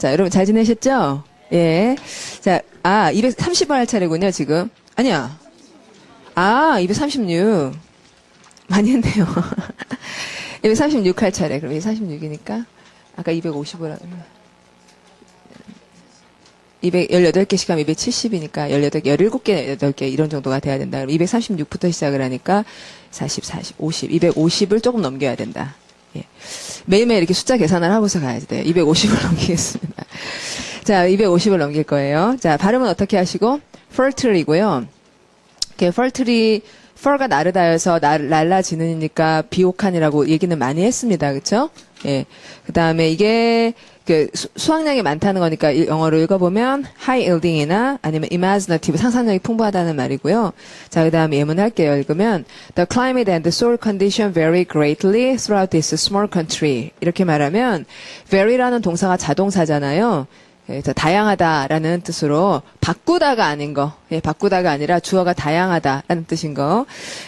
자, 여러분 잘 지내셨죠? 예. 자, 230번 할 차례군요, 지금. 아니야. 236. 많이 했네요. 236 할 차례. 그럼 236이니까. 아까 250으로. 218개씩 하면 270이니까 17개, 8개 이런 정도가 돼야 된다. 그럼 236부터 시작을 하니까 40, 50, 250을 조금 넘겨야 된다. 예. 매일매일 이렇게 숫자 계산을 하고서 가야지 돼요. 250을 넘기겠습니다. 자, 250을 넘길 거예요. 자, 발음은 어떻게 하시고? fertile이고요. fertile, fer가 나르다여서 날라지는이니까 비옥한이라고 얘기는 많이 했습니다. 그쵸? 예. 그 다음에 이게 수확량이 많다는 거니까 영어로 읽어보면 high yielding이나 아니면 imaginative, 상상력이 풍부하다는 말이고요. 자, 그 다음에 예문 할게요. 읽으면 the climate and the soil condition vary greatly throughout this small country. 이렇게 말하면 vary라는 동사가 자동사잖아요. 그래서 다양하다라는 뜻으로 바꾸다가 아닌 거, 바꾸다가 아니라 주어가 다양하다라는 뜻인 거.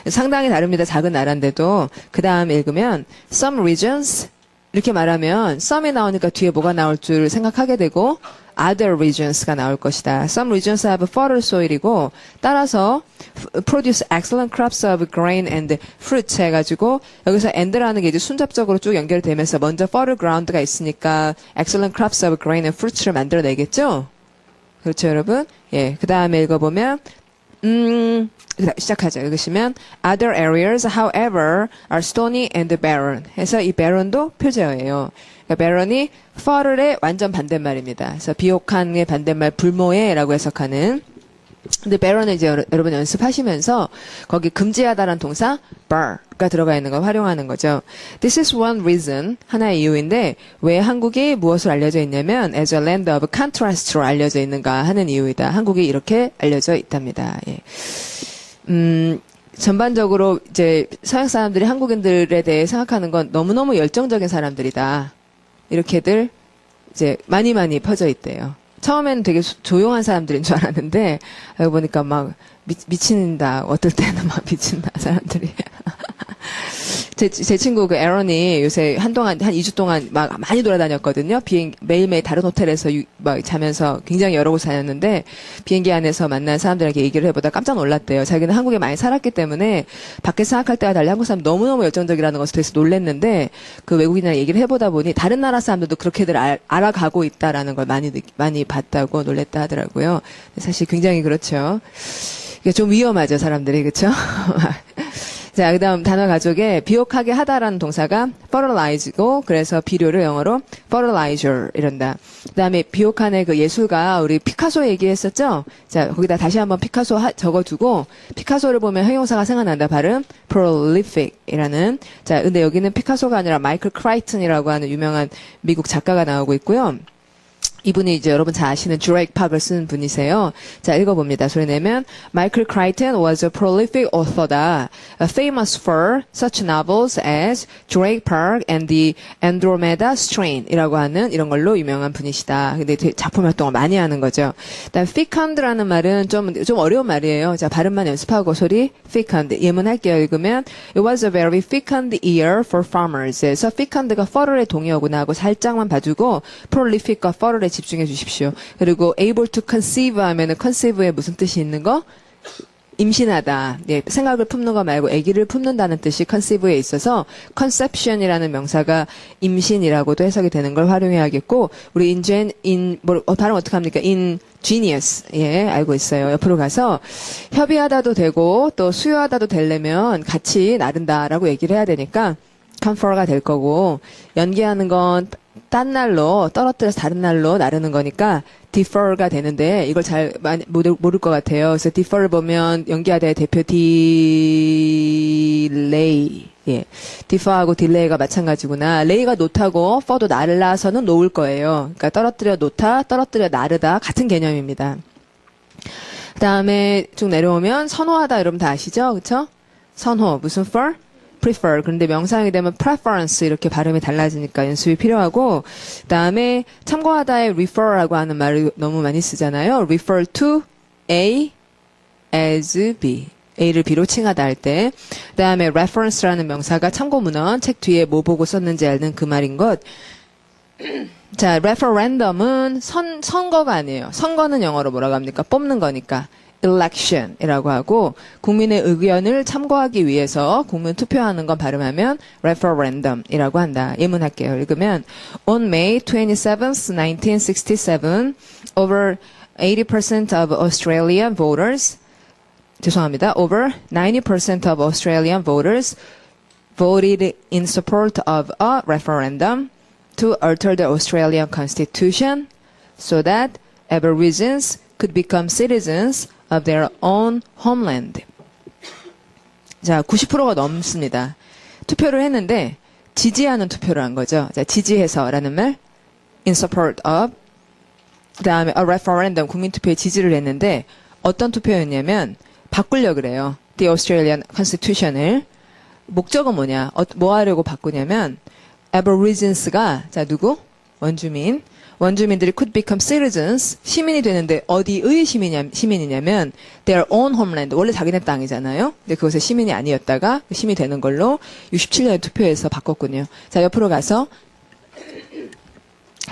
상당히 다릅니다. 작은 나라인데도. 그 다음에 읽으면 some regions 이렇게 말하면 some이 나오니까 뒤에 뭐가 나올 줄 생각하게 되고 other regions가 나올 것이다. Some regions have fertile soil이고 따라서 produce excellent crops of grain and fruits 해가지고 여기서 and라는 게 이제 순접적으로 쭉 연결되면서 먼저 fertile ground가 있으니까 excellent crops of grain and fruits를 만들어내겠죠? 그렇죠, 여러분? 예. 그 다음에 읽어보면 시작하죠. 읽으시면 other areas, however, are stony and barren. 해서 이 barren도 표제어예요. 그러니까 barren이 fertile의 완전 반대말입니다. 그래서 비옥한의 반대말 불모해라고 해석하는. 근데 barren은 이제 여러분 연습하시면서 거기 금지하다라는 동사 bar가 들어가 있는 걸 활용하는 거죠. This is one reason, 하나의 이유인데 왜 한국이 무엇을 알려져 있냐면 as a land of contrast로 알려져 있는가 하는 이유이다. 한국이 이렇게 알려져 있답니다. 예. 전반적으로 이제 서양 사람들이 한국인들에 대해 생각하는 건 너무너무 열정적인 사람들이다. 이렇게들 이제 많이 퍼져 있대요. 처음에는 되게 조용한 사람들인 줄 알았는데 알고 보니까 막 미친다. 어떨 때는 막 미친다 사람들이. 제 친구 그 에런이 요새 한 2주 동안 막 많이 돌아다녔거든요. 매일매일 다른 호텔에서 막 자면서 굉장히 여러 곳 다녔는데 비행기 안에서 만난 사람들에게 얘기를 해보다 깜짝 놀랐대요. 자기는 한국에 많이 살았기 때문에 밖에 생각할 때와 달리 한국 사람 너무너무 열정적이라는 것을 되게 놀랬는데 그 외국인이랑 얘기를 해보다 보니 다른 나라 사람들도 그렇게들 알아가고 있다라는 걸 많이 봤다고 놀랬다 하더라고요. 사실 굉장히 그렇죠. 이게 좀 위험하죠, 사람들이. 그렇죠? 자, 그 다음 단어 가족에 비옥하게 하다라는 동사가 fertilize고 그래서 비료를 영어로 fertilizer 이런다. 그 다음에 비옥한의 그 예술가 우리 피카소 얘기했었죠? 자, 거기다 다시 한번 피카소 적어두고 피카소를 보면 형용사가 생각난다. 발음 prolific 이라는. 자, 근데 여기는 피카소가 아니라 마이클 크라이튼이라고 하는 유명한 미국 작가가 나오고 있고요. 이분이 이제 여러분 잘 아시는 주레이크 파크를 쓴 분이세요. 자, 읽어봅니다. 소리 내면 Michael Crichton was a prolific author다. Famous for such novels as Drake Park and the Andromeda Strain 이라고 하는 이런 걸로 유명한 분이시다. 근데 작품 활동을 많이 하는 거죠. 일단 fecund라는 말은 좀 어려운 말이에요. 자, 발음만 연습하고 소리 fecund. 예문할게요. 읽으면 It was a very fecund year for farmers. 그래서 fecund가 fertile의 동의어구나 하고 살짝만 봐주고 prolific과 fertile의 집중해 주십시오. 그리고 able to conceive 하면은 conceive에 무슨 뜻이 있는 거? 임신하다. 예, 생각을 품는 거 말고 아기를 품는다는 뜻이 conceive에 있어서 conception이라는 명사가 임신이라고도 해석이 되는 걸 활용해야겠고 우리 발음 어떻게 합니까? ingenious. 예, 알고 있어요. 옆으로 가서 협의하다도 되고 또 수요하다도 되려면 같이 나른다라고 얘기를 해야 되니까 confer가 될 거고 연기하는 건 딴 날로 떨어뜨려서 다른 날로 나르는 거니까 defer가 되는데 이걸 잘 모를 것 같아요. 그래서 defer를 보면 연기하다의 대표 delay. 예. defer하고 delay가 마찬가지구나. lay가 놓다고 fer도 날라서는 놓을 거예요. 그러니까 떨어뜨려 놓다, 떨어뜨려 나르다 같은 개념입니다. 그 다음에 쭉 내려오면 선호하다 여러분 다 아시죠? 그쵸? 선호. 무슨 for? prefer. 그런데 명사형이 되면 preference 이렇게 발음이 달라지니까 연습이 필요하고 그다음에 참고하다의 refer라고 하는 말을 너무 많이 쓰잖아요. refer to A as B. A를 B로 칭하다 할 때. 그다음에 reference라는 명사가 참고 문헌 책 뒤에 뭐 보고 썼는지 알는 그 말인 것. 자, referendum은 선거가 아니에요. 선거는 영어로 뭐라고 합니까? 뽑는 거니까. election이라고 하고 국민의 의견을 참고하기 위해서 국민 투표하는 건 발음하면 referendum이라고 한다. 예문할게요. 읽으면 On May 27th, 1967, over 80% of Australian voters 죄송합니다. Over 90% of Australian voters voted in support of a referendum to alter the Australian constitution so that Aborigines could become citizens of their own homeland. 자, 90%가 넘습니다. 투표를 했는데 지지하는 투표를 한 거죠. 자, 지지해서라는 말 in support of 그다음에 a referendum 국민투표에 지지를 했는데 어떤 투표였냐면 바꾸려고 그래요. The Australian Constitution을 목적은 뭐냐? 뭐 하려고 바꾸냐면 Aborigines가 자 누구? 원주민들이 could become citizens 시민이 되는데 어디의 시민이냐면 their own homeland 원래 자기네 땅이잖아요. 근데 그것의 시민이 아니었다가 시민이 되는 걸로 67년 투표에서 바꿨군요. 자 옆으로 가서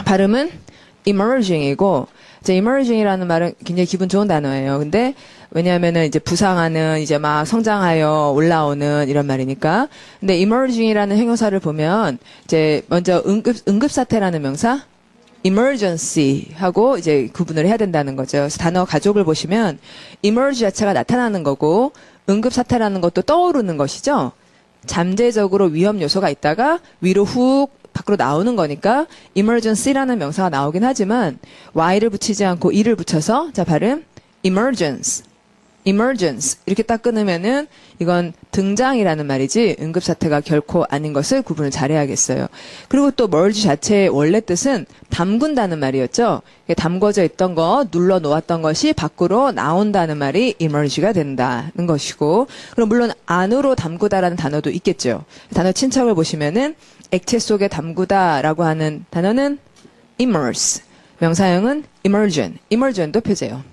발음은 emerging이고 이제 emerging이라는 말은 굉장히 기분 좋은 단어예요. 근데 왜냐하면은 이제 부상하는 이제 막 성장하여 올라오는 이런 말이니까. 근데 emerging이라는 형용사를 보면 이제 먼저 응급사태라는 명사 emergency 하고 이제 구분을 해야 된다는 거죠. 그래서 단어 가족을 보시면 emerge 자체가 나타나는 거고 응급사태라는 것도 떠오르는 것이죠. 잠재적으로 위험 요소가 있다가 위로 훅 밖으로 나오는 거니까 emergency라는 명사가 나오긴 하지만 y를 붙이지 않고 e를 붙여서 자 발음 emergence 이렇게 딱 끊으면은 이건 등장이라는 말이지 응급사태가 결코 아닌 것을 구분을 잘해야겠어요. 그리고 또 merge 자체의 원래 뜻은 담근다는 말이었죠. 담궈져 있던 거, 눌러 놓았던 것이 밖으로 나온다는 말이 emerge가 된다는 것이고 그럼 물론 안으로 담그다라는 단어도 있겠죠. 단어 친척을 보시면은 액체 속에 담그다라고 하는 단어는 immerse, 명사형은 immersion도 표제요.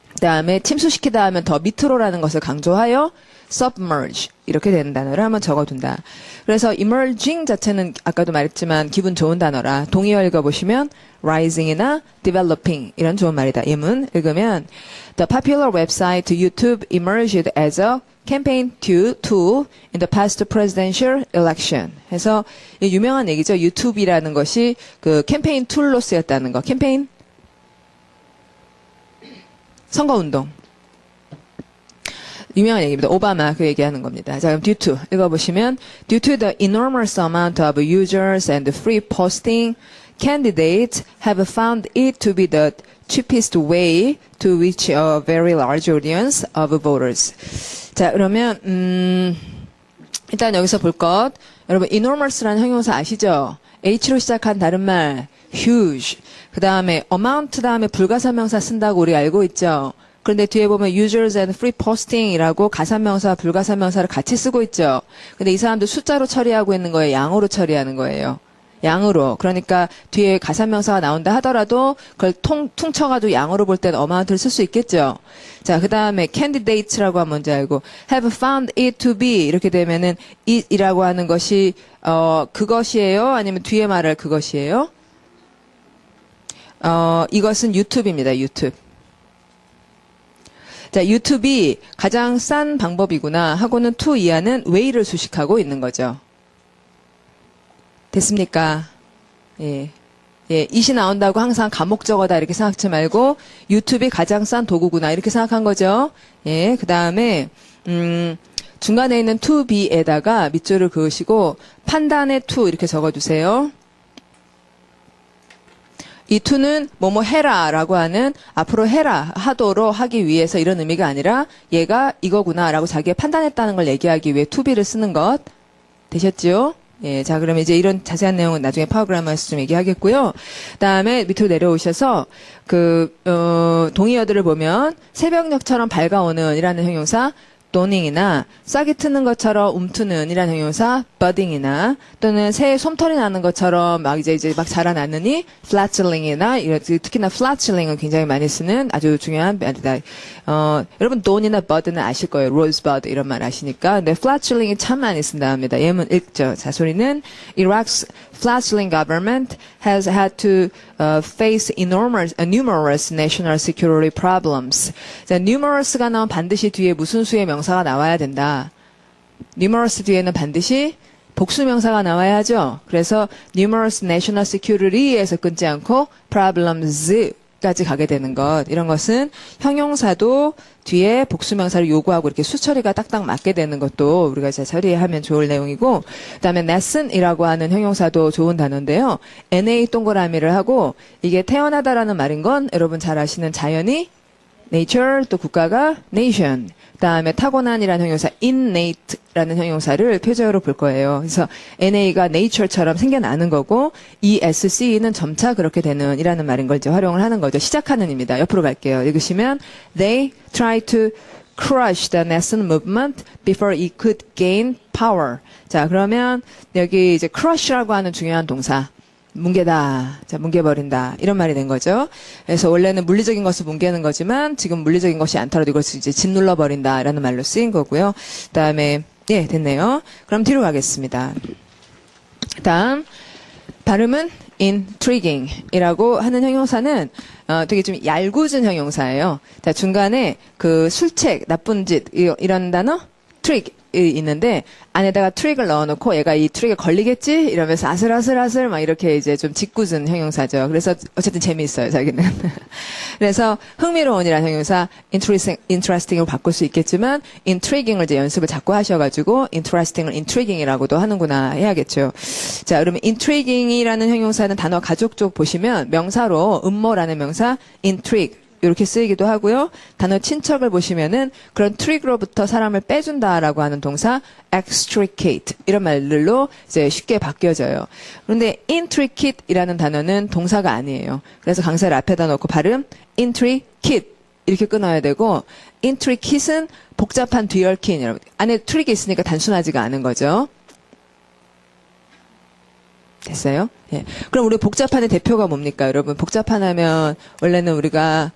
그 다음에 침수시키다 하면 더 밑으로라는 것을 강조하여 submerge 이렇게 되는 단어를 한번 적어둔다. 그래서 emerging 자체는 아까도 말했지만 기분 좋은 단어라 동의어 읽어보시면 rising이나 developing 이런 좋은 말이다. 예문 읽으면 The popular website YouTube emerged as a campaign tool in the past presidential election. 해서 유명한 얘기죠. 유튜브라는 것이 그 캠페인 툴로 쓰였다는 거. 캠페인 선거운동. 유명한 얘기입니다. 오바마 그 얘기하는 겁니다. 자, 그럼 due to 읽어보시면 due to the enormous amount of users and free posting, candidates have found it to be the cheapest way to reach a very large audience of voters. 자, 그러면 일단 여기서 볼 것. 여러분 enormous라는 형용사 아시죠? H로 시작한 다른 말 huge. 그 다음에 amount 다음에 불가사명사 쓴다고 우리 알고 있죠. 그런데 뒤에 보면 users and free posting이라고 가사명사, 불가사명사를 같이 쓰고 있죠. 근데 이 사람들 숫자로 처리하고 있는 거예요. 양으로 처리하는 거예요. 양으로. 그러니까 뒤에 가사명사가 나온다 하더라도 그걸 퉁쳐가지고 양으로 볼 때는 amount를 쓸 수 있겠죠. 자, 그 다음에 candidates라고 하면 뭔지 알고 have found it to be 이렇게 되면은 it이라고 하는 것이 그것이에요? 아니면 뒤에 말할 그것이에요? 이것은 유튜브입니다. 유튜브. 자, 유튜브이 가장 싼 방법이구나 하고는 to 이하는 way를 수식하고 있는 거죠. 됐습니까? 예. 예, it이 나온다고 항상 가목적어다 이렇게 생각하지 말고 유튜브이 가장 싼 도구구나 이렇게 생각한 거죠. 예, 그 다음에 중간에 있는 to be에다가 밑줄을 그으시고 판단의 to 이렇게 적어주세요. 이 to는 뭐뭐 해라라고 하는 앞으로 해라 하도록 하기 위해서 이런 의미가 아니라 얘가 이거구나라고 자기가 판단했다는 걸 얘기하기 위해 to be를 쓰는 것 되셨죠? 예, 자 그러면 이제 이런 자세한 내용은 나중에 파워그래머에서 좀 얘기하겠고요. 그다음에 밑으로 내려오셔서 동의어들을 보면 새벽녘처럼 밝아오는 이라는 형용사 dawning이나 싹이 트는 것처럼 움트는 이라는 형용사 budding이나 또는 새에 솜털이 나는 것처럼 막 이제 막 자라나느니 fledgling이나 특히나 fledgling은 굉장히 많이 쓰는 아주 중요한 말이다. 여러분 dawn이나 bud는 아실 거예요. rosebud 이런 말 아시니까. 근데 fledgling이 참 많이 쓴다 합니다. 예문 읽죠. 자, 소리는 Iraq's fledgling government has had to face numerous national security problems. 자, numerous가 나오면 반드시 뒤에 무슨 수의 명사가 나와야 된다. numerous 뒤에는 반드시 복수 명사가 나와야 하죠. 그래서 numerous national security에서 끊지 않고 problems까지 가게 되는 것. 이런 것은 형용사도 뒤에 복수 명사를 요구하고 이렇게 수처리가 딱딱 맞게 되는 것도 우리가 잘 처리하면 좋을 내용이고, 그다음에 lesson이라고 하는 형용사도 좋은 단어인데요. NA 동그라미를 하고 이게 태어나다라는 말인 건 여러분 잘 아시는 자연이 nature, 또 국가가 nation. 그다음에 타고난이라는 형용사 innate라는 형용사를 표제어로 볼 거예요. 그래서 NA가 nature처럼 생겨나는 거고 ESC는 점차 그렇게 되는 이라는 말인 걸 이제 활용을 하는 거죠. 시작하는입니다. 옆으로 갈게요. 읽으시면 they try to crush the nascent movement before it could gain power. 자, 그러면 여기 이제 crush라고 하는 중요한 동사. 뭉개다. 자, 뭉개버린다. 이런 말이 된 거죠. 그래서 원래는 물리적인 것을 뭉개는 거지만 지금 물리적인 것이 않더라도 이것을 이제 짓눌러버린다. 라는 말로 쓰인 거고요. 그 다음에, 예, 됐네요. 그럼 뒤로 가겠습니다. 다음, 발음은 intriguing 이라고 하는 형용사는 되게 좀 얄궂은 형용사예요. 자, 중간에 그 술책, 나쁜 짓, 이런 단어? 트릭. 있는데 안에다가 트릭을 넣어놓고 얘가 이 트릭에 걸리겠지 이러면서 아슬아슬아슬 막 이렇게 이제 좀 짓궂은 형용사죠. 그래서 어쨌든 재미있어요, 자기는. 그래서 흥미로운이라는 형용사 interesting으로 바꿀 수 있겠지만 intriguing을 이제 연습을 자꾸 하셔가지고 interesting을 intriguing이라고도 하는구나 해야겠죠. 자, 그러면 intriguing이라는 형용사는 단어 가족 쪽 보시면 명사로 음모라는 명사 intrigue 이렇게 쓰이기도 하고요. 단어 친척을 보시면은 그런 트릭으로부터 사람을 빼준다라고 하는 동사 extricate 이런 말들로 이제 쉽게 바뀌어져요. 그런데 intricate이라는 단어는 동사가 아니에요. 그래서 강사를 앞에다 놓고 발음 intricate 이렇게 끊어야 되고 intricate은 복잡한 뒤얽힌 여러분 안에 트릭이 있으니까 단순하지가 않은 거죠. 됐어요? 예. 그럼 우리 복잡한의 대표가 뭡니까, 여러분? 복잡한 하면 원래는 우리가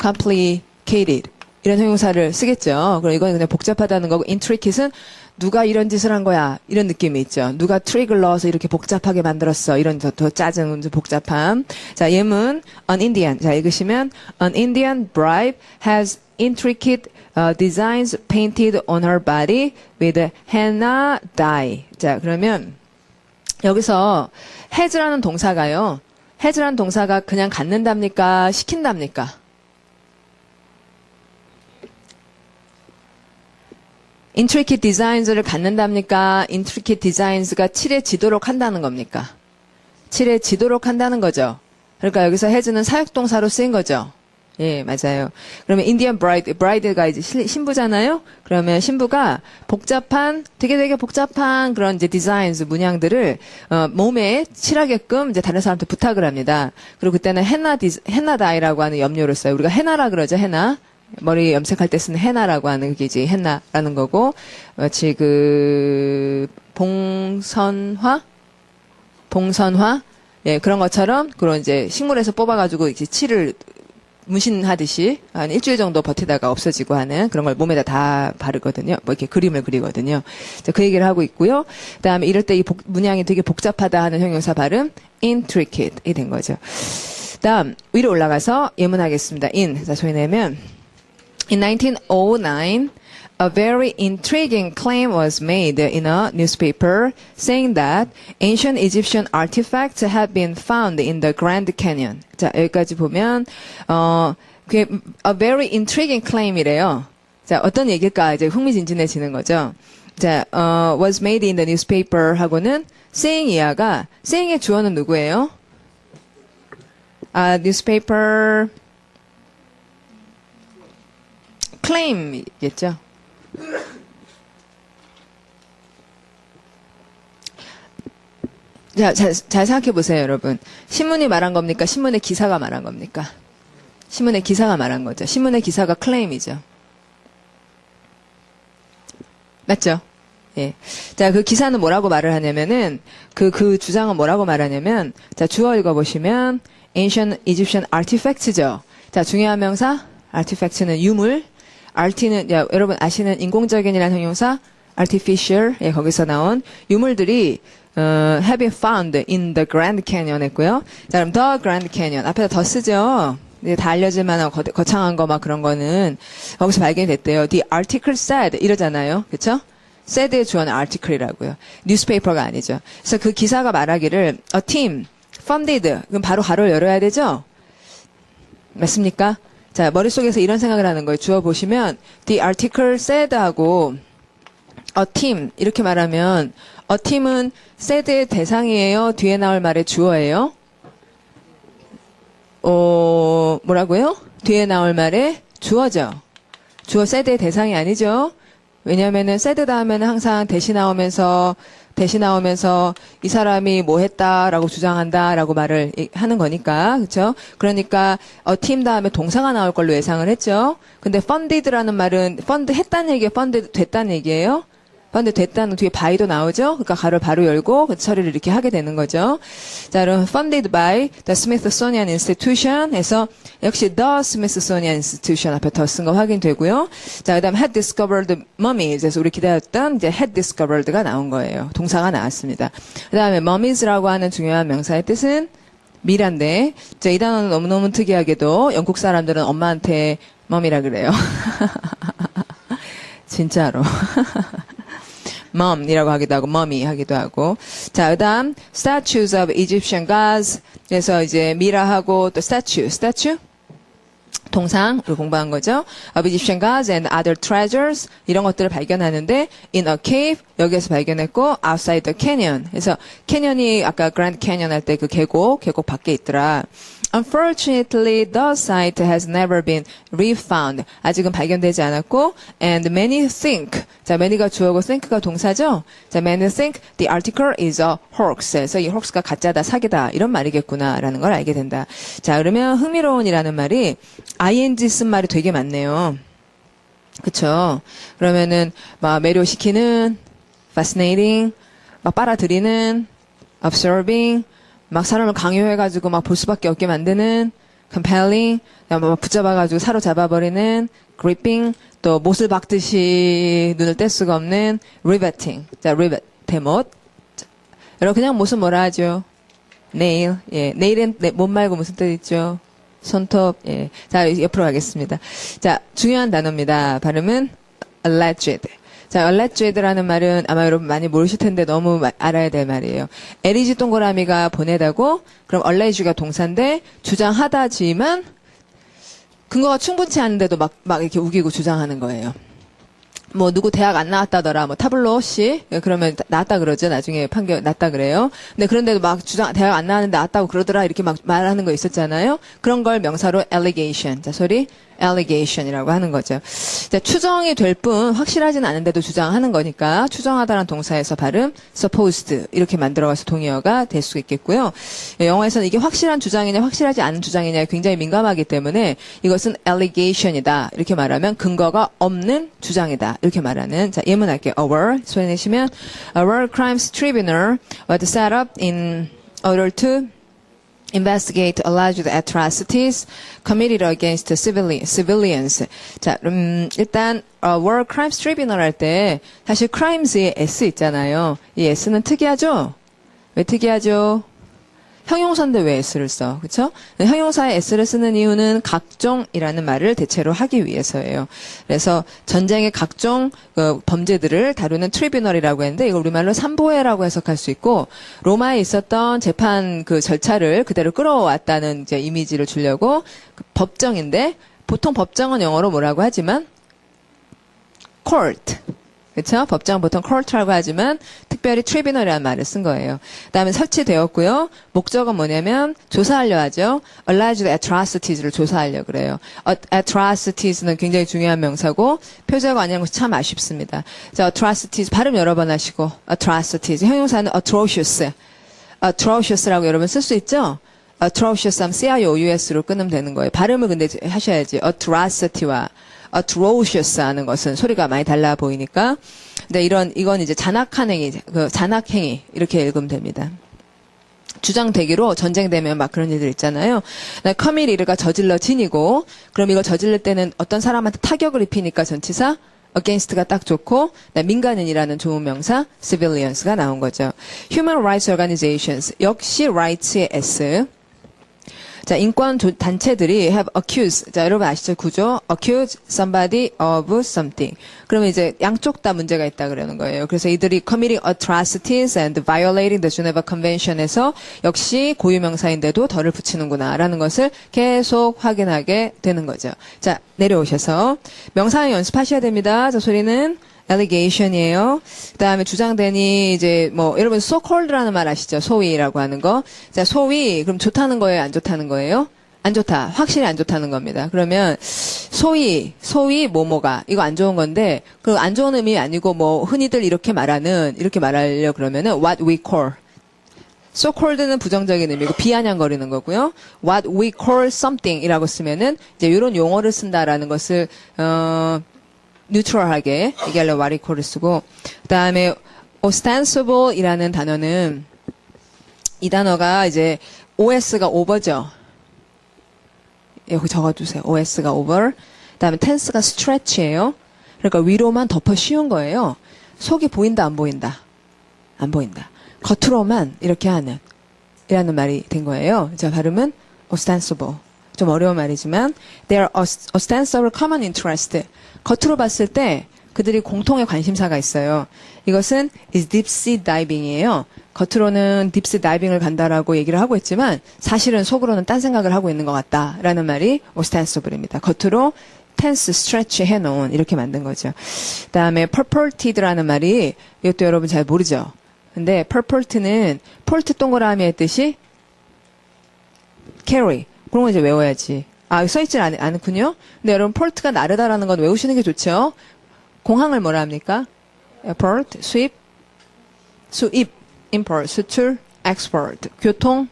complicated 이런 형용사를 쓰겠죠. 그럼 이건 그냥 복잡하다는 거고 intricate은 누가 이런 짓을 한 거야 이런 느낌이 있죠. 누가 트릭을 넣어서 이렇게 복잡하게 만들었어 이런 더 짜증 복잡함. 자, 예문 an Indian. 자, 읽으시면 an Indian bride has intricate designs painted on her body with henna dye. 자, 그러면 여기서 has라는 동사가요. has라는 동사가 그냥 갖는답니까? 시킨답니까? intricate designs를 갖는답니까? intricate designs가 칠해지도록 한다는 겁니까? 칠해지도록 한다는 거죠. 그러니까 여기서 has는 사역동사로 쓰인 거죠. 예, 맞아요. 그러면 Indian bride가 이제 신부잖아요? 그러면 신부가 복잡한, 되게 복잡한 그런 이제 designs, 문양들을, 몸에 칠하게끔 이제 다른 사람한테 부탁을 합니다. 그리고 그때는 henna dye라고 하는 염료를 써요. 우리가 헤나라 그러죠, 헤나. 머리 염색할 때 쓰는 헤나라고 하는 그게 이제 헤나라는 거고, 마치 봉선화? 예, 그런 것처럼, 그런 이제 식물에서 뽑아가지고 이제 칠을 문신하듯이 한 일주일 정도 버티다가 없어지고 하는 그런 걸 몸에다 다 바르거든요. 뭐 이렇게 그림을 그리거든요. 자, 그 얘기를 하고 있고요. 그 다음에 이럴 때 이 문양이 되게 복잡하다 하는 형용사 발음 intricate이 된 거죠. 다음 위로 올라가서 예문하겠습니다. 자, 소위 내면 In 1909, a very intriguing claim was made in a newspaper saying that ancient Egyptian artifacts had been found in the Grand Canyon. 자, 여기까지 보면, 그게 a very intriguing claim이래요. 자, 어떤 얘기일까? 이제 흥미진진해지는 거죠. 자, was made in the newspaper 하고는 saying이야가, saying의 주어는 누구예요? newspaper claim이겠죠. 자, 잘 생각해 보세요, 여러분. 신문이 말한 겁니까? 신문의 기사가 말한 겁니까? 신문의 기사가 말한 거죠. 신문의 기사가 클레임이죠. 맞죠? 예. 자, 그 기사는 뭐라고 말을 하냐면은, 그 주장은 뭐라고 말하냐면, 자, 주어 읽어보시면, ancient Egyptian artifacts죠. 자, 중요한 명사, artifacts는 유물, art는, 여러분 아시는 인공적인이라는 형용사, artificial, 예, 거기서 나온 유물들이, have been found in the Grand Canyon 했고요. 자, 그럼 the Grand Canyon. 앞에다 더 쓰죠? 이제 다 알려질 만한 거창한 거 막 그런 거는 거기서 발견이 됐대요. The article said 이러잖아요. 그쵸? said의 주어는 article이라고요. newspaper가 아니죠. 그래서 그 기사가 말하기를 a team funded 그럼 바로 가로를 열어야 되죠? 맞습니까? 자, 머릿속에서 이런 생각을 하는 거예요. 주어 보시면 the article said 하고 a team 이렇게 말하면 a team은 said의 대상이에요? 뒤에 나올 말의 주어예요? 뭐라고요? 뒤에 나올 말의 주어죠. 주어 said의 대상이 아니죠. 왜냐면은 said 다음에는 항상 대시 나오면서 이 사람이 뭐 했다라고 주장한다라고 말을 하는 거니까. 그렇죠? 그러니까 team 다음에 동사가 나올 걸로 예상을 했죠. 근데 funded라는 말은 fund 했다는 얘기예요. fund 됐다는 얘기예요. fund 됐다는 뒤에 by도 나오죠. 그러니까 가로를 바로 열고 그 처리를 이렇게 하게 되는 거죠. 자, 그럼 funded by the Smithsonian Institution 해서 역시 the Smithsonian Institution 앞에 더 쓴 거 확인되고요. 자, 그다음 had discovered mummies. 그래서 우리 기다렸던 이제 had discovered가 나온 거예요. 동사가 나왔습니다. 그다음에 mummies라고 하는 중요한 명사의 뜻은 미란데, 자, 이 단어는 너무너무 특이하게도 영국 사람들은 엄마한테 멈이라 그래요. 진짜로. mom이라고 하기도 하고 mommy 하기도 하고. 자, 그다음 statues of Egyptian gods. 그래서 이제 미라하고 또 statue 동상을 공부한 거죠. of Egyptian gods and other treasures 이런 것들을 발견하는데 in a cave 여기에서 발견했고 outside the canyon. 그래서 캐년이 아까 Grand Canyon 할 때 그 계곡 밖에 있더라. Unfortunately, the site has never been refound. 아직은 발견되지 않았고, and many think. 자, many가 주어고 think가 동사죠? 자, many think the article is a hoax. 그래서 이 hoax가 가짜다, 사기다, 이런 말이겠구나라는 걸 알게 된다. 자, 그러면 흥미로운이라는 말이 ing 쓴 말이 되게 많네요. 그쵸? 그러면은, 막 매료시키는, fascinating, 막 빨아들이는, absorbing, 막 사람을 강요해가지고 막 볼 수밖에 없게 만드는 compelling, 막 붙잡아가지고 사로잡아버리는 gripping, 또 못을 박듯이 눈을 뗄 수가 없는 riveting. 자, rivet, 대못. 여러분 그냥 못은 뭐라 하죠? nail. 예, nail은 못 말고 무슨 뜻 있죠? 손톱. 예. 자, 옆으로 가겠습니다. 자, 중요한 단어입니다. 발음은 alleged. 자, alleged라는 말은 아마 여러분 많이 모르실 텐데 너무 알아야 될 말이에요. LEG 동그라미가 보내다고, 그럼 alleged가 동사인데 주장하다지만 근거가 충분치 않은데도 막 이렇게 우기고 주장하는 거예요. 뭐 누구 대학 안 나왔다더라, 뭐 타블로 씨 그러면 나왔다 그러죠. 나중에 판결 났다 그래요. 근데 그런데도 막 대학 안 나왔는데 나왔다고 그러더라 이렇게 막 말하는 거 있었잖아요. 그런 걸 명사로 allegation. 자, 소리 allegation이라고 하는 거죠. 자, 추정이 될 뿐 확실하지는 않은데도 주장하는 거니까 추정하다라는 동사에서 발음 supposed 이렇게 만들어가서 동의어가 될 수 있겠고요. 영어에서는 이게 확실한 주장이냐 확실하지 않은 주장이냐에 굉장히 민감하기 때문에 이것은 allegation이다 이렇게 말하면 근거가 없는 주장이다 이렇게 말하는. 자, 예문할게요. Our 소리 내시면 Our Crimes Tribunal was set up in order to investigate alleged atrocities committed against civilians. 자, 일단 War Crimes Tribunal 할 때 사실 crimes에 s 있잖아요. 이 s는 특이하죠? 왜 특이하죠? 형용사인데 왜 s를 써? 그쵸? 형용사에 s를 쓰는 이유는 각종이라는 말을 대체로 하기 위해서예요. 그래서 전쟁의 각종 범죄들을 다루는 트리뷰널이라고 했는데 이걸 우리말로 삼보회라고 해석할 수 있고 로마에 있었던 재판 그 절차를 그대로 끌어왔다는 이제 이미지를 주려고 법정인데 보통 법정은 영어로 뭐라고 하지만 court. 그렇죠? 법정 보통 court라고 하지만 특별히 tribunal이라는 말을 쓴 거예요. 그다음에 설치되었고요. 목적은 뭐냐면 조사하려 하죠. alleged atrocities를 조사하려 그래요. atrocities는 굉장히 중요한 명사고 표제가 아니라는 것이 참 아쉽습니다. 자, atrocities 발음 여러 번 하시고 atrocities 형용사는 atrocious. atrocious라고 여러분 쓸 수 있죠? atrocious 하면 CIOUS로 끊으면 되는 거예요. 발음을 근데 하셔야지. atrocity와 atrocious 하는 것은 소리가 많이 달라 보이니까. 근데 이건 이제 잔악한 잔악행위, 이렇게 읽으면 됩니다. 주장되기로 전쟁되면 막 그런 일들 있잖아요. commit가 저질러진이고, 그럼 이걸 저질릴 때는 어떤 사람한테 타격을 입히니까 전치사 against가 딱 좋고, 민간인이라는 좋은 명사, civilians가 나온 거죠. Human Rights Organizations, 역시 rights의 S. 자, 인권 단체들이 have accused. 자, 여러분 아시죠? 구조. accuse somebody of something. 그러면 이제 양쪽 다 문제가 있다 그러는 거예요. 그래서 이들이 committing atrocities and violating the Geneva Convention에서 역시 고유명사인데도 덜을 붙이는구나 라는 것을 계속 확인하게 되는 거죠. 자, 내려오셔서 명사형 연습하셔야 됩니다. 자, 소리는 allegation이에요. 그 다음에 주장되니, 이제, 뭐, 여러분, so called라는 말 아시죠? 소위라고 하는 거. 자, 소위, 그럼 좋다는 거예요? 안 좋다는 거예요? 안 좋다. 확실히 안 좋다는 겁니다. 그러면, 소위, 뭐뭐가, 이거 안 좋은 건데, 그 안 좋은 의미 아니고, 뭐, 흔히들 이렇게 말하려 그러면은, what we call. so called는 부정적인 의미고, 비아냥거리는 거고요. what we call something 이라고 쓰면은, 이제 이런 용어를 쓴다라는 것을, 뉴트럴하게 얘기하려고 와리콜을 쓰고, 그 다음에 ostensible 이라는 단어는 이 단어가 이제 OS가 over죠. 여기 적어주세요. OS가 over. 그 다음에 tense가 stretch예요. 그러니까 위로만 덮어 씌운 거예요. 속이 보인다 안 보인다? 안 보인다. 겉으로만 이렇게 하는 이라는 말이 된 거예요. 자, 발음은 ostensible. 좀 어려운 말이지만 they are ostensible common interest. 겉으로 봤을 때 그들이 공통의 관심사가 있어요. 이것은 is deep sea diving이에요. 겉으로는 deep sea diving을 간다라고 얘기를 하고 있지만 사실은 속으로는 딴 생각을 하고 있는 것 같다라는 말이 ostensible입니다. 겉으로 tense, stretch 해놓은 이렇게 만든 거죠. 그다음에 purported라는 말이 이것도 여러분 잘 모르죠. 근데 purport는 폴트 동그라미의 뜻이 carry. 그런 거 이제 외워야지. 아, 써있질 않군요. 근데 여러분, 폴트가 나르다라는 건 외우시는 게 좋죠. 공항을 뭐라 합니까? port, 수입, import, 수출, export, 교통,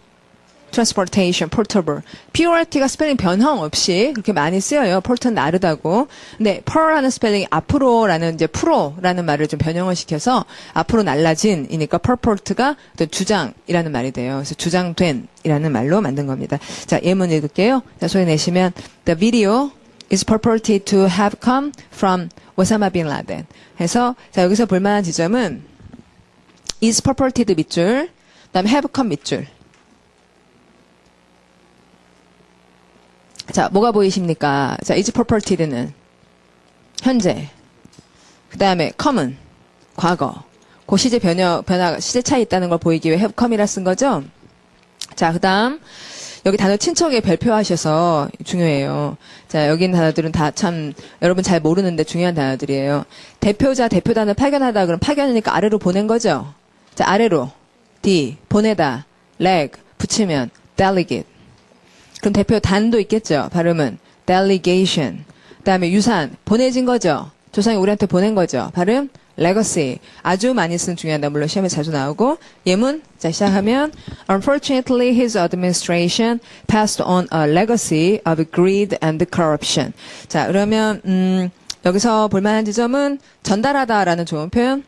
transportation, portable. PORT가 스펠링 변형 없이 그렇게 많이 쓰여요. 폴트는 나르다고. 근데 pearl하는 스펠링이 앞으로라는 이제 프로라는 말을 좀 변형을 시켜서 앞으로 날라진이니까 purport가 어떤 주장이라는 말이 돼요. 그래서 주장된이라는 말로 만든 겁니다. 자, 예문 읽을게요. 자, 소리 내시면 the video is purported to have come from Osama bin Laden. 해서 자, 여기서 볼 만한 지점은 is purported 밑줄, 그다음에 have come 밑줄. 자, 뭐가 보이십니까? 자, is purported는 현재. 그 다음에 come은 과거. 그 시제 시제 차이 있다는 걸 보이기 위해 have come이라 쓴 거죠? 자, 그 다음, 여기 단어 친척에 별표하셔서 중요해요. 자, 여기 있는 단어들은 다 참, 여러분 잘 모르는데 중요한 단어들이에요. 대표 단어 파견하다, 그럼 파견이니까 아래로 보낸 거죠? 자, 아래로. D, 보내다. leg, 붙이면 delegate. 그럼 대표 단도 있겠죠. 발음은 delegation. 그다음에 유산 보내진 거죠. 조상이 우리한테 보낸 거죠. 발음 legacy. 아주 많이 쓰는 중요한 단어 물론 시험에 자주 나오고 예문 자 시작하면 Unfortunately, his administration passed on a legacy of greed and corruption. 자 그러면 여기서 볼만한 지점은 전달하다라는 좋은 표현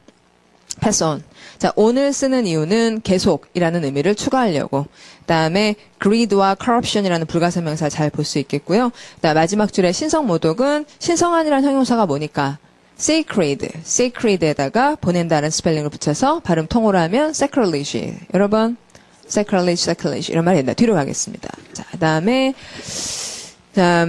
pass on. 자, 오늘 쓰는 이유는 계속이라는 의미를 추가하려고. 그다음에 greed와 corruption이라는 불가사명사 잘 볼 수 있겠고요. 그다음 마지막 줄에 신성모독은 신성한이라는 형용사가 뭐니까? sacred에다가 보낸다는 스펠링을 붙여서 발음 통으로 하면 sacrilege. 여러분, sacrilege 이런 말이 된다. 뒤로 가겠습니다. 자, 그다음에 자,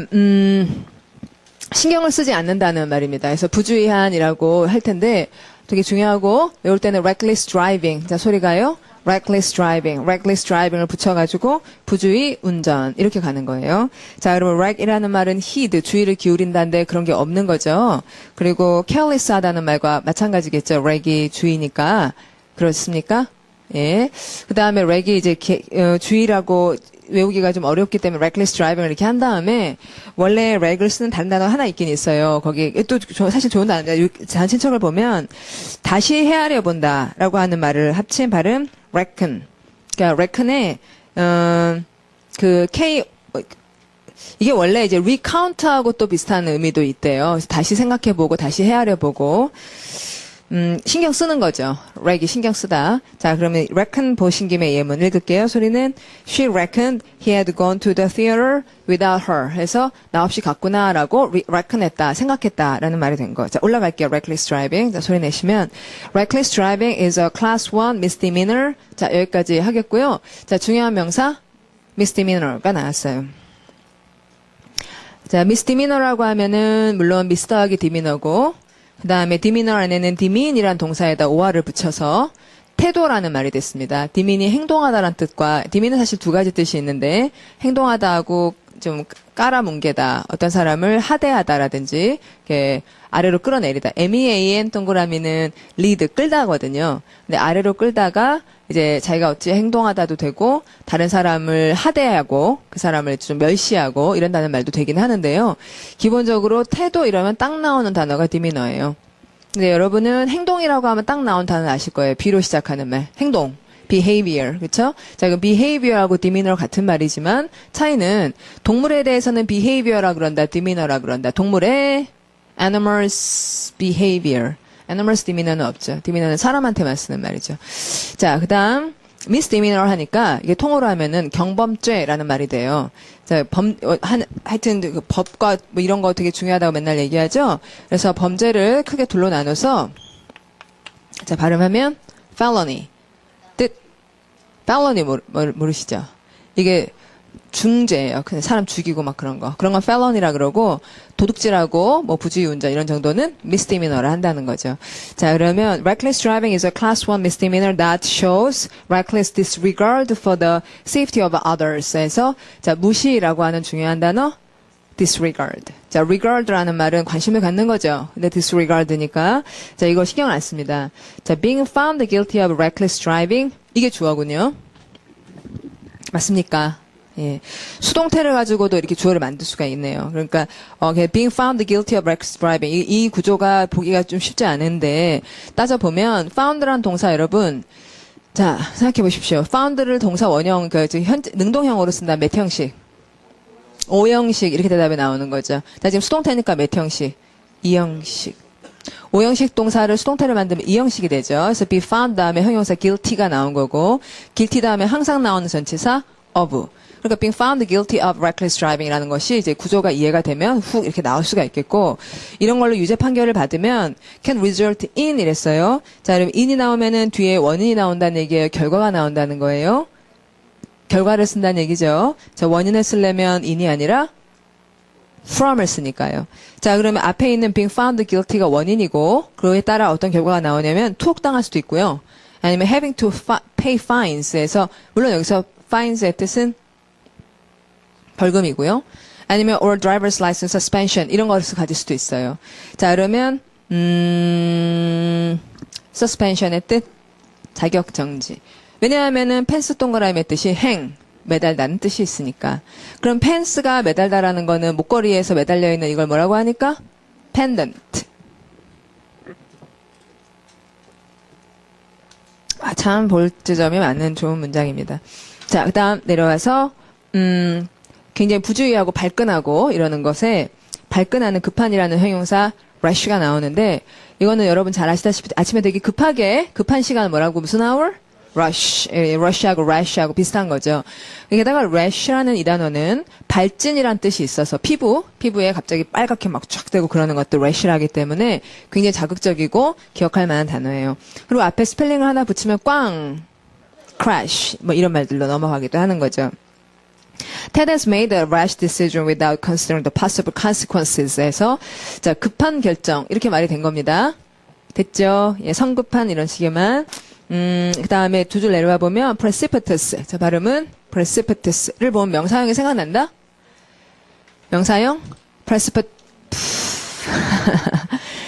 신경을 쓰지 않는다는 말입니다. 그래서 부주의한이라고 할 텐데 되게 중요하고 외울 때는 reckless driving. 자, 소리가요. reckless driving을 붙여가지고 부주의 운전 이렇게 가는 거예요. 자, 여러분 rec이라는 말은 heed, 주의를 기울인다는데 그런 게 없는 거죠. 그리고 careless하다는 말과 마찬가지겠죠. rec이 주의니까 그렇습니까? 예. 그 다음에 rec이 이제 주의라고 외우기가 좀 어렵기 때문에 reckless driving을 이렇게 한 다음에 원래 rec을 쓰는 다른 단어 하나 있긴 있어요. 거기 또 사실 좋은 단어인데 단친척을 보면 다시 헤아려 본다라고 하는 말을 합친 발음 reckon. 그러니까 reckon에 그 K 이게 원래 이제 recount하고 또 비슷한 의미도 있대요. 그래서 다시 생각해보고 다시 헤아려보고 신경 쓰는 거죠. reck이 신경 쓰다. 자, 그러면 reckon 보신 김에 예문 읽을게요. 소리는 she reckoned he had gone to the theater without her. 해서 나 없이 갔구나라고 reckon했다, 생각했다라는 말이 된 거. 자, 올라갈게요. reckless driving. 자, 소리 내시면 reckless driving is a class 1 misdemeanor. 자, 여기까지 하겠고요. 자, 중요한 명사 misdemeanor가 나왔어요. 자, misdemeanor라고 하면은 물론 미스터하기 디미너고 그 다음에 디미너 안에는 디민이란 동사에다 OR을 붙여서 태도라는 말이 됐습니다. 디민이 행동하다라는 뜻과 디민은 사실 두 가지 뜻이 있는데 행동하다하고 좀 깔아뭉개다, 어떤 사람을 하대하다라든지 이렇게 아래로 끌어내리다. MEAN 동그라미는 리드, 끌다거든요. 근데 아래로 끌다가 이제 자기가 어찌 행동하다도 되고 다른 사람을 하대하고 그 사람을 좀 멸시하고 이런다는 말도 되긴 하는데요. 기본적으로 태도 이러면 딱 나오는 단어가 디미너예요. 근데 여러분은 행동이라고 하면 딱 나온 단어 아실 거예요. B로 시작하는 말. 행동. behavior. 그쵸? 자, 이건 behavior하고 demeanor 같은 말이지만 차이는 동물에 대해서는 behavior라 그런다, demeanor라 그런다. 동물의 animals behavior. animals demeanor는 없죠. demeanor는 사람한테만 쓰는 말이죠. 자, 그 다음 misdemeanor 하니까 이게 통으로 하면은 경범죄라는 말이 돼요. 자, 하여튼 그 법과 뭐 이런 거 되게 중요하다고 맨날 얘기하죠. 그래서 범죄를 크게 둘로 나눠서 자, 발음하면 felony. felony 모르시죠? 이게 중죄예요. 그냥 사람 죽이고 막 그런 거. 그런 건 felony라 그러고 도둑질하고 뭐 부주의 운전 이런 정도는 misdemeanor를 한다는 거죠. 자, 그러면 reckless driving is a class 1 misdemeanor that shows reckless disregard for the safety of others. 해서 자, 무시라고 하는 중요한 단어 disregard. 자, regard라는 말은 관심을 갖는 거죠. 근데 disregard니까 자, 이거 신경 안 씁니다. 자, being found guilty of reckless driving 이게 주어군요. 맞습니까? 예. 수동태를 가지고도 이렇게 주어를 만들 수가 있네요. 그러니까 being found guilty of reckless driving 이 구조가 보기가 좀 쉽지 않은데 따져보면 found란 동사 여러분 자, 생각해 보십시오. found를 동사 원형 현재 능동형으로 쓴다면 몇 형식? 5형식 이렇게 대답이 나오는 거죠. 자, 지금 수동태니까 몇 형식? 2형식. 5형식 동사를 수동태를 만들면 2형식이 되죠. 그래서 be found 다음에 형용사 guilty가 나온 거고 guilty 다음에 항상 나오는 전치사 of. 그러니까 being found guilty of reckless driving이라는 것이 이제 구조가 이해가 되면 훅 이렇게 나올 수가 있겠고 이런 걸로 유죄 판결을 받으면 can result in 이랬어요. 자, 그럼 in이 나오면은 뒤에 원인이 나온다는 얘기예요. 결과가 나온다는 거예요. 결과를 쓴다는 얘기죠. 자, 원인을 쓰려면 in이 아니라 from을 쓰니까요. 자, 그러면 앞에 있는 being found guilty가 원인이고 그에 따라 어떤 결과가 나오냐면 투옥당할 수도 있고요. 아니면 having to pay fines에서 물론 여기서 fines의 뜻은 벌금이고요. 아니면 or driver's license suspension 이런 것을 가질 수도 있어요. 자, 그러면 suspension의 뜻 자격 정지. 왜냐하면은 펜스 동그라미의 뜻이 매달다는 뜻이 있으니까. 그럼 펜스가 매달다라는 거는 목걸이에서 매달려 있는 이걸 뭐라고 하니까? pendant. 아, 참 볼 지점이 많은 좋은 문장입니다. 자, 그 다음 내려와서 굉장히 부주의하고 발끈하고 이러는 것에 발끈하는 급한이라는 형용사 rush가 나오는데 이거는 여러분 잘 아시다시피 아침에 되게 급한 시간은 뭐라고 무슨 hour? rush하고 rash하고 비슷한 거죠. 게다가 rash라는 이 단어는 발진이란 뜻이 있어서 피부에 갑자기 빨갛게 막 쫙 되고 그러는 것도 rash라기 때문에 굉장히 자극적이고 기억할 만한 단어예요. 그리고 앞에 스펠링을 하나 붙이면 꽝, crash 뭐 이런 말들로 넘어가기도 하는 거죠. Ted has made a rash decision without considering the possible consequences. 에서 자, 급한 결정 이렇게 말이 된 겁니다. 됐죠? 예, 성급한 이런 식의만. 그 다음에 두 줄 내려와 보면 precipitous. 자, 발음은 precipitous를 보면 명사형이 생각난다? 명사형?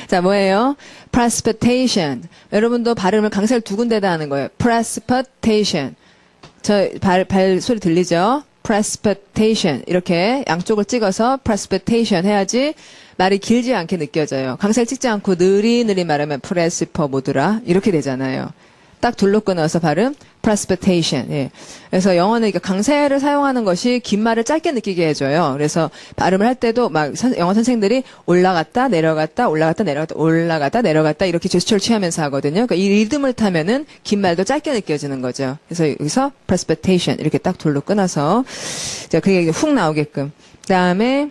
자, 뭐예요? precipitation. 여러분도 발음을 강세를 두 군데다 하는 거예요. precipitation. 저 발 소리 들리죠? precipitation. 이렇게 양쪽을 찍어서 precipitation 해야지 말이 길지 않게 느껴져요. 강세를 찍지 않고 느리느리 말하면 precipitate 뭐더라? 이렇게 되잖아요. 딱 둘로 끊어서 발음 precipitation. 예. 그래서 영어는 이렇게 강세를 사용하는 것이 긴 말을 짧게 느끼게 해줘요. 그래서 발음을 할 때도 막 영어 선생들이 올라갔다 내려갔다 올라갔다 내려갔다 올라갔다 내려갔다 이렇게 제스처를 취하면서 하거든요. 그러니까 이 리듬을 타면은 긴 말도 짧게 느껴지는 거죠. 그래서 여기서 precipitation 이렇게 딱 둘로 끊어서 자 그게 훅 나오게끔. 그다음에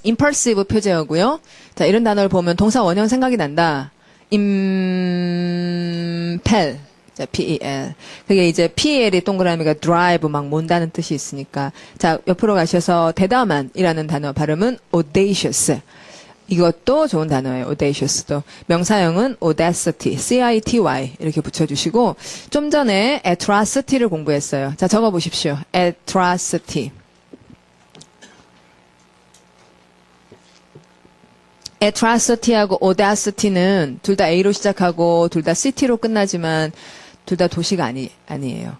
impulsive 표제어고요. 자 이런 단어를 보면 동사 원형 생각이 난다. impel. 자, P-E-L. 그게 이제 P-E-L이 동그라미가 drive 막 몬다는 뜻이 있으니까. 자, 옆으로 가셔서 대담한이라는 단어 발음은 audacious. 이것도 좋은 단어예요. audacious도. 명사형은 audacity, C-I-T-Y 이렇게 붙여주시고 좀 전에 atrocity를 공부했어요. 자, 적어보십시오. atrocity. atrocity하고 audacity는 둘 다 A로 시작하고 둘 다 city로 끝나지만 둘 다 도시가 아니에요.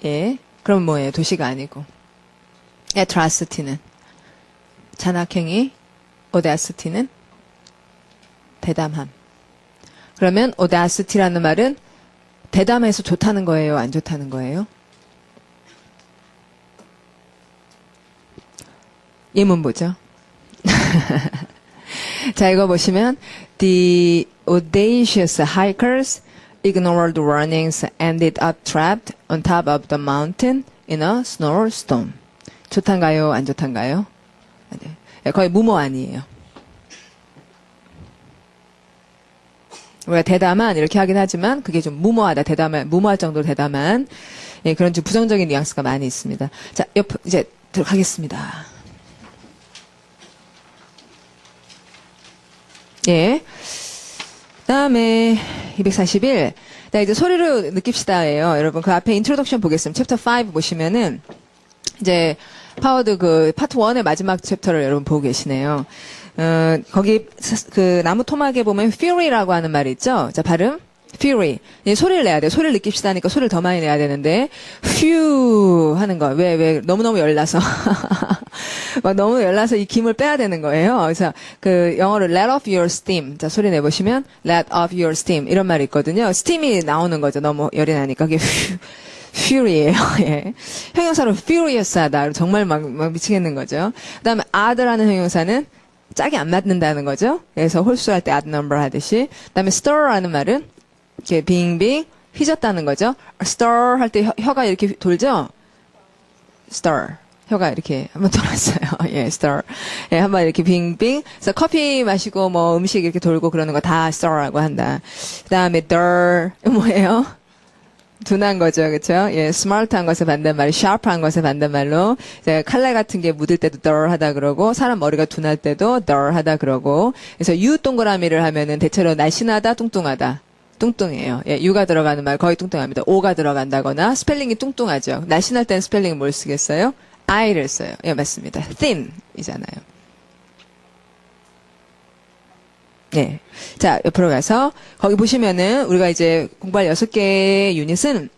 예. 그럼 뭐예요? 도시가 아니고. atrocity는 잔악행위, audacity는 대담함. 그러면 audacity라는 말은 대담해서 좋다는 거예요? 안 좋다는 거예요? 예문보죠. 자, 이거 보시면 The audacious hikers ignored warnings and ended up trapped on top of the mountain in a snowstorm. 좋단가요? 안 좋단가요? 네. 거의 무모 아니에요. 우리가 대담한 이렇게 하긴 하지만 그게 좀 무모하다. 대담한 무모할 정도로 대담한 예, 그런 좀 부정적인 뉘앙스가 많이 있습니다. 자, 이제 들어가겠습니다. 예. 다음에 241. 자, 이제 소리로 느낍시다예요. 여러분 그 앞에 인트로덕션 보겠습니다. 챕터 5 보시면은 이제 파워드 그 파트 1의 마지막 챕터를 여러분 보고 계시네요. 거기 그 나무 토막에 보면 fury라고 하는 말이 있죠. 자, 발음 fury. 소리를 내야 돼요. 소리를 느낍시다 하니까 소리를 더 많이 내야 되는데 phew 하는 거. 왜 너무너무 열나서 막 너무 열나서 이 김을 빼야 되는 거예요. 그래서 그 영어로 let off your steam. 자, 소리 내보시면 let off your steam 이런 말이 있거든요. steam이 나오는 거죠. 너무 열이 나니까 그게 fury예요. 예. 형용사로 furious하다. 정말 막 미치겠는 거죠. 그다음에 odd라는 형용사는 짝이 안 맞는다는 거죠. 그래서 홀수할 때 odd number 하듯이. 그다음에 stir라는 말은 이렇게 빙빙 휘젓다는 거죠. stir 할 때 혀가 이렇게 돌죠. stir. 혀가 이렇게 한번 돌았어요. 예, stir. 예, 한번 이렇게 빙빙. 그래서 커피 마시고 뭐 음식 이렇게 돌고 그러는 거 다 stir라고 한다. 그다음에 들 뭐예요? 둔한 거죠, 그렇죠? 예, 스마트한 것의 반대말이 sharp한 것의 반대말로 이제 칼날 같은 게 묻을 때도 dull하다 그러고 사람 머리가 둔할 때도 dull하다 그러고 그래서 U 동그라미를 하면은 대체로 날씬하다, 뚱뚱하다. 뚱뚱해요. 예, U가 들어가는 말 거의 뚱뚱합니다. O가 들어간다거나 스펠링이 뚱뚱하죠. 날씬할 땐 스펠링 뭘 쓰겠어요? I를 써요. 예, 맞습니다. thin이잖아요. 네. 자, 옆으로 가서, 거기 보시면은, 우리가 이제 공부할 6개의 유닛은,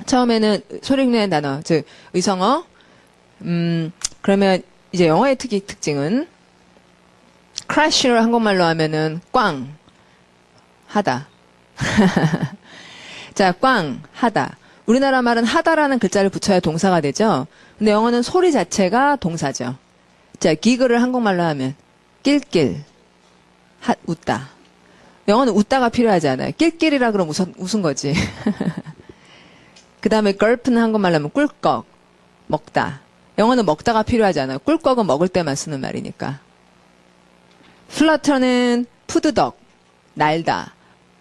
처음에는 소리 흉내낸 단어, 즉, 의성어, 그러면 이제 영어의 특징은, crash를 한국말로 하면은, 꽝, 하다. 자, 꽝, 하다. 우리나라 말은 하다라는 글자를 붙여야 동사가 되죠? 근데 영어는 소리 자체가 동사죠. 자, 기글을 한국말로 하면, 낄낄. 웃다. 영어는 웃다가 필요하지 않아요. 낄낄이라 그러면 웃은 거지. 그 다음에 gulp는 한국말로 하면 꿀꺽, 먹다. 영어는 먹다가 필요하지 않아요. 꿀꺽은 먹을 때만 쓰는 말이니까. flutter는 푸드덕, 날다,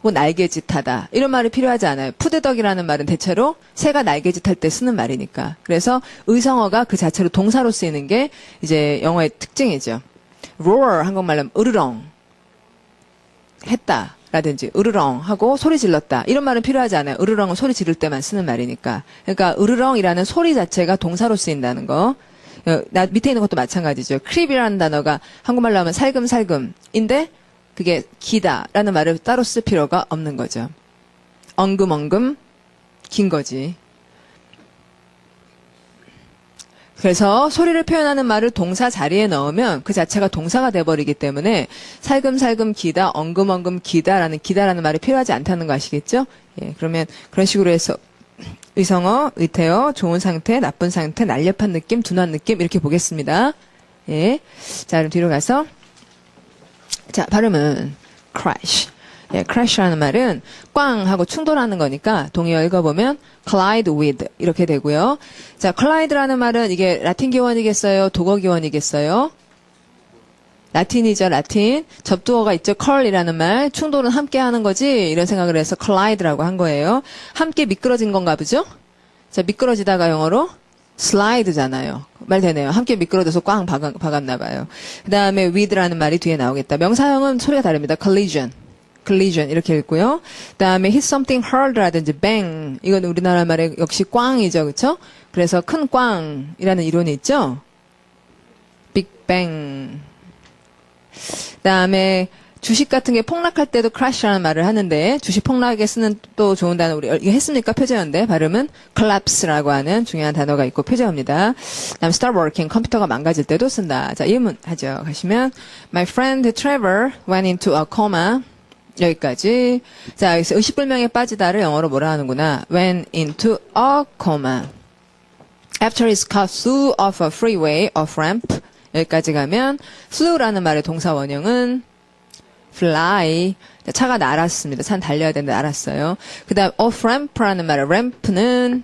혹은 날개짓하다. 이런 말이 필요하지 않아요. 푸드덕이라는 말은 대체로 새가 날개짓할 때 쓰는 말이니까. 그래서 의성어가 그 자체로 동사로 쓰이는 게 이제 영어의 특징이죠. roar 한국말로 하면 으르렁. 했다 라든지 으르렁 하고 소리 질렀다 이런 말은 필요하지 않아요. 으르렁은 소리 지를 때만 쓰는 말이니까. 그러니까 으르렁이라는 소리 자체가 동사로 쓰인다는 거. 나 밑에 있는 것도 마찬가지죠. 크립이라는 단어가 한국말로 하면 살금살금인데 그게 기다라는 말을 따로 쓸 필요가 없는 거죠. 엉금엉금 긴 거지. 그래서 소리를 표현하는 말을 동사 자리에 넣으면 그 자체가 동사가 돼버리기 때문에 살금살금 기다, 엉금엉금 기다라는 말이 필요하지 않다는 거 아시겠죠? 예, 그러면 그런 식으로 해서 의성어, 의태어, 좋은 상태, 나쁜 상태, 날렵한 느낌, 둔한 느낌 이렇게 보겠습니다. 예, 자 그럼 뒤로 가서 자 발음은 crash. 예, crash라는 말은 꽝 하고 충돌하는 거니까 동의어 읽어보면 collide with 이렇게 되고요. 자, collide라는 말은 이게 라틴 기원이겠어요? 독어 기원이겠어요? 라틴이죠, 라틴. 접두어가 있죠, coll이라는 말. 충돌은 함께 하는 거지? 이런 생각을 해서 collide라고 한 거예요. 함께 미끄러진 건가 보죠? 자, 미끄러지다가 영어로 slide잖아요. 말 되네요. 함께 미끄러져서 꽝 박았나 봐요. 그 다음에 with라는 말이 뒤에 나오겠다. 명사형은 소리가 다릅니다. collision 이렇게 읽고요. 그다음에 hit something hard라든지 bang 이건 우리나라 말에 역시 꽝이죠, 그렇죠? 그래서 큰 꽝이라는 이론이 있죠. big bang. 그다음에 주식 같은 게 폭락할 때도 crash라는 말을 하는데 주식 폭락에 쓰는 또 좋은 단어 우리 이거 했습니까? 표제어인데 발음은 collapse라고 하는 중요한 단어가 있고 표제어입니다. 그다음 start working 컴퓨터가 망가질 때도 쓴다. 자, 예문 하죠. 가시면 my friend Trevor went into a coma. 여기까지. 자, 여기서 의식불명에 빠지다를 영어로 뭐라 하는구나. went into a coma. after his car flew off a freeway, off ramp. 여기까지 가면 flew라는 말의 동사 원형은 fly. 차가 날았습니다. 차는 달려야 되는데 날았어요. 그 다음 off ramp라는 말의 ramp는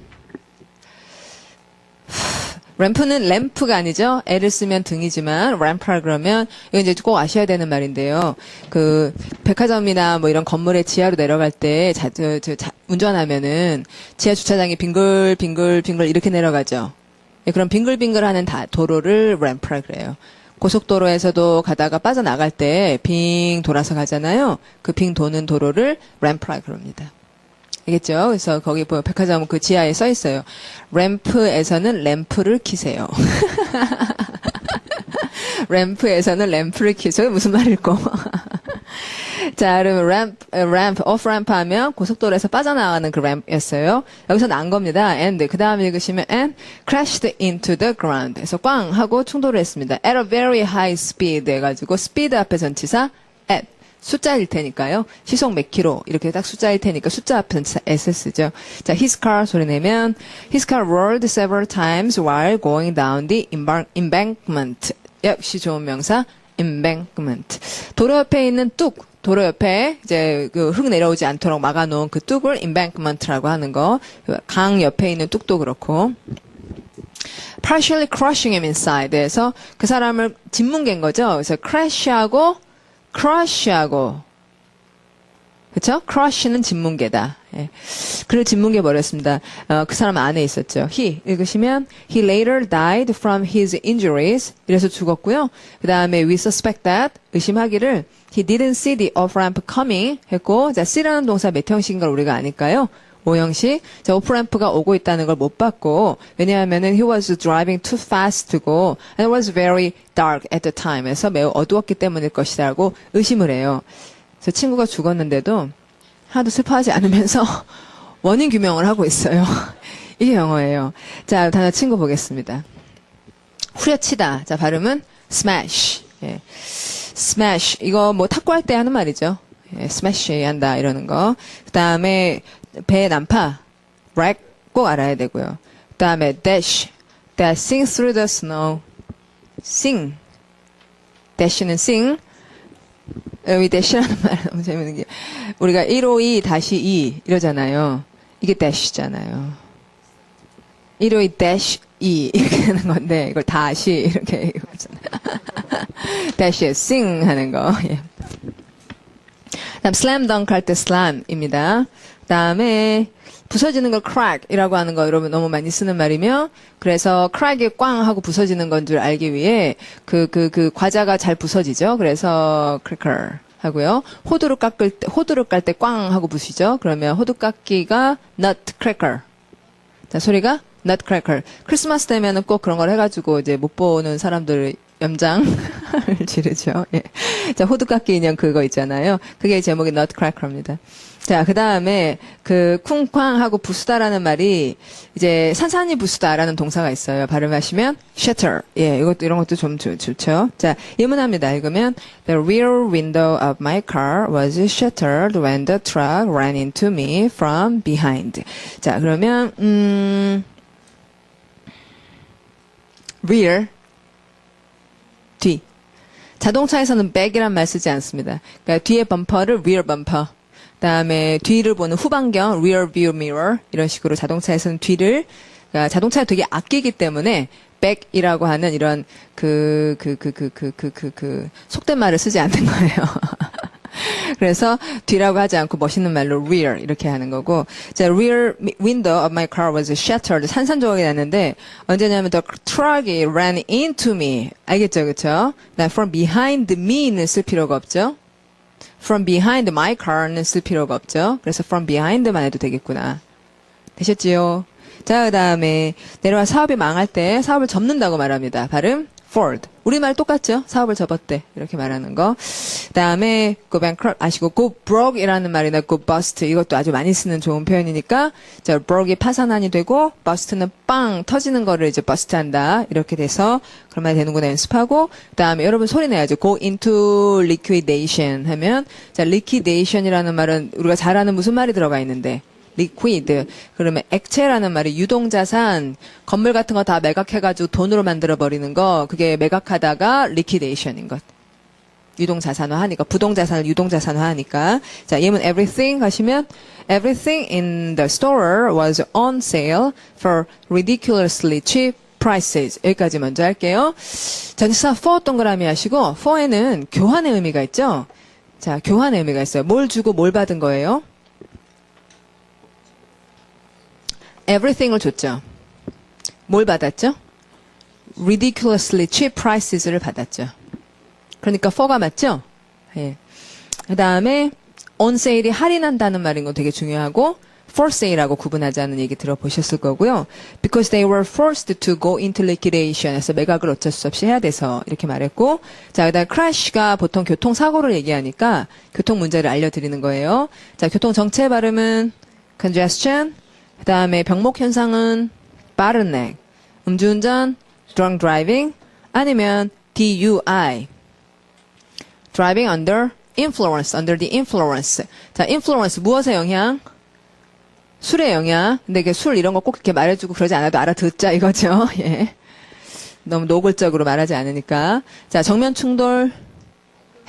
램프는 램프가 아니죠. L을 쓰면 등이지만 램프라 그러면 이건 이제 꼭 아셔야 되는 말인데요. 그 백화점이나 뭐 이런 건물의 지하로 내려갈 때 운전하면은 지하 주차장이 빙글빙글 이렇게 내려가죠. 예, 그럼 빙글빙글하는 도로를 램프라 그래요. 고속도로에서도 가다가 빠져나갈 때 빙 돌아서 가잖아요. 그 빙 도는 도로를 램프라 그럽니다. 알겠죠? 그래서 거기 백화점 그 지하에 써 있어요. 램프에서는 램프를 키세요. 램프에서는 램프를 키세요. 무슨 말일꼬? 자, 그러면 off ramp 하면 고속도로에서 빠져나가는 그 램프였어요. 여기서 난 겁니다. and 그 다음 읽으시면 and crashed into the ground. 그래서 꽝 하고 충돌을 했습니다. at a very high speed 해가지고 speed 앞에 전치사 at. 숫자일 테니까요. 시속 몇 킬로 이렇게 딱 숫자일 테니까 숫자 앞에 S 쓰죠. 자, his car 소리 내면 his car roared several times while going down the embankment. 역시 좋은 명사 embankment. 도로 옆에 있는 뚝, 도로 옆에 이제 그 흙 내려오지 않도록 막아놓은 그 뚝을 embankment라고 하는 거. 강 옆에 있는 뚝도 그렇고. partially crushing him inside에서 그 사람을 짓뭉갠 거죠. 그래서 crush하고 그쵸? crush는 짓뭉개다. 예. 그를 짓뭉개 버렸습니다. 그 사람 안에 있었죠. he 읽으시면 he later died from his injuries. 이래서 죽었고요. 그 다음에 we suspect that 의심하기를 he didn't see the off-ramp coming 했고 자, see라는 동사 몇 형식인 걸 우리가 아니까요. 5형식. 자, 오프램프가 오고 있다는 걸 못 봤고, 왜냐하면은 he was driving too fast to go, and it was very dark at the time. 에서 매우 어두웠기 때문일 것이라고 의심을 해요. 그래서 친구가 죽었는데도 하나도 슬퍼하지 않으면서 원인 규명을 하고 있어요. 이게 영어예요. 자, 단어 친구 보겠습니다. 후려치다. 자, 발음은 smash. 예. smash. 이거 뭐 탁구할 때 하는 말이죠. 예, smash 한다, 이러는 거. 그 다음에 배 난파, wreck 꼭 알아야 되고요. 그 다음에 dash, sing through the snow, sing, dash는 sing. 여기 dash라는 말 너무 재밌는 게 우리가 152-2 이러잖아요. 이게 dash잖아요. 152-2 이렇게 하는 건데 이걸 다시 이렇게 dash sing 하는 거. 예. 다음 slam dunk 할 때 slam입니다. 다음에 부서지는 걸 crack이라고 하는 거 여러분 너무 많이 쓰는 말이며 그래서 crack이 꽝 하고 부서지는 건 줄 알기 위해 그 과자가 잘 부서지죠. 그래서 cracker 하고요. 호두를 깔 때 꽝 하고 부시죠. 그러면 호두 깎기가 nutcracker. 자, 소리가 nutcracker. 크리스마스 되면은 꼭 그런 걸 해가지고 이제 못 보는 사람들 염장을 지르죠. 예. 자, 호두깎이 인형 그거 있잖아요. 그게 제목이 nutcracker입니다. 자, 그 다음에 그 쿵쾅하고 부수다라는 말이 이제 산산이 부수다라는 동사가 있어요. 발음하시면 shatter. 예, 이런 것도 좀 좋죠. 자, 예문합니다. 읽으면 The rear window of my car was shattered when the truck ran into me from behind. 자, 그러면 rear 뒤. 자동차에서는 back이란 말 쓰지 않습니다. 그러니까 뒤에 범퍼를 rear bumper. 그다음에 뒤를 보는 후방경 rear view mirror 이런 식으로 자동차에서는 뒤를 그러니까 자동차를 되게 아끼기 때문에 back이라고 하는 이런 속된 말을 쓰지 않는 거예요. 그래서 뒤라고 하지 않고 멋있는 말로 rear 이렇게 하는 거고 자 rear window of my car was shattered 산산조각이 났는데 언제냐면 the truck이 ran into me 알겠죠 그쵸? from behind me는 쓸 필요가 없죠. From behind my car는 쓸 필요가 없죠. 그래서 from behind만 해도 되겠구나. 되셨지요? 자, 그 다음에 내려와 사업이 망할 때 사업을 접는다고 말합니다. 발음 fold. 우리말 똑같죠? 사업을 접었대. 이렇게 말하는 거. 그 다음에 go bankrupt 아시고 go broke이라는 말이나 go bust 이것도 아주 많이 쓰는 좋은 표현이니까 자, broke이 파산환이 되고 bust는 빵 터지는 거를 이제 bust한다. 이렇게 돼서 그런 말이 되는구나 연습하고 그 다음에 여러분 소리 내야죠. go into liquidation 하면 자, liquidation이라는 말은 우리가 잘 아는 무슨 말이 들어가 있는데 liquid. 그러면 액체라는 말이 유동자산, 건물 같은 거 다 매각해가지고 돈으로 만들어버리는 거, 그게 매각하다가 liquidation인 것. 유동자산화 하니까, 부동자산을 유동자산화 하니까. 자, 예문 everything 하시면, everything in the store was on sale for ridiculously cheap prices. 여기까지 먼저 할게요. 전치사 for 동그라미 하시고, for에는 교환의 의미가 있죠? 자, 교환의 의미가 있어요. 뭘 주고 뭘 받은 거예요? everything을 줬죠. 뭘 받았죠? ridiculously cheap prices를 받았죠. 그러니까 for가 맞죠? 예. 그 다음에 on sale이 할인한다는 말인 거 되게 중요하고 for sale하고 구분하자는 얘기 들어보셨을 거고요. because they were forced to go into liquidation 해서 매각을 어쩔 수 없이 해야 돼서 이렇게 말했고 자, 그 다음에 crash가 보통 교통사고를 얘기하니까 교통 문제를 알려드리는 거예요. 자, 교통 정체 발음은 congestion 그 다음에 병목 현상은 bottleneck, 음주운전, drunk driving, 아니면 DUI, driving under the influence. 자, influence 무엇의 영향? 술의 영향. 근데 이게 술 이런 거 꼭 이렇게 말해주고 그러지 않아도 알아듣자 이거죠. 예. 너무 노골적으로 말하지 않으니까. 자, 정면 충돌,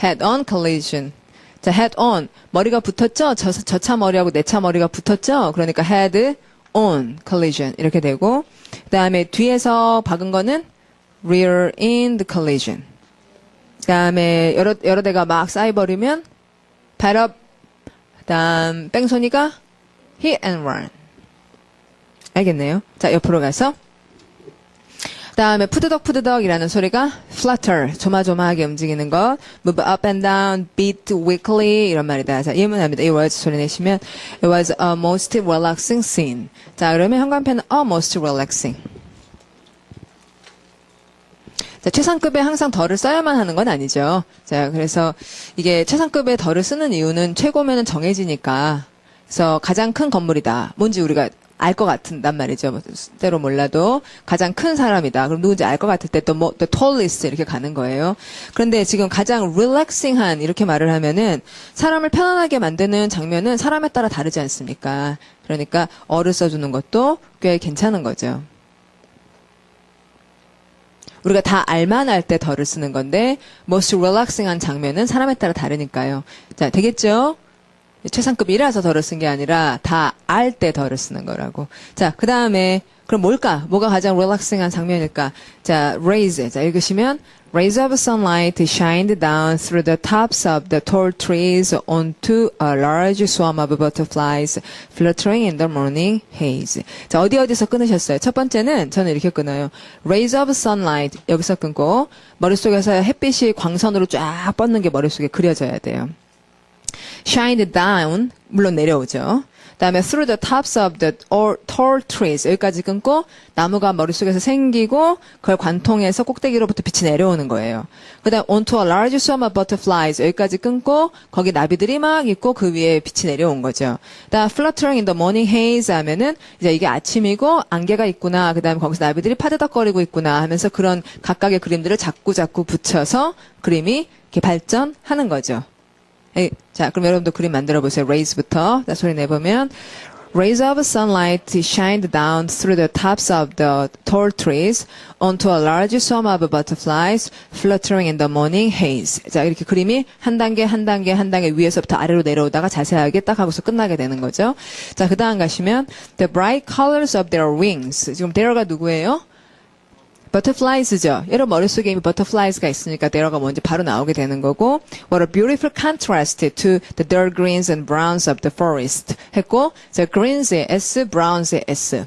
head-on collision. 자, head on. 머리가 붙었죠? 저 차 머리하고 내 차 머리가 붙었죠? 그러니까 head on collision. 이렇게 되고. 그 다음에 뒤에서 박은 거는 rear end collision. 그 다음에 여러 대가 막 쌓여버리면 pile up. 그 다음 뺑소니가 hit and run. 알겠네요? 자, 옆으로 가서. 다음에 푸드덕푸드덕이라는 소리가 flutter, 조마조마하게 움직이는 것, move up and down, beat weakly 이런 말이다. 자, 예문합니다. 이 words 소리 내시면 it was a most relaxing scene. 자, 그러면 현관편은 a most relaxing. 자, 최상급에 항상 덜을 써야만 하는 건 아니죠. 자, 그래서 이게 최상급에 덜을 쓰는 이유는 최고면은 정해지니까. 그래서 가장 큰 건물이다. 뭔지 우리가 알 것 같은단 말이죠. 때로 몰라도 가장 큰 사람이다. 그럼 누군지 알 것 같을 때 또 뭐 the tallest 이렇게 가는 거예요. 그런데 지금 가장 relaxing한 이렇게 말을 하면은 사람을 편안하게 만드는 장면은 사람에 따라 다르지 않습니까? 그러니까 어를 써주는 것도 꽤 괜찮은 거죠. 우리가 다 알만할 때 덜을 쓰는 건데 most relaxing한 장면은 사람에 따라 다르니까요. 자, 되겠죠? 최상급이라서 덜을 쓴 게 아니라 다 알 때 덜을 쓰는 거라고. 자, 그 다음에 그럼 뭘까? 뭐가 가장 릴렉싱한 장면일까? 자, rays. 자, 읽으시면 rays of sunlight shined down through the tops of the tall trees onto a large swarm of butterflies fluttering in the morning haze. 자, 어디서 끊으셨어요? 첫 번째는 저는 이렇게 끊어요. rays of sunlight 여기서 끊고 머릿속에서 햇빛이 광선으로 쫙 뻗는 게 머릿속에 그려져야 돼요. shined down, 물론 내려오죠. 그다음에 through the tops of the tall trees 여기까지 끊고 나무가 머릿속에서 생기고 그걸 관통해서 꼭대기로부터 빛이 내려오는 거예요. 그다음 onto a large swarm of butterflies 여기까지 끊고 거기 나비들이 막 있고 그 위에 빛이 내려온 거죠. 그다음 fluttering in the morning haze 하면은 이제 이게 아침이고 안개가 있구나. 그다음에 거기서 나비들이 파드덕거리고 있구나 하면서 그런 각각의 그림들을 자꾸 붙여서 그림이 이렇게 발전하는 거죠. 자, 그럼 여러분도 그림 만들어 보세요. rays부터. 자, 소리 내보면 Rays of sunlight shined down through the tops of the tall trees onto a large swarm of butterflies fluttering in the morning haze. 자, 이렇게 그림이 한 단계 위에서부터 아래로 내려오다가 자세하게 딱 하고서 끝나게 되는 거죠. 자, 그 다음 가시면 The bright colors of their wings. 지금 there가 누구예요? butterflies죠. 여러분 머릿속에 이미 butterflies가 있으니까 there가 뭔지 바로 나오게 되는 거고 What a beautiful contrast to the dull greens and browns of the forest 했고 자, greens의 S, browns의 S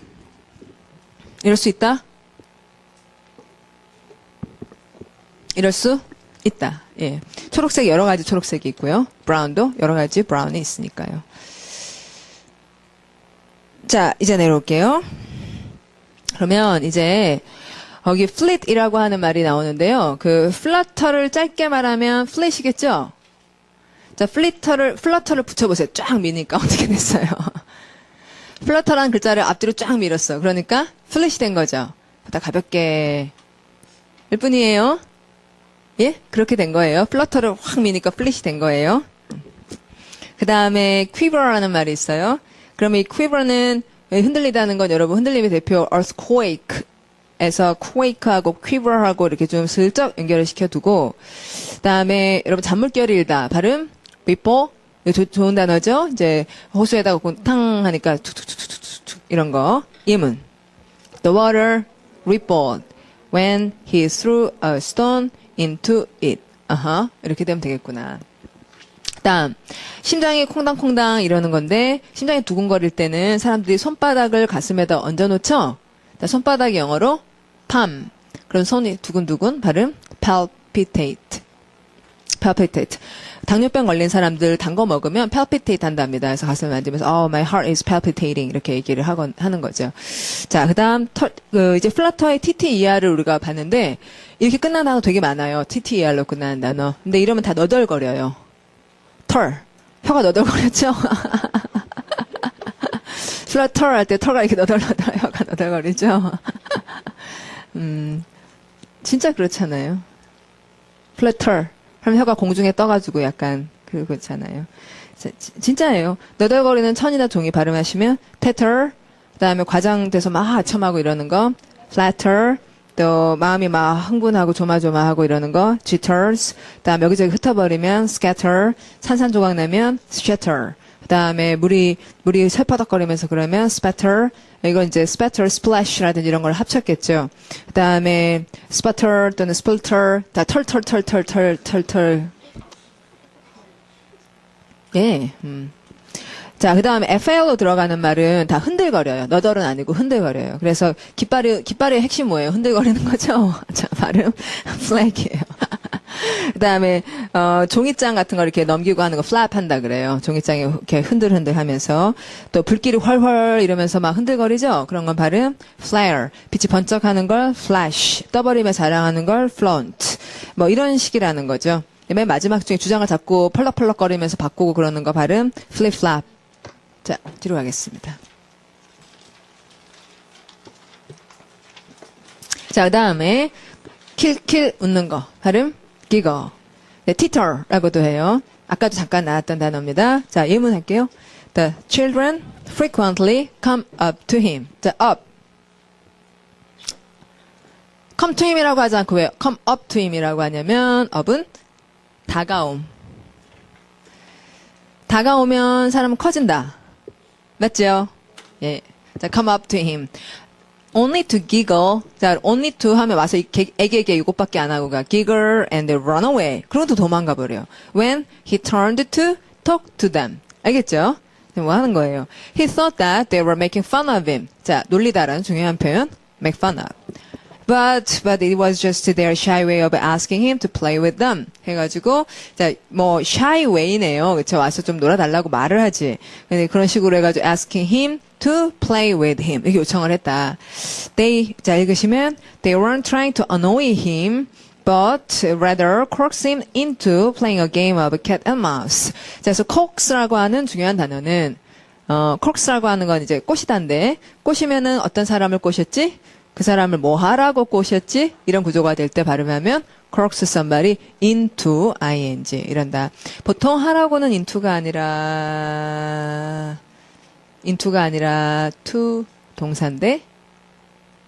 이럴 수 있다? 이럴 수 있다. 예. 초록색 여러 가지 초록색이 있고요. 브라운도 여러 가지 브라운이 있으니까요. 자, 이제 내려올게요. 그러면 이제 거기 flit이라고 하는 말이 나오는데요. 그 flutter를 짧게 말하면 flat이겠죠? 자, flutter를 붙여보세요. 쫙 미니까 어떻게 됐어요? flutter라는 글자를 앞뒤로 쫙 밀었어. 그러니까 flat이 된 거죠. 보다 가볍게 일 뿐이에요. 예? 그렇게 된 거예요. flutter를 확 미니까 flat이 된 거예요. 그 다음에 quiver라는 말이 있어요. 그러면 이 quiver는 흔들리다는 건 여러분 흔들림의 대표 earthquake 에서 quake하고 quiver하고 이렇게 좀 슬쩍 연결을 시켜두고 그다음에 여러분 잔물결이 일다 발음 ripple 좋은 단어죠. 이제 호수에다가 탕 하니까 툭툭툭툭툭 이런 거 예문 The water rippled when he threw a stone into it. 이렇게 되면 되겠구나. 그다음 심장이 콩당콩당 이러는 건데 심장이 두근거릴 때는 사람들이 손바닥을 가슴에다 얹어놓죠. 손바닥이 영어로 palm. 그럼 손이 두근두근 발음 palpitate. 당뇨병 걸린 사람들 단 거 먹으면 palpitate 한답니다. 그래서 가슴을 만지면서 my heart is palpitating 이렇게 얘기를 하는 거죠. 자, 그다음 이제 플라터의 TTER을 우리가 봤는데 이렇게 끝난 단어 되게 많아요. TTER로 끝나는 단어. 근데 이러면 다 너덜거려요. 혀가 너덜거렸죠? 플러터 할 때 털가 이렇게 너덜너덜 혀가 너덜거리죠? 진짜 그렇잖아요. 플러터. 그럼 혀가 공중에 떠가지고 약간 그렇잖아요. 진짜예요. 너덜거리는 천이나 종이 발음하시면 테터, 그다음에 과장돼서 막 아첨하고 이러는 거 flatter, 또 마음이 막 흥분하고 조마조마하고 이러는 거 jitters, 그다음에 여기저기 흩어버리면 scatter, 산산조각 나면 shatter. 그다음에 물이 새파닥거리면서 그러면 spatter. 이건 이제 spatter, splash라든지 이런 걸 합쳤겠죠. 그다음에 sputter 또는 splutter 다 털. 예. 자, 그다음에 FL로 들어가는 말은 다 흔들거려요. 너덜은 아니고 흔들거려요. 그래서 깃발의 핵심 뭐예요? 흔들거리는 거죠. 자, 발음 flag이에요. 그다음에 종이장 같은 거 이렇게 넘기고 하는 거 flap 한다 그래요. 종이장이 이렇게 흔들흔들 하면서 또 불길이 훨훨 이러면서 막 흔들거리죠. 그런 건 발음 flare. 빛이 번쩍하는 걸 flash. 떠버리며 자랑하는 걸 flaunt. 뭐 이런 식이라는 거죠. 맨 마지막 중에 주장을 잡고 펄럭펄럭거리면서 바꾸고 그러는 거 발음 flip flap. 자, 뒤로 가겠습니다. 자, 그다음에 킬 웃는 거 발음 giggle. 네, titter라고도 해요. 아까도 잠깐 나왔던 단어입니다. 자, 예문 할게요. The children frequently come up to him. 자, up. come to him이라고 하지 않고 왜 come up to him이라고 하냐면 up은 다가옴. 다가오면 사람은 커진다. 맞죠? 예. 자, come up to him. only to giggle. 자, only to 하면 와서 애기에게 이것밖에 안 하고 가. giggle and run away. 그러고 또 도망가 버려요. when he turned to talk to them. 알겠죠? 뭐 하는 거예요? he thought that they were making fun of him. 자, 놀리다라는 중요한 표현. make fun of. but it was just their shy way of asking him to play with them. 해가지고, 자, 뭐, shy way네요. 그쵸? 와서 좀 놀아달라고 말을 하지. 근데 그런 식으로 해가지고 asking him to play with him. 이렇게 요청을 했다. 자, 읽으시면, they weren't trying to annoy him, but rather coax him into playing a game of cat and mouse. 자, 그래서 coax라고 하는 중요한 단어는, coax라고 하는 건 이제 꼬시다인데, 꼬시면은 어떤 사람을 꼬셨지? 그 사람을 뭐 하라고 꼬셨지? 이런 구조가 될 때 발음하면 coax somebody into ing 이런다. 보통 하라고는 into가 아니라 to 동사인데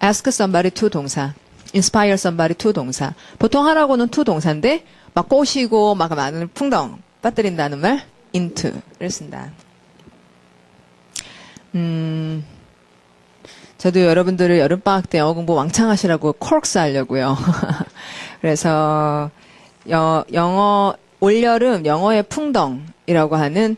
ask somebody to 동사, inspire somebody to 동사. 보통 하라고는 to 동사인데 막 꼬시고 막 많은 풍덩 빠뜨린다는 말 into를 쓴다. 저도 여러분들을 여름방학 때 영어 공부 왕창 하시라고 코럭스 하려고요. 그래서 영어 올여름 영어의 풍덩이라고 하는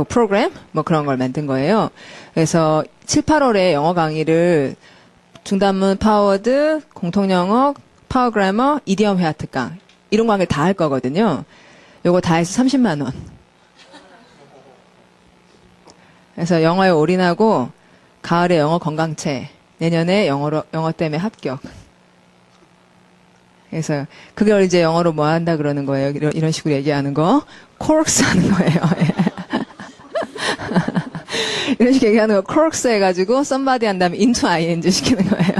프로그램 그런 걸 만든 거예요. 그래서 7, 8월에 영어 강의를 중단문 파워드, 공통영어, 파워그래머, 이디엄 회화 특강 이런 강의를 다 할 거거든요. 요거 다 해서 30만 원. 그래서 영어에 올인하고 가을에 영어 건강체, 내년에 영어 때문에 합격. 그래서 그걸 이제 영어로 뭐 한다 그러는 거예요. 이런 식으로 얘기하는 거. 코럭스 하는 거예요. 이런 식으로 얘기하는 거 코럭스 해가지고 somebody 한 다음에 into ing 시키는 거예요.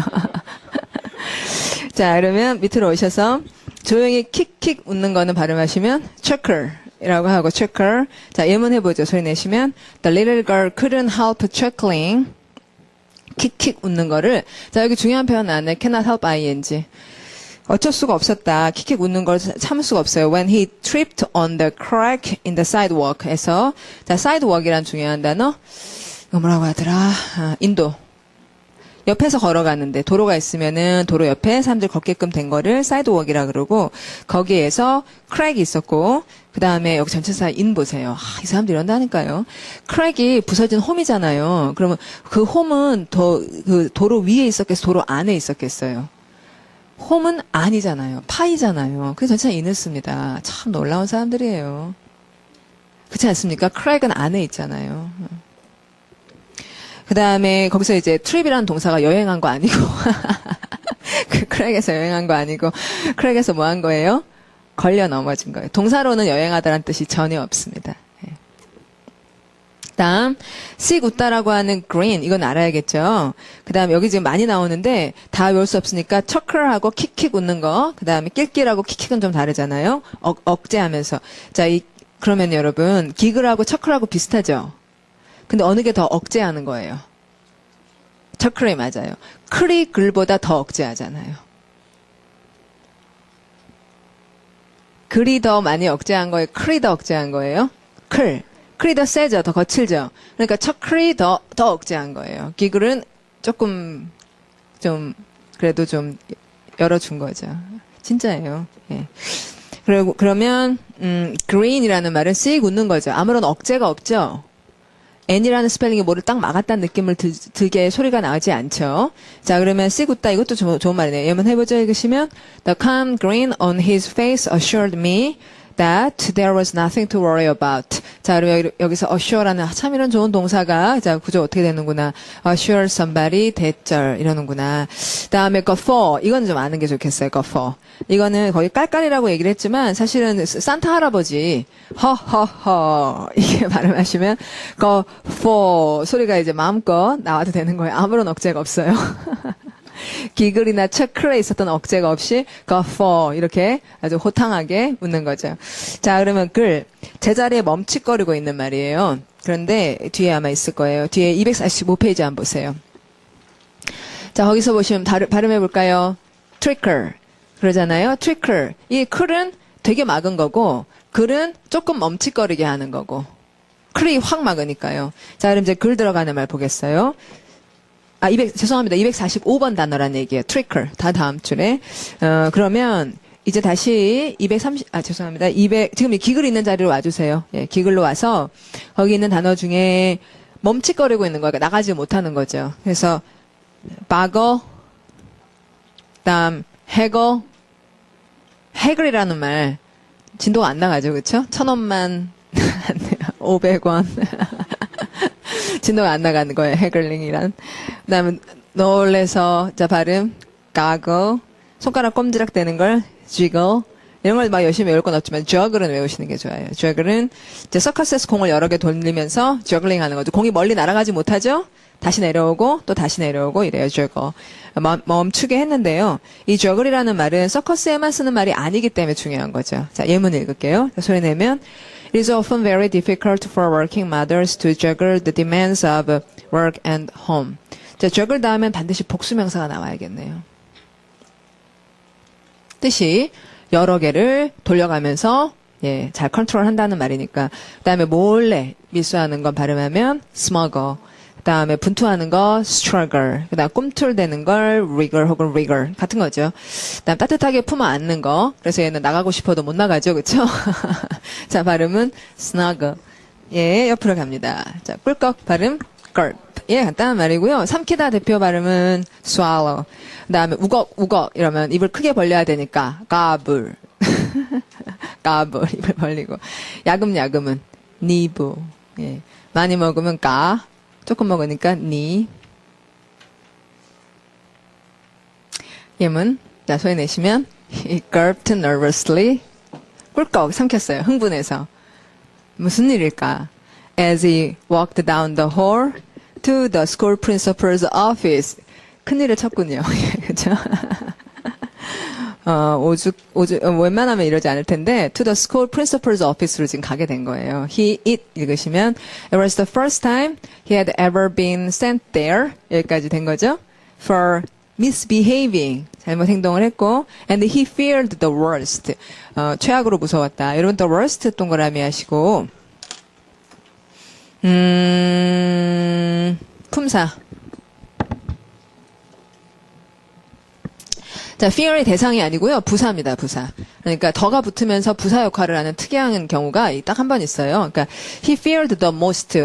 자, 그러면 밑으로 오셔서 조용히 킥킥 웃는 거는 발음하시면 chuckle 이라고 하고 chuckle. 자, 예문 해보죠. 소리 내시면 The little girl couldn't help chuckling. 킥킥 웃는 거를. 자, 여기 중요한 표현 나왔네. cannot help ing. 어쩔 수가 없었다. 킥킥 웃는 걸 참을 수가 없어요. When he tripped on the crack in the sidewalk. 에서 자, sidewalk이란 중요한 단어. 이거 뭐라고 하더라? 인도. 옆에서 걸어가는데 도로가 있으면은 도로 옆에 사람들 걷게끔 된 거를 사이드웍이라 그러고 거기에서 크랙이 있었고 그 다음에 여기 전체사 인 보세요. 이 사람들 이런다니까요. 크랙이 부서진 홈이잖아요. 그러면 그 홈은 그 도로 위에 있었겠어요? 도로 안에 있었겠어요? 홈은 아니잖아요. 파이잖아요. 그래서 전체사 인을 씁니다. 참 놀라운 사람들이에요. 그렇지 않습니까? 크랙은 안에 있잖아요. 그 다음에 거기서 이제 트립이라는 동사가 여행한 거 아니고 그 크랙에서 여행한 거 아니고 크랙에서 뭐 한 거예요? 걸려 넘어진 거예요. 동사로는 여행하다라는 뜻이 전혀 없습니다. 네. 다음 씩 웃다라고 하는 green 이건 알아야겠죠. 그 다음 여기 지금 많이 나오는데 다 외울 수 없으니까 chuckle하고 킥킥 웃는 거 그 다음에 낄낄하고 킥킥은 좀 다르잖아요. 억제하면서 자 그러면 여러분 기글하고 chuckle하고 비슷하죠. 근데 어느 게 더 억제하는 거예요? chuckle이 맞아요. 클이 글보다 더 억제하잖아요. 글이 더 많이 억제한 거예요? 클이 더 억제한 거예요? 클이 더 세죠? 더 거칠죠? 그러니까 chuckle이 더 억제한 거예요. 기글은 조금 그래도 좀 열어준 거죠. 진짜예요. 예. 그러면 green이라는 말은 씩 웃는 거죠. 아무런 억제가 없죠? N이라는 스펠링이 뭐를 딱 막았다는 느낌을 들게 소리가 나오지 않죠. 자, 그러면 씩 웃다 이것도 좋은 말이네요. 예문 해보죠. 읽으시면 The calm grin on his face assured me that there was nothing to worry about. 자, 그러면 여기서 assure라는 참 이런 좋은 동사가 자 구조 어떻게 되는구나. assure somebody 대절 이러는구나. 다음에 guffaw 이건 좀 아는 게 좋겠어요. guffaw 이거는 거의 깔깔이라고 얘기를 했지만 사실은 산타 할아버지 허허허 이게 발음하시면 guffaw 소리가 이제 마음껏 나와도 되는 거예요. 아무런 억제가 없어요. 기글이나 chuckle에 있었던 억제가 없이 guffaw 이렇게 아주 호탕하게 웃는 거죠. 자, 그러면 제자리에 멈칫거리고 있는 말이에요. 그런데 뒤에 아마 있을 거예요. 뒤에 245페이지 한번 보세요. 자, 거기서 보시면 발음해 볼까요? trickle 그러잖아요. trickle 이 클은 되게 막은 거고 글은 조금 멈칫거리게 하는 거고 클이 확 막으니까요. 자, 그럼 이제 글 들어가는 말 보겠어요. 죄송합니다. 245번 단어란 얘기예요. trickle. 다 다음 줄에. 그러면 이제 다시 죄송합니다. 지금 이 기글 있는 자리로 와주세요. 예, 기글로 와서 거기 있는 단어 중에 멈칫거리고 있는 거야. 그러니까 나가지 못하는 거죠. 그래서 바거, 그다음 해글이라는 말 진도가 안 나가죠. 그렇죠? 1,000원만 500원 진도가 안 나가는 거예요. 해글링이란. 그다음에 놀래서 자 발음 가거 손가락 꼼지락대는 걸 jiggle 이런 걸 막 열심히 외울 건 없지만 juggle은 외우시는 게 좋아요. juggle은 이제 서커스에서 공을 여러 개 돌리면서 juggling 하는 거죠. 공이 멀리 날아가지 못하죠? 다시 내려오고 또 다시 내려오고 이래요. juggle. 멈추게 했는데요. 이 juggle이라는 말은 서커스에만 쓰는 말이 아니기 때문에 중요한 거죠. 자, 예문 읽을게요. 소리 내면 It is often very difficult for working mothers to juggle the demands of work and home. 자, juggle 다음엔 반드시 복수명사가 나와야겠네요. 뜻이 여러 개를 돌려가면서 예, 잘 컨트롤한다는 말이니까. 그다음에 몰래 밀수하는 건 발음하면 smuggle. 그다음에 분투하는 거 struggle. 그다음 꿈틀대는 걸 wriggle 혹은 wriggle 같은 거죠. 그다음 따뜻하게 품어 안는 거. 그래서 얘는 나가고 싶어도 못 나가죠, 그렇죠? 자, 발음은 snuggle. 예, 옆으로 갑니다. 자, 꿀꺽 발음 gulp. 예, 간단한 말이고요. 삼키다 대표 발음은 swallow. 그다음에 우걱 이러면 입을 크게 벌려야 되니까 gobble. gobble 입을 벌리고. 야금은 nibble. 예. 많이 먹으면 가. 조금 먹으니까 니. 예문. 자, 소리 내시면 he gulped nervously. 꿀꺽 삼켰어요. 흥분해서. 무슨 일일까? As he walked down the hall to the school principal's office. 큰일을 쳤군요. 그죠? 웬만하면 이러지 않을 텐데, to the school principal's office로 지금 가게 된 거예요. it 읽으시면, it was the first time he had ever been sent there. 여기까지 된 거죠. For misbehaving. 잘못 행동을 했고, and he feared the worst. 최악으로 무서웠다. 여러분, the worst 동그라미 하시고, 품사. 자, fear이 대상이 아니고요. 부사입니다, 부사. 그러니까 더가 붙으면서 부사 역할을 하는 특이한 경우가 딱 한 번 있어요. 그러니까 he feared the most.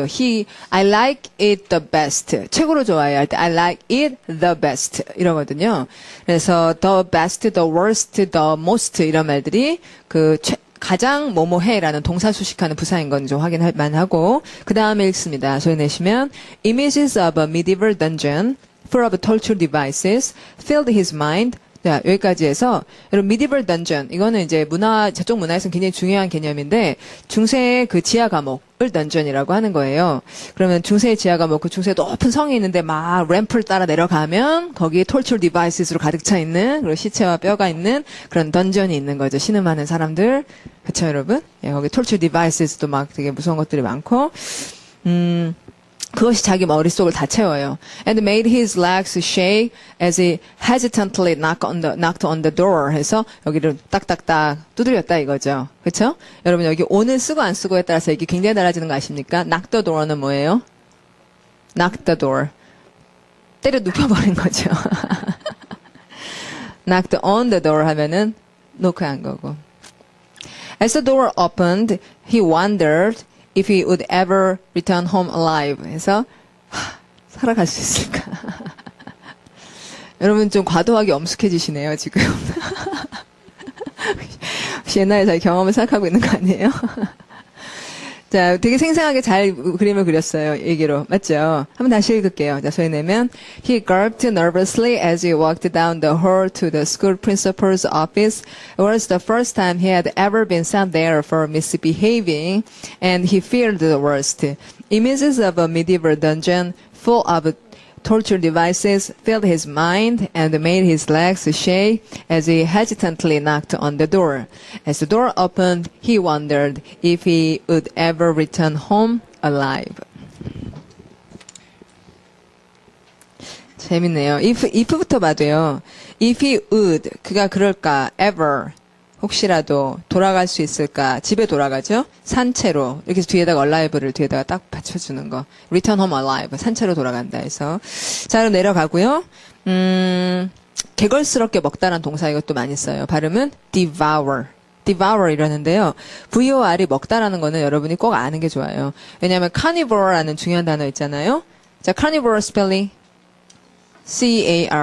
I like it the best. 최고로 좋아해요 할 때 I like it the best 이러거든요. 그래서 the best, the worst, the most 이런 말들이 가장 뭐뭐해라는 동사 수식하는 부사인 건 좀 확인만 하고 그 다음에 읽습니다. 소리 내시면 Images of a medieval dungeon full of torture devices filled his mind. 자, 여기까지 해서 여러분 medieval dungeon 이거는 이제 저쪽 문화에서는 굉장히 중요한 개념인데 중세의 그 지하 감옥을 던전이라고 하는 거예요. 그러면 중세의 지하 감옥 그 중세에 높은 성이 있는데 막 램프를 따라 내려가면 거기에 torture devices로 가득 차 있는 그리고 시체와 뼈가 있는 그런 던전이 있는 거죠. 신음하는 사람들. 그쵸 여러분? 예, 거기 torture devices도 막 되게 무서운 것들이 많고 그것이 자기 머릿속을 다 채워요. And made his legs shake as he hesitantly knocked on the door 해서 여기를 딱딱딱 두드렸다 이거죠. 그렇죠? 여러분 여기 on을 쓰고 안 쓰고에 따라서 이게 굉장히 달라지는 거 아십니까? knock the door는 뭐예요? knock the door. 때려 눕혀버린 거죠. knocked on the door 하면은 노크한 거고. As the door opened, he wondered if he would ever return home alive. 해서 살아갈 수 있을까? 여러분 좀 과도하게 엄숙해지시네요 지금. 혹시 옛날에 자기 경험을 생각하고 있는 거 아니에요? 자, 되게 생생하게 잘 그림을 그렸어요. 얘기로. 맞죠? 한번 다시 읽을게요. 자, 소리 내면 He gulped nervously as he walked down the hall to the school principal's office. It was the first time he had ever been sent there for misbehaving, and he feared the worst. Images of a medieval dungeon full of torture devices filled his mind and made his legs shake as he hesitantly knocked on the door. As the door opened, he wondered if he would ever return home alive. 재밌네요. if부터 봐도요. If he would, 그가 그럴까, ever, 혹시라도 돌아갈 수 있을까? 집에 돌아가죠? 산채로. 이렇게 뒤에다가 alive를 뒤에다가 딱 받쳐주는 거. return home alive. 산채로 돌아간다 해서. 자, 그럼 내려가고요. 개걸스럽게 먹다란 동사 이것도 많이 써요. 발음은 devour. devour 이러는데요. VOR이 먹다라는 거는 여러분이 꼭 아는 게 좋아요. 왜냐하면 carnivore라는 중요한 단어 있잖아요. 자, carnivore 스펠링 C-A-R-N-I-V-O-R-E.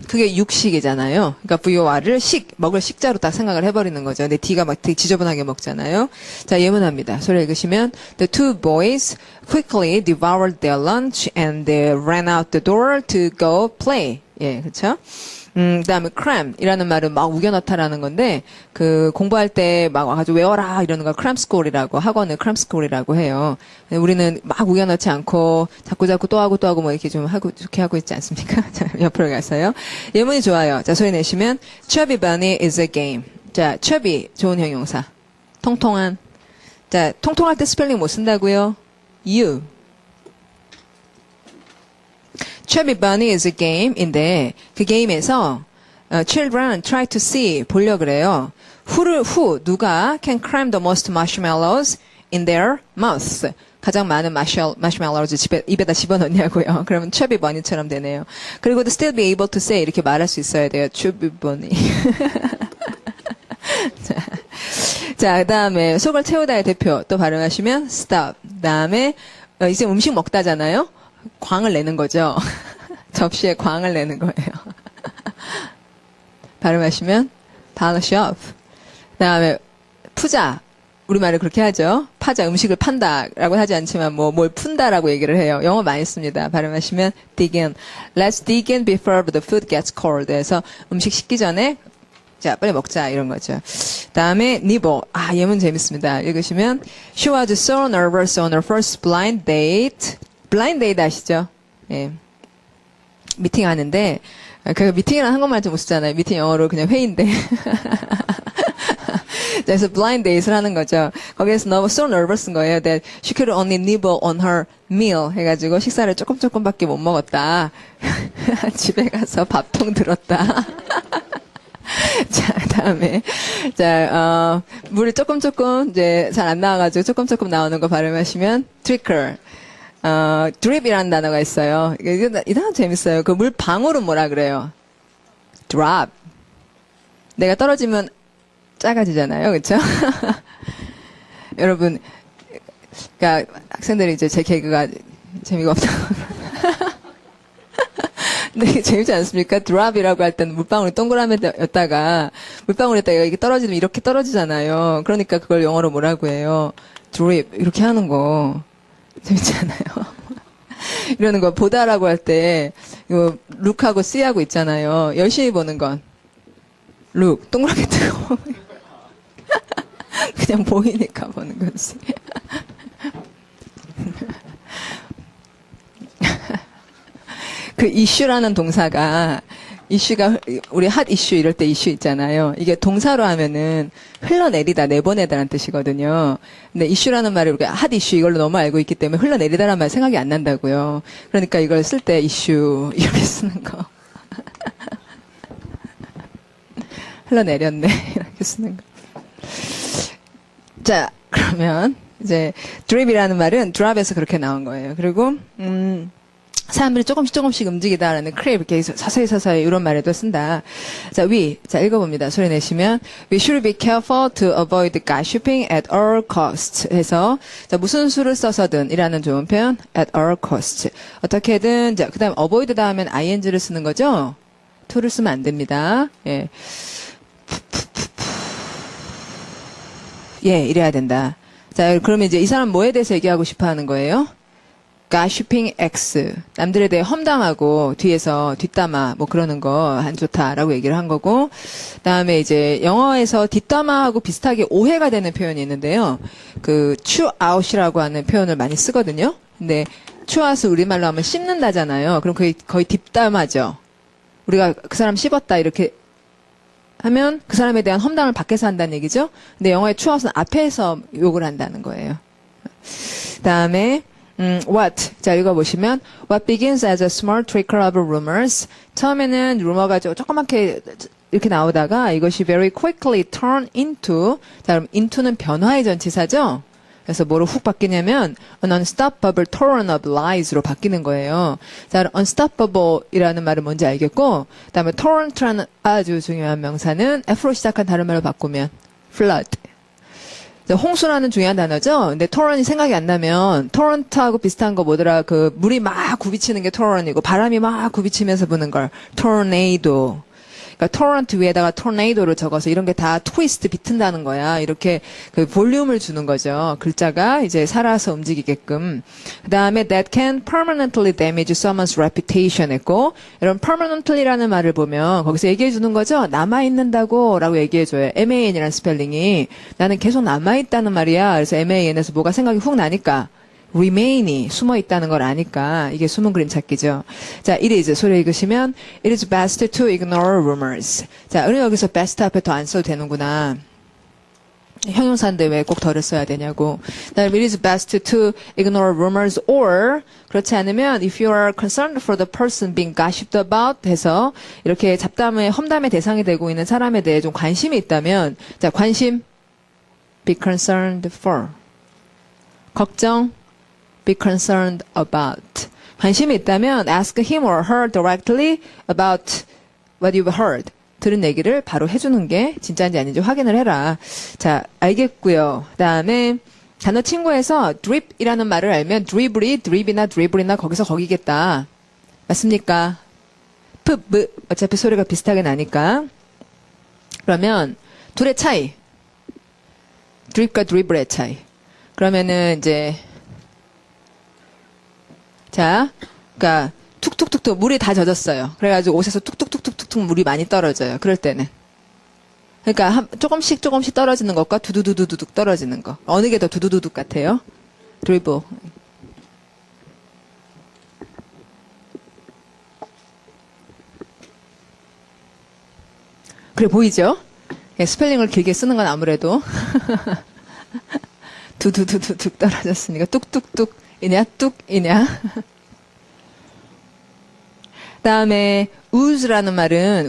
그게 육식이잖아요. 그러니까 VOR을 먹을 식자로 딱 생각을 해버리는 거죠. 근데 D가 막 되게 지저분하게 먹잖아요. 자, 예문합니다. 소리 읽으시면 The two boys quickly devoured their lunch and they ran out the door to go play. 예, 그렇죠? 그다음에 cram이라는 말은 막 우겨 넣다라는 건데 그 공부할 때 막 와가지고 외워라 이러는 걸 cram school이라고 학원을 cram school이라고 해요. 우리는 막 우겨 넣지 않고 자꾸 또 하고 뭐 이렇게 좀 하고 좋게 하고 있지 않습니까? 자, 옆으로 가서요. 예문이 좋아요. 자, 소리 내시면 Chubby Bunny is a game. 자, chubby 좋은 형용사. 통통한. 자, 통통할 때 스펠링 못 쓴다고요? You. Chubby Bunny is a game인데 그 게임에서 children try to see 보려 그래요. 누가 can cram the most marshmallows in their mouth. 가장 많은 marshmallows 입에다 집어넣냐고요. 그러면 Chubby Bunny처럼 되네요. 그리고 still be able to say 이렇게 말할 수 있어야 돼요. Chubby Bunny. 자, 그다음에 속을 채우다의 대표 또 발음하시면 stop. 그다음에 이제 음식 먹다잖아요. 광을 내는 거죠. 접시에 광을 내는 거예요. 발음하시면 polish off. 그다음에 푸자. 우리말을 그렇게 하죠. 파자, 음식을 판다라고 하지 않지만 뭘 푼다라고 얘기를 해요. 영어 많이 씁니다. 발음하시면 dig in. Let's dig in before the food gets cold. 그래서 음식 식기 전에 자, 빨리 먹자 이런 거죠. 다음에 nibble. 예문 재밌습니다. 읽으시면 She was so nervous on her first blind date. 블라인드 데이트 아시죠? 예. 미팅 하는데, 그 미팅이라는 한국말 좀 못 쓰잖아요. 미팅 영어로 그냥 회의인데. 그래서 블라인드 데이트를 하는 거죠. 거기에서 너무 so nervous인 거예요. That she could only nibble on her meal. 해가지고 식사를 조금밖에 못 먹었다. 집에 가서 밥통 들었다. 자, 다음에. 자, 물이 조금 이제 잘 안 나와가지고 조금 나오는 거 발음하시면 trickle. drip이라는 단어가 있어요. 이 단어 재밌어요. 그 물 방울은 뭐라 그래요? drop. 내가 떨어지면 작아지잖아요. 그렇죠? 여러분, 그러니까 학생들이 이제 제 개그가 재미가 없다고. 근데 재밌지 않습니까? drop이라고 할 때는 물방울이 동그라미였다가 물방울에다가 이렇게 떨어지면 이렇게 떨어지잖아요. 그러니까 그걸 영어로 뭐라고 해요? drip. 이렇게 하는 거. 재밌지 않아요? 이러는 거 보다라고 할 때 이거 look하고 see하고 있잖아요. 열심히 보는 건 look 동그랗게 뜨고 그냥 보이니까 보는 거지. 그 issue라는 동사가 우리 핫 이슈 이럴 때 이슈 있잖아요. 이게 동사로 하면은 흘러내리다, 내보내다라는 뜻이거든요. 근데 이슈라는 말을 우리가 핫 이슈 이걸로 너무 알고 있기 때문에 흘러내리다라는 말 생각이 안 난다고요. 그러니까 이걸 쓸 때 이슈 이렇게 쓰는 거. 흘러내렸네 이렇게 쓰는 거. 자, 그러면 이제 drip이라는 말은 drop에서 그렇게 나온 거예요. 그리고 사람들이 조금씩 움직이다라는 crib 이렇게 서서히 이런 말에도 쓴다. 자, 자, 읽어봅니다. 소리 내시면 We should be careful to avoid gossiping at all costs. 해서 자, 무슨 수를 써서든 이라는 좋은 표현 at all costs. 어떻게든 자, 그다음 avoid 다음엔 ing를 쓰는 거죠. to를 쓰면 안 됩니다. 예. 예, 이래야 된다. 자, 그러면 이제 이 사람 뭐에 대해서 얘기하고 싶어 하는 거예요? gossiping X. 남들에 대해 험담하고 뒤에서 뒷담화 뭐 그러는 거 안 좋다라고 얘기를 한 거고. 그다음에 이제 영어에서 뒷담화하고 비슷하게 오해가 되는 표현이 있는데요. 그 chew out이라고 하는 표현을 많이 쓰거든요. 근데 chew out을 우리말로 하면 씹는다잖아요. 그럼 그게 거의 뒷담화죠. 우리가 그 사람 씹었다 이렇게 하면 그 사람에 대한 험담을 밖에서 한다는 얘기죠. 근데 영어의 chew out은 앞에서 욕을 한다는 거예요. 그다음에 what. 자, 읽어보시면, what begins as a small trickle of rumors. 처음에는 루머가 조그맣게 이렇게 나오다가 이것이 very quickly turn into. 자, 그럼 into는 변화의 전치사죠? 그래서 뭐로 훅 바뀌냐면 an unstoppable torrent of lies로 바뀌는 거예요. 자, unstoppable이라는 말은 뭔지 알겠고, 그다음에 torrent라는 아주 중요한 명사는 F로 시작한 다른 말로 바꾸면 flood. 홍수라는 중요한 단어죠. 근데 torrent이 생각이 안 나면 torrent하고 비슷한 거 뭐더라? 그 물이 막 굽이치는 게 torrent이고 바람이 막 굽이치면서 부는 걸 tornado. 그러니까 torrent 위에다가 tornado를 적어서 이런 게 다 트위스트 비튼다는 거야. 이렇게 그 볼륨을 주는 거죠. 글자가 이제 살아서 움직이게끔. 그다음에 that can permanently damage someone's reputation 했고, 이런 permanently라는 말을 보면 거기서 얘기해 주는 거죠. 남아 있는다고라고 얘기해 줘요. man이라는 스펠링이 나는 계속 남아 있다는 말이야. 그래서 man에서 뭐가 생각이 훅 나니까 remain이 숨어 있다는 걸 아니까 이게 숨은 그림 찾기죠. 자, it is 소리 읽으시면 it is best to ignore rumors. 자, 우리 여기서 best 앞에 더 안 써도 되는구나. 형용사인데 왜 꼭 더를 써야 되냐고. it is best to ignore rumors or 그렇지 않으면 if you are concerned for the person being gossiped about 해서 이렇게 잡담의 험담의 대상이 되고 있는 사람에 대해 좀 관심이 있다면 자, 관심 be concerned for 걱정 be concerned about. 관심이 있다면 ask him or her directly about what you've heard. 들은 얘기를 바로 해주는 게 진짜인지 아닌지 확인을 해라. 자, 알겠고요. 그다음에 단어 친구에서 drip이라는 말을 알면 drib이나 dribble이나 거기서 거기겠다. 맞습니까? 어차피 소리가 비슷하게 나니까. 그러면 둘의 차이. drip과 dribble의 차이. 그러면은 이제 자, 그러니까 툭툭툭툭 물이 다 젖었어요. 그래가지고 옷에서 툭툭툭툭툭 물이 많이 떨어져요. 그럴 때는. 그러니까 조금씩 떨어지는 것과 두두두두둑 떨어지는 거. 어느 게 더 두두두둑 같아요? 드리블. 그래 보이죠? 스펠링을 길게 쓰는 건 아무래도 두두두두둑 떨어졌으니까 뚝뚝뚝이냐 뚝이냐. 다음에 우즈라는 말은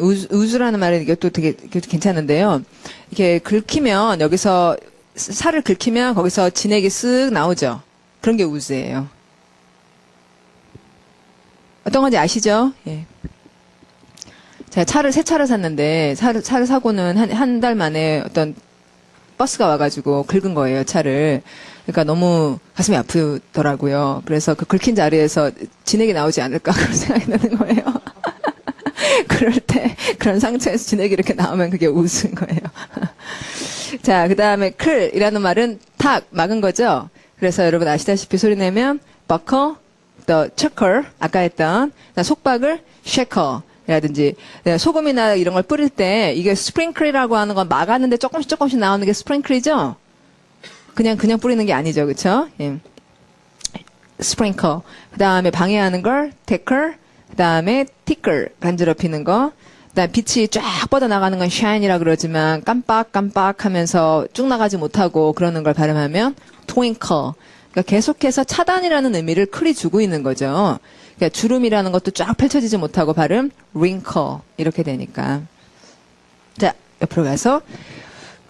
이것도 되게 괜찮은데요. 이렇게 긁히면 여기서 살을 긁히면 거기서 진액이 쓱 나오죠. 그런 게 우즈예요. 어떤 건지 아시죠? 예. 제가 새 차를 샀는데 차를 사고는 한 달 만에 어떤 버스가 와가지고 긁은 거예요, 차를. 그러니까 너무 가슴이 아프더라고요. 그래서 그 긁힌 자리에서 진액이 나오지 않을까 그런 생각이 드는 거예요. 그럴 때 그런 상처에서 진액이 이렇게 나오면 그게 우스인 거예요. 자, 그 다음에 클이라는 말은 탁 막은 거죠. 그래서 여러분 아시다시피 소리 내면 buckle, the checker 아까 했던 속박을 shaker 라든지 소금이나 이런 걸 뿌릴 때 이게 스프링클이라고 하는 건 막았는데 조금씩 나오는 게 스프링클이죠. 그냥 뿌리는 게 아니죠, 그렇죠? 예. 스프링클. 그 다음에 방해하는 걸 taker. 그 다음에 tickle 간지럽히는 거. 그다음 빛이 쫙 뻗어 나가는 건 shine이라 그러지만 깜빡하면서 쭉 나가지 못하고 그러는 걸 발음하면 twinkle. 그러니까 계속해서 차단이라는 의미를 클이 주고 있는 거죠. 그러니까 주름이라는 것도 쫙 펼쳐지지 못하고 발음 wrinkle 이렇게 되니까. 자, 옆으로 가서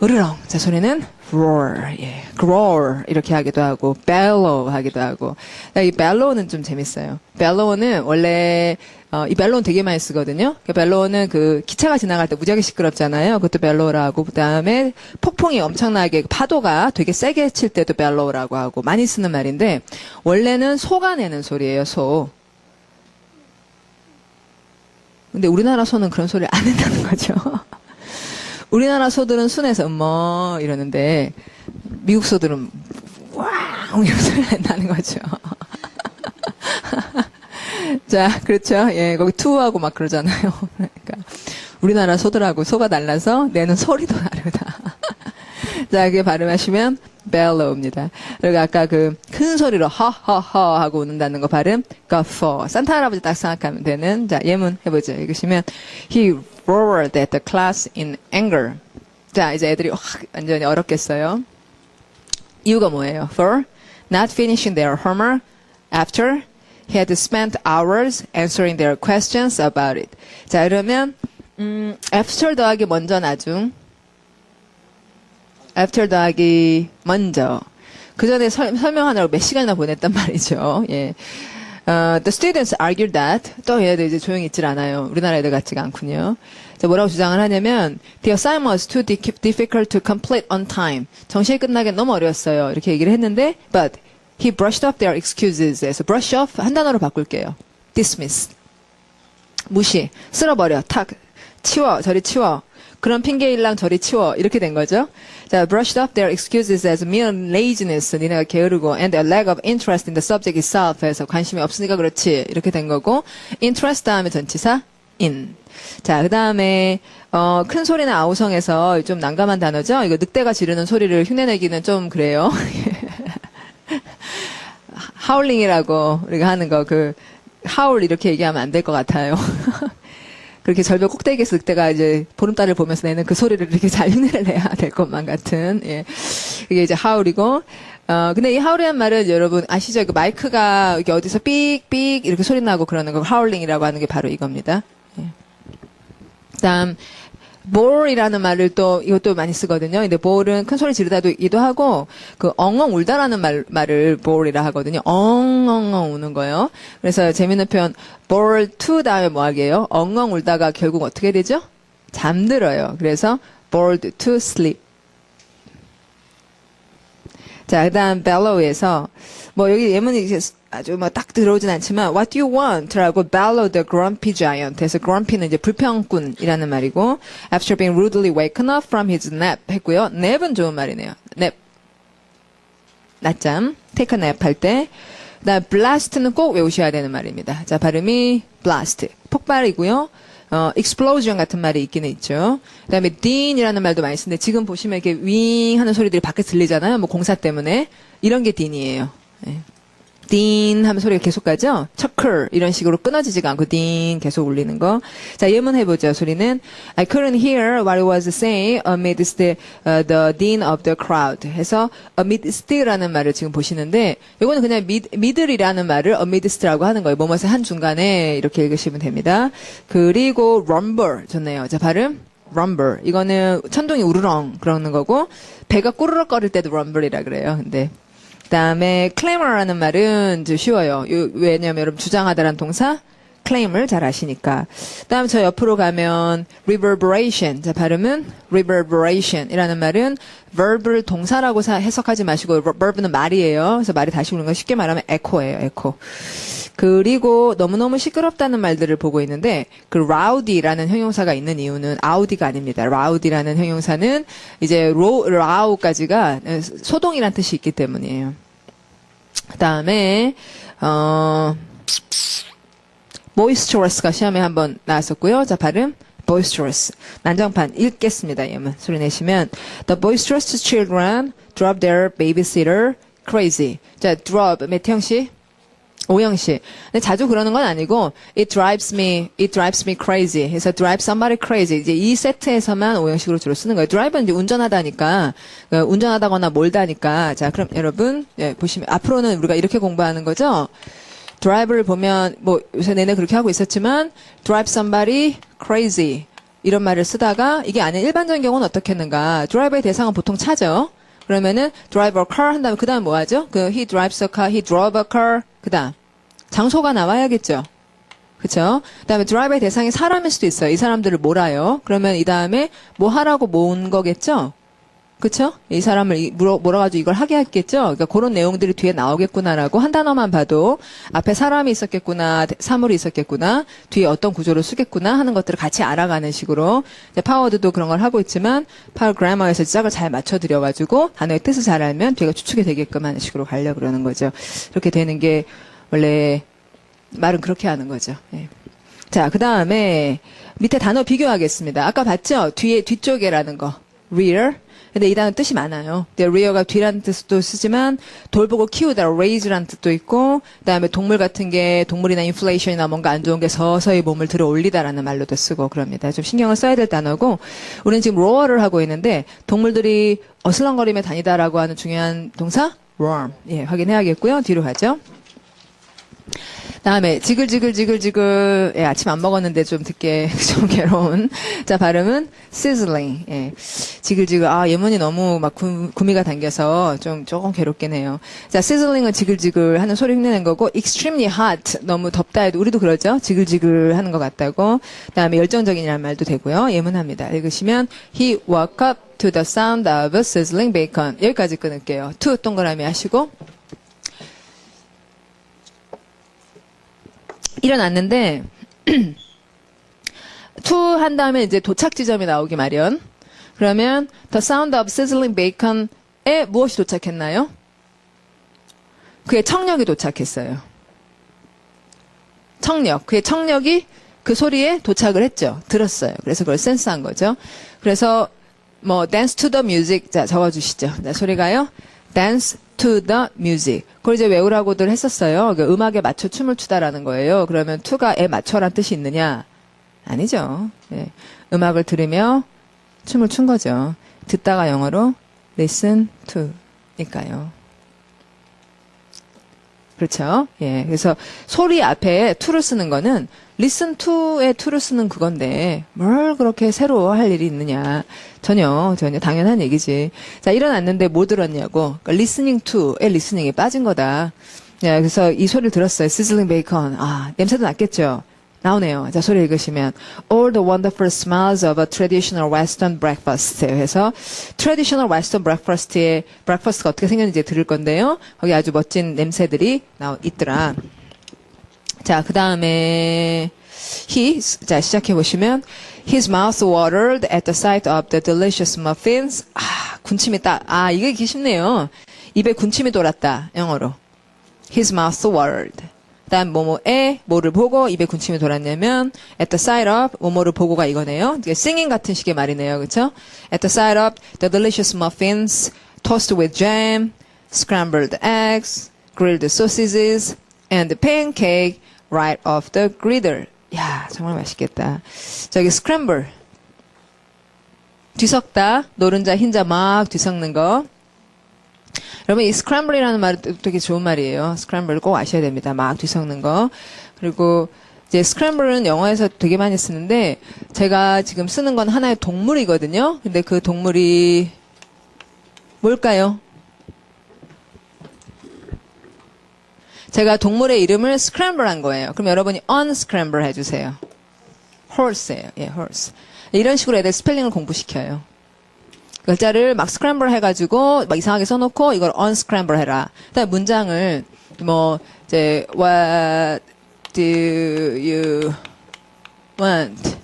으르렁. 자, 소리는 roar, 예, growl 이렇게 하기도 하고 bellow 하기도 하고. 이 bellow는 좀 재밌어요. bellow는 원래 이 bellow는 되게 많이 쓰거든요. bellow는 그 기차가 지나갈 때 무지하게 시끄럽잖아요. 그것도 bellow라고. 그다음에 폭풍이 엄청나게 파도가 되게 세게 칠 때도 bellow라고 하고 많이 쓰는 말인데 원래는 소가 내는 소리예요. 소. 근데 우리나라 소는 그런 소리를 안 낸다는 거죠. 우리나라 소들은 순해서 뭐 이러는데 미국 소들은 왕 이런 소리를 낸다는 거죠. 자, 그렇죠. 예, 거기 투하고 막 그러잖아요. 그러니까 우리나라 소들하고 소가 달라서 내는 소리도 다르다. 자, 그게 발음하시면 bellow입니다. 그리고 아까 그 큰 소리로 허허허 하고 웃는다는 거 발음 guffaw. 산타 할아버지 딱 생각하면 되는. 자, 예문 해보죠. 읽으시면 he roared at the class in anger. 자, 이제 애들이 확 완전히 어렵겠어요. 이유가 뭐예요? For not finishing their homework after he had spent hours answering their questions about it. 자, 그러면 after 더하기 먼저 나중 after 더하기 먼저. 그 전에 설명하느라고 몇 시간이나 보냈단 말이죠. 예. The students argued that 또 얘네들 이제 조용히 있질 않아요. 우리나라 애들 같지가 않군요. 자, 뭐라고 주장을 하냐면 the assignment was too difficult to complete on time. 정시에 끝나기 너무 어려웠어요. 이렇게 얘기를 했는데 but he brushed off their excuses. 그래서 brush off 한 단어로 바꿀게요. dismiss. 무시. 쓸어버려. 탁. 치워. 저리 치워. 그런 핑계일랑 저리 치워. 이렇게 된 거죠. 자, brushed off their excuses as mere laziness. 니네가 게으르고 and a lack of interest in the subject itself. 해서 관심이 없으니까 그렇지. 이렇게 된 거고 interest 다음에 전치사 in. 자, 그 다음에 큰 소리나 아우성에서 좀 난감한 단어죠. 이거 늑대가 지르는 소리를 흉내내기는 좀 그래요. 하울링이라고 우리가 하는 거 하울 이렇게 얘기하면 안 될 것 같아요. 그렇게 절벽 꼭대기에서 늑대가 이제 보름달을 보면서 내는 그 소리를 이렇게 잘 흉내를 내야 될 것만 같은, 예. 이게 이제 하울이고, 근데 이 하울이란 말은 여러분 아시죠? 그 마이크가 이렇게 어디서 삑삑 이렇게 소리 나고 그러는 거 하울링이라고 하는 게 바로 이겁니다. 예. 그다음, bore이라는 말을 또 이것도 많이 쓰거든요. 근데 bore는 큰 소리 지르다도 하고 그 엉엉 울다라는 말을 bore이라 하거든요. 엉엉엉 우는 거예요. 그래서 재밌는 표현 bore to 다음에 뭐 하게요? 엉엉 울다가 결국 어떻게 되죠? 잠들어요. 그래서 bored to sleep. 자, 그다음 bellow에서 뭐 여기 예문이 아주 뭐 딱 들어오진 않지만 what do you want?라고 bellow the grumpy giant. 그래서 grumpy는 이제 불평꾼이라는 말이고 after being rudely waken up from his nap 했고요. nap은 좋은 말이네요. nap. 낮잠. take a nap 할 때. 그다음 blast는 꼭 외우셔야 되는 말입니다. 자, 발음이 blast. 폭발이고요. explosion 같은 말이 있기는 있죠. 그 다음에 din이라는 말도 많이 쓰는데 지금 보시면 이렇게 윙 하는 소리들이 밖에 들리잖아요. 뭐 공사 때문에. 이런 게 din이에요. 네. din 하면 소리가 계속 가죠. chuckle 이런 식으로 끊어지지가 않고 din 계속 울리는 거. 자, 예문 해보죠. 소리는 I couldn't hear what he was saying amidst the din of the crowd. 해서 amidst라는 말을 지금 보시는데 이거는 그냥 middle이라는 말을 amidst라고 하는 거예요. 뭐뭐의 한 중간에 이렇게 읽으시면 됩니다. 그리고 rumble 좋네요. 자, 발음 rumble. 이거는 천둥이 우르렁 그러는 거고 배가 꾸르륵거릴 때도 rumble이라 그래요. 근데 그다음에 claimor라는 말은 좀 쉬워요. 왜냐면 여러분 주장하다라는 동사 claim을 잘 아시니까. 그다음 저 옆으로 가면 reverberation. 자, 발음은 reverberation이라는 말은 verb를 동사라고 해석하지 마시고 verb는 말이에요. 그래서 말이 다시 오는 건 쉽게 말하면 echo예요. echo. 그리고 너무너무 시끄럽다는 말들을 보고 있는데 그 rowdy라는 형용사가 있는 이유는 audi가 아닙니다. rowdy라는 형용사는 이제 row까지가 소동이란 뜻이 있기 때문이에요. 그다음에 boisterous가 시험에 한번 나왔었고요. 자, 발음 boisterous. 난장판 읽겠습니다. 예문 소리 내시면 The boisterous children drove their babysitter crazy. 자, drove 메태형 씨, 오영 씨. 근데 자주 그러는 건 아니고 it drives me crazy. 해서 drive somebody crazy. 이제 이 세트에서만 오형식으로 주로 쓰는 거예요. drive는 이제 운전하다니까, 운전하다거나 몰다니까. 자, 그럼 여러분 예, 보시면 앞으로는 우리가 이렇게 공부하는 거죠. drive를 보면 뭐 요새 내내 그렇게 하고 있었지만 drive somebody crazy 이런 말을 쓰다가 이게 아닌 일반적인 경우는 어떻게 했는가? drive의 대상은 보통 차죠. 그러면은 drive a car 한 다음에 그 다음 뭐 하죠? he drives a car, he drove a car. 그 다음 장소가 나와야겠죠. 그쵸? 그 다음에 drive의 대상이 사람일 수도 있어요. 이 사람들을 몰아요. 그러면 이 다음에 뭐 하라고 모은 거겠죠? 그쵸? 이 사람을 몰아가지고 이걸 하게 했겠죠? 그러니까 그런 내용들이 뒤에 나오겠구나라고 한 단어만 봐도 앞에 사람이 있었겠구나, 사물이 있었겠구나, 뒤에 어떤 구조를 쓰겠구나 하는 것들을 같이 알아가는 식으로 이제 파워드도 그런 걸 하고 있지만 파워 그래머에서 짝을 잘 맞춰드려가지고 단어의 뜻을 잘 알면 뒤가 추측이 되게끔 하는 식으로 가려고 그러는 거죠. 그렇게 되는 게 원래 말은 그렇게 하는 거죠. 예. 자, 그 다음에 밑에 단어 비교하겠습니다. 아까 봤죠? 뒤쪽에라는 거. rear. 근데 이 단어 뜻이 많아요. rear가 뒤라는 뜻도 쓰지만 돌보고 키우다, raise라는 뜻도 있고 그다음에 동물 같은 게 동물이나 인플레이션이나 뭔가 안 좋은 게 서서히 몸을 들어 올리다라는 말로도 쓰고 그럽니다. 좀 신경을 써야 될 단어고 우리는 지금 roar를 하고 있는데 동물들이 어슬렁거리며 다니다라고 하는 중요한 동사 roam. 예, 확인해야겠고요. 뒤로 가죠. 다음에 지글지글 예, 아침 안 먹었는데 좀 듣게 좀 괴로운 자 발음은 sizzling 예. 지글지글 예문이 너무 막 구미가 당겨서 좀 조금 괴롭긴 해요. 자 sizzling은 지글지글 하는 소리 흉내낸 거고 extremely hot 너무 덥다 해도 우리도 그러죠. 지글지글 하는 것 같다고. 그다음에 열정적인이라는 말도 되고요. 예문합니다. 읽으시면 he woke up to the sound of sizzling bacon 여기까지 끊을게요. to 동그라미 하시고 일어났는데 to 한 다음에 이제 도착 지점이 나오기 마련. 그러면 the sound of sizzling bacon에 무엇이 도착했나요? 그의 청력이 도착했어요. 청력. 그의 청력이 그 소리에 도착을 했죠. 들었어요. 그래서 그걸 센스한 거죠. 그래서 뭐 dance to the music 자 적어주시죠. 자 소리가요. dance to the music. 그걸 이제 외우라고들 했었어요. 그 음악에 맞춰 춤을 추다라는 거예요. 그러면 to가 에 맞춰란 뜻이 있느냐? 아니죠. 예. 음악을 들으며 춤을 춘 거죠. 듣다가 영어로 listen to 니까요. 그렇죠? 예. 그래서 소리 앞에 to를 쓰는 거는 listen to에 to를 쓰는 그건데 뭘 그렇게 새로 할 일이 있느냐. 전혀 당연한 얘기지. 자, 일어났는데 뭐 들었냐고. 그러니까 listening to에 listening이 빠진 거다. 야, 그래서 이 소리를 들었어요. sizzling bacon. 냄새도 났겠죠. 나오네요. 자, 소리 읽으시면 all the wonderful smells of a traditional western breakfast. 그래서 traditional western breakfast의 breakfast가 어떻게 생겼는지 들을 건데요. 거기 아주 멋진 냄새들이 있더라. 자, 그 다음에 자, 시작해 보시면 his mouth watered at the sight of the delicious muffins. 군침이 이게 읽기 쉽네요. 입에 군침이 돌았다. 영어로. his mouth watered. 그다음 뭐를 보고 입에 군침이 돌았냐면 at the sight of 뭐를 보고가 이거네요. singing 같은 식의 말이네요. 그렇죠? at the sight of the delicious muffins toasted with jam, scrambled eggs, grilled sausages, and pancake right off the griddle. 야, 정말 맛있겠다. 저기 scramble. 뒤섞다. 노른자, 흰자 막 뒤섞는 거. 여러분, 이 scramble이라는 말은 되게 좋은 말이에요. scramble를 꼭 아셔야 됩니다. 막 뒤섞는 거. 그리고 이제 scramble은 영어에서 되게 많이 쓰는데 제가 지금 쓰는 건 하나의 동물이거든요. 근데 그 동물이 뭘까요? 제가 동물의 이름을 scramble 한 거예요. 그럼 여러분이 unscramble 해주세요. horse예요. 예, horse. 이런 식으로 애들 스펠링을 공부시켜요. 글자를 막 scramble 해가지고 막 이상하게 써놓고 이걸 unscramble 해라. 그다음 문장을 이제 what do you want?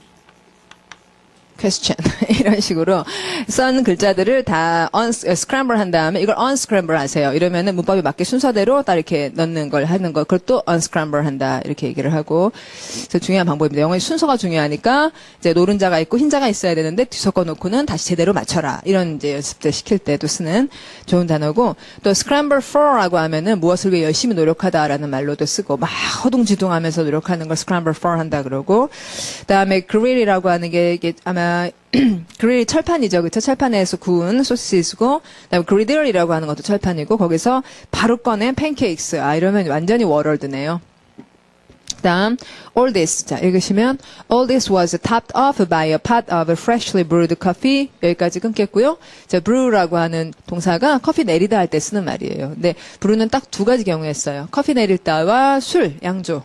question 이런 식으로 쓴 글자들을 다 scramble 한 다음에 이걸 unscramble 하세요. 이러면은 문법에 맞게 순서대로 딱 이렇게 넣는 걸 하는 거 그걸 또 unscramble 한다 이렇게 얘기를 하고 그래서 중요한 방법입니다. 영어의 순서가 중요하니까 이제 노른자가 있고 흰자가 있어야 되는데 뒤섞어 놓고는 다시 제대로 맞춰라 이런 이제 연습들 시킬 때도 쓰는 좋은 단어고 또 scramble for라고 하면은 무엇을 위해 열심히 노력하다라는 말로도 쓰고 막 허둥지둥하면서 노력하는 걸 scramble for 한다 그러고 그다음에 grill이라고 하는 게 이게 아마 그릴이 철판이죠. 그쵸? 철판에서 구운 소시지고, 그다음에 그리들이라고 하는 것도 철판이고, 거기서 바로 꺼낸 팬케이크스. 이러면 완전히 워럴드네요. 다음, all this. 자, 읽으시면, all this was topped off by a pot of freshly brewed coffee. 여기까지 끊겠고요. 자, brew라고 하는 동사가 커피 내리다 할 때 쓰는 말이에요. 근데 brew는 딱 두 가지 경우에 써요. 커피 내릴 때와 술, 양조.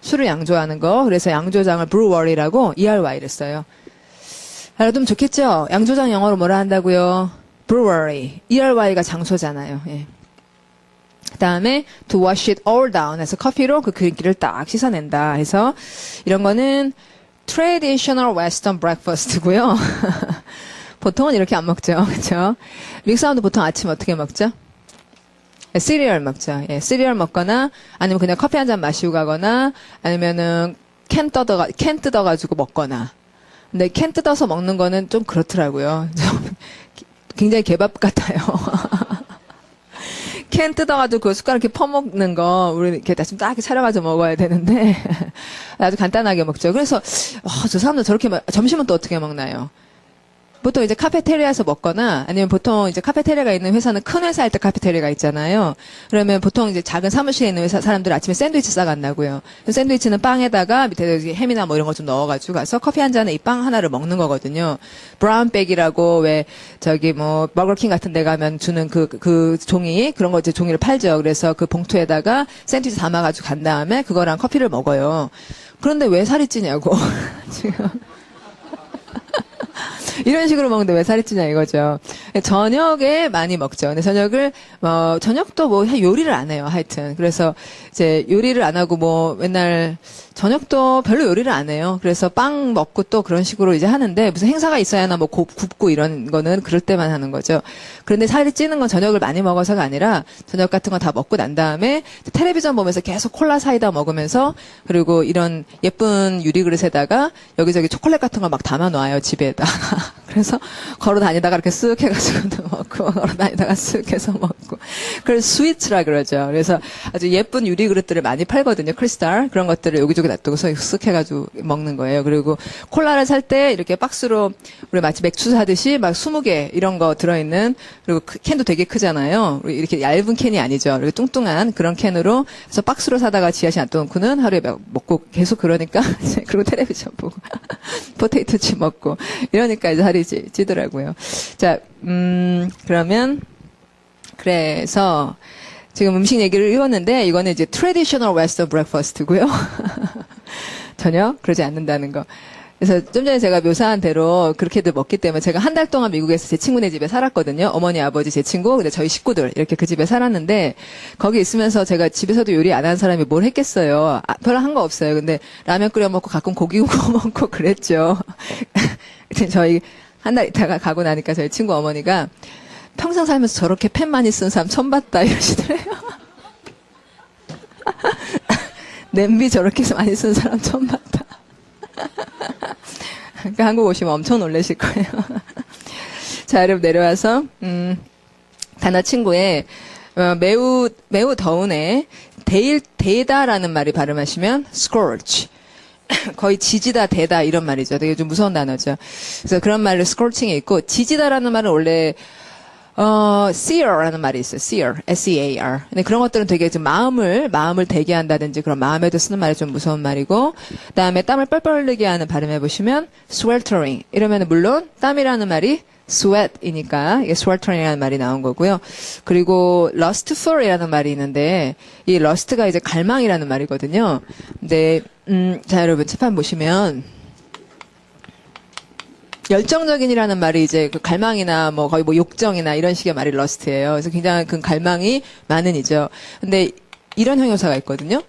술을 양조하는 거. 그래서 양조장을 brewery라고 ERY를 써요. 알아두면 좋겠죠? 양조장 영어로 뭐라 한다고요? brewery. ERY가 장소잖아요. 예. 그 다음에 to wash it all down 해서 커피로 그 기름기를 딱 씻어낸다 해서 이런 거는 traditional western breakfast고요. 보통은 이렇게 안 먹죠. 그렇죠? 미국 사람도 보통 아침 어떻게 먹죠? 시리얼 먹죠. 예, 시리얼 먹거나 아니면 그냥 커피 한 잔 마시고 가거나 아니면은 캔 뜯어가지고 먹거나 근데 캔 뜯어서 먹는 거는 좀 그렇더라고요. 좀 굉장히 개밥 같아요. 캔 뜯어가지고 그 숟가락 이렇게 퍼먹는 거 우리 이렇게 좀 딱 차려가지고 먹어야 되는데 아주 간단하게 먹죠. 그래서 저 사람들 저렇게 점심은 또 어떻게 먹나요? 보통 이제 카페테리아에서 먹거나 아니면 보통 이제 카페테리아가 있는 회사는 큰 회사일 때 카페테리아가 있잖아요. 그러면 보통 이제 작은 사무실에 있는 회사 사람들 아침에 샌드위치 싸간다고요. 샌드위치는 빵에다가 밑에 햄이나 뭐 이런 거 좀 넣어가지고 가서 커피 한 잔에 이 빵 하나를 먹는 거거든요. 브라운백이라고 왜 저기 뭐 버거킹 같은 데 가면 주는 그 종이 그런 거 이제 종이를 팔죠. 그래서 그 봉투에다가 샌드위치 담아가지고 간 다음에 그거랑 커피를 먹어요. 그런데 왜 살이 찌냐고 지금. 이런 식으로 먹는데 왜 살이 찌냐 이거죠. 저녁에 많이 먹죠. 근데 저녁도 뭐 요리를 안 해요. 하여튼. 그래서 이제 요리를 안 하고 뭐 맨날 저녁도 별로 요리를 안 해요. 그래서 빵 먹고 또 그런 식으로 이제 하는데 무슨 행사가 있어야나 뭐 굽고 이런 거는 그럴 때만 하는 거죠. 그런데 살이 찌는 건 저녁을 많이 먹어서가 아니라 저녁 같은 거 다 먹고 난 다음에 텔레비전 보면서 계속 콜라 사이다 먹으면서 그리고 이런 예쁜 유리그릇에다가 여기저기 초콜릿 같은 걸 막 담아 놔요. 집에다가. 그래서 걸어 다니다가 이렇게 쓱 해가지고도 먹고 걸어 다니다가 쓱 해서 먹고 그걸 스위트라 그러죠. 그래서 아주 예쁜 유리 그릇들을 많이 팔거든요. 크리스탈 그런 것들을 여기저기 놔두고 쓱 해가지고 먹는 거예요. 그리고 콜라를 살 때 이렇게 박스로 우리 마치 맥주 사듯이 막 20개 이런 거 들어있는 그리고 캔도 되게 크잖아요. 이렇게 얇은 캔이 아니죠. 이렇게 뚱뚱한 그런 캔으로 그래서 박스로 사다가 지하실 안 떠놓고는 하루에 먹고 계속 그러니까 그리고 텔레비전 보고 포테이토 칩 먹고 이러니까 이제 살이 찌더라고요. 자, 그러면 그래서 지금 음식 얘기를 읽었는데 이거는 이제 traditional western breakfast고요. 전혀 그러지 않는다는 거. 그래서 좀 전에 제가 묘사한 대로 그렇게들 먹기 때문에 제가 한 달 동안 미국에서 제 친구네 집에 살았거든요. 어머니, 아버지, 제 친구, 근데 저희 식구들 이렇게 그 집에 살았는데 거기 있으면서 제가 집에서도 요리 안 하는 사람이 뭘 했겠어요. 별로 한 거 없어요. 근데 라면 끓여 먹고 가끔 고기 구워 먹고 그랬죠. 저희 한 달 있다가 가고 나니까 저희 친구 어머니가 평생 살면서 저렇게 팬 많이 쓴 사람 처음 봤다 이러시더래요. 냄비 저렇게 많이 쓴 사람 처음 봤다. 그러니까 한국 오시면 엄청 놀라실 거예요. 자, 여러분 내려와서 단어 친구에 매우 더운에 데다라는 말이 발음하시면 scorch. 거의 지지다, 대다 이런 말이죠. 되게 좀 무서운 단어죠. 그래서 그런 말을 scorching에 있고 지지다라는 말은 원래 sear라는 말이 있어요. sear, S-E-A-R. 근데 그런 것들은 되게 좀 마음을 대게 한다든지 그런 마음에도 쓰는 말이 좀 무서운 말이고, 그다음에 땀을 뻘뻘 흘리게 하는 발음해 보시면 sweltering. 이러면 물론 땀이라는 말이 sweat이니까 이게 sweltering이라는 말이 나온 거고요. 그리고 lustful이라는 말이 있는데 이 lust가 이제 갈망이라는 말이거든요. 근데 자 여러분 책판 보시면. 열정적인이라는 말이 이제 그 갈망이나 뭐 거의 뭐 욕정이나 이런 식의 말이 러스트예요. 그래서 굉장히 그 갈망이 많은 이죠. 근데 이런 형용사가 있거든요.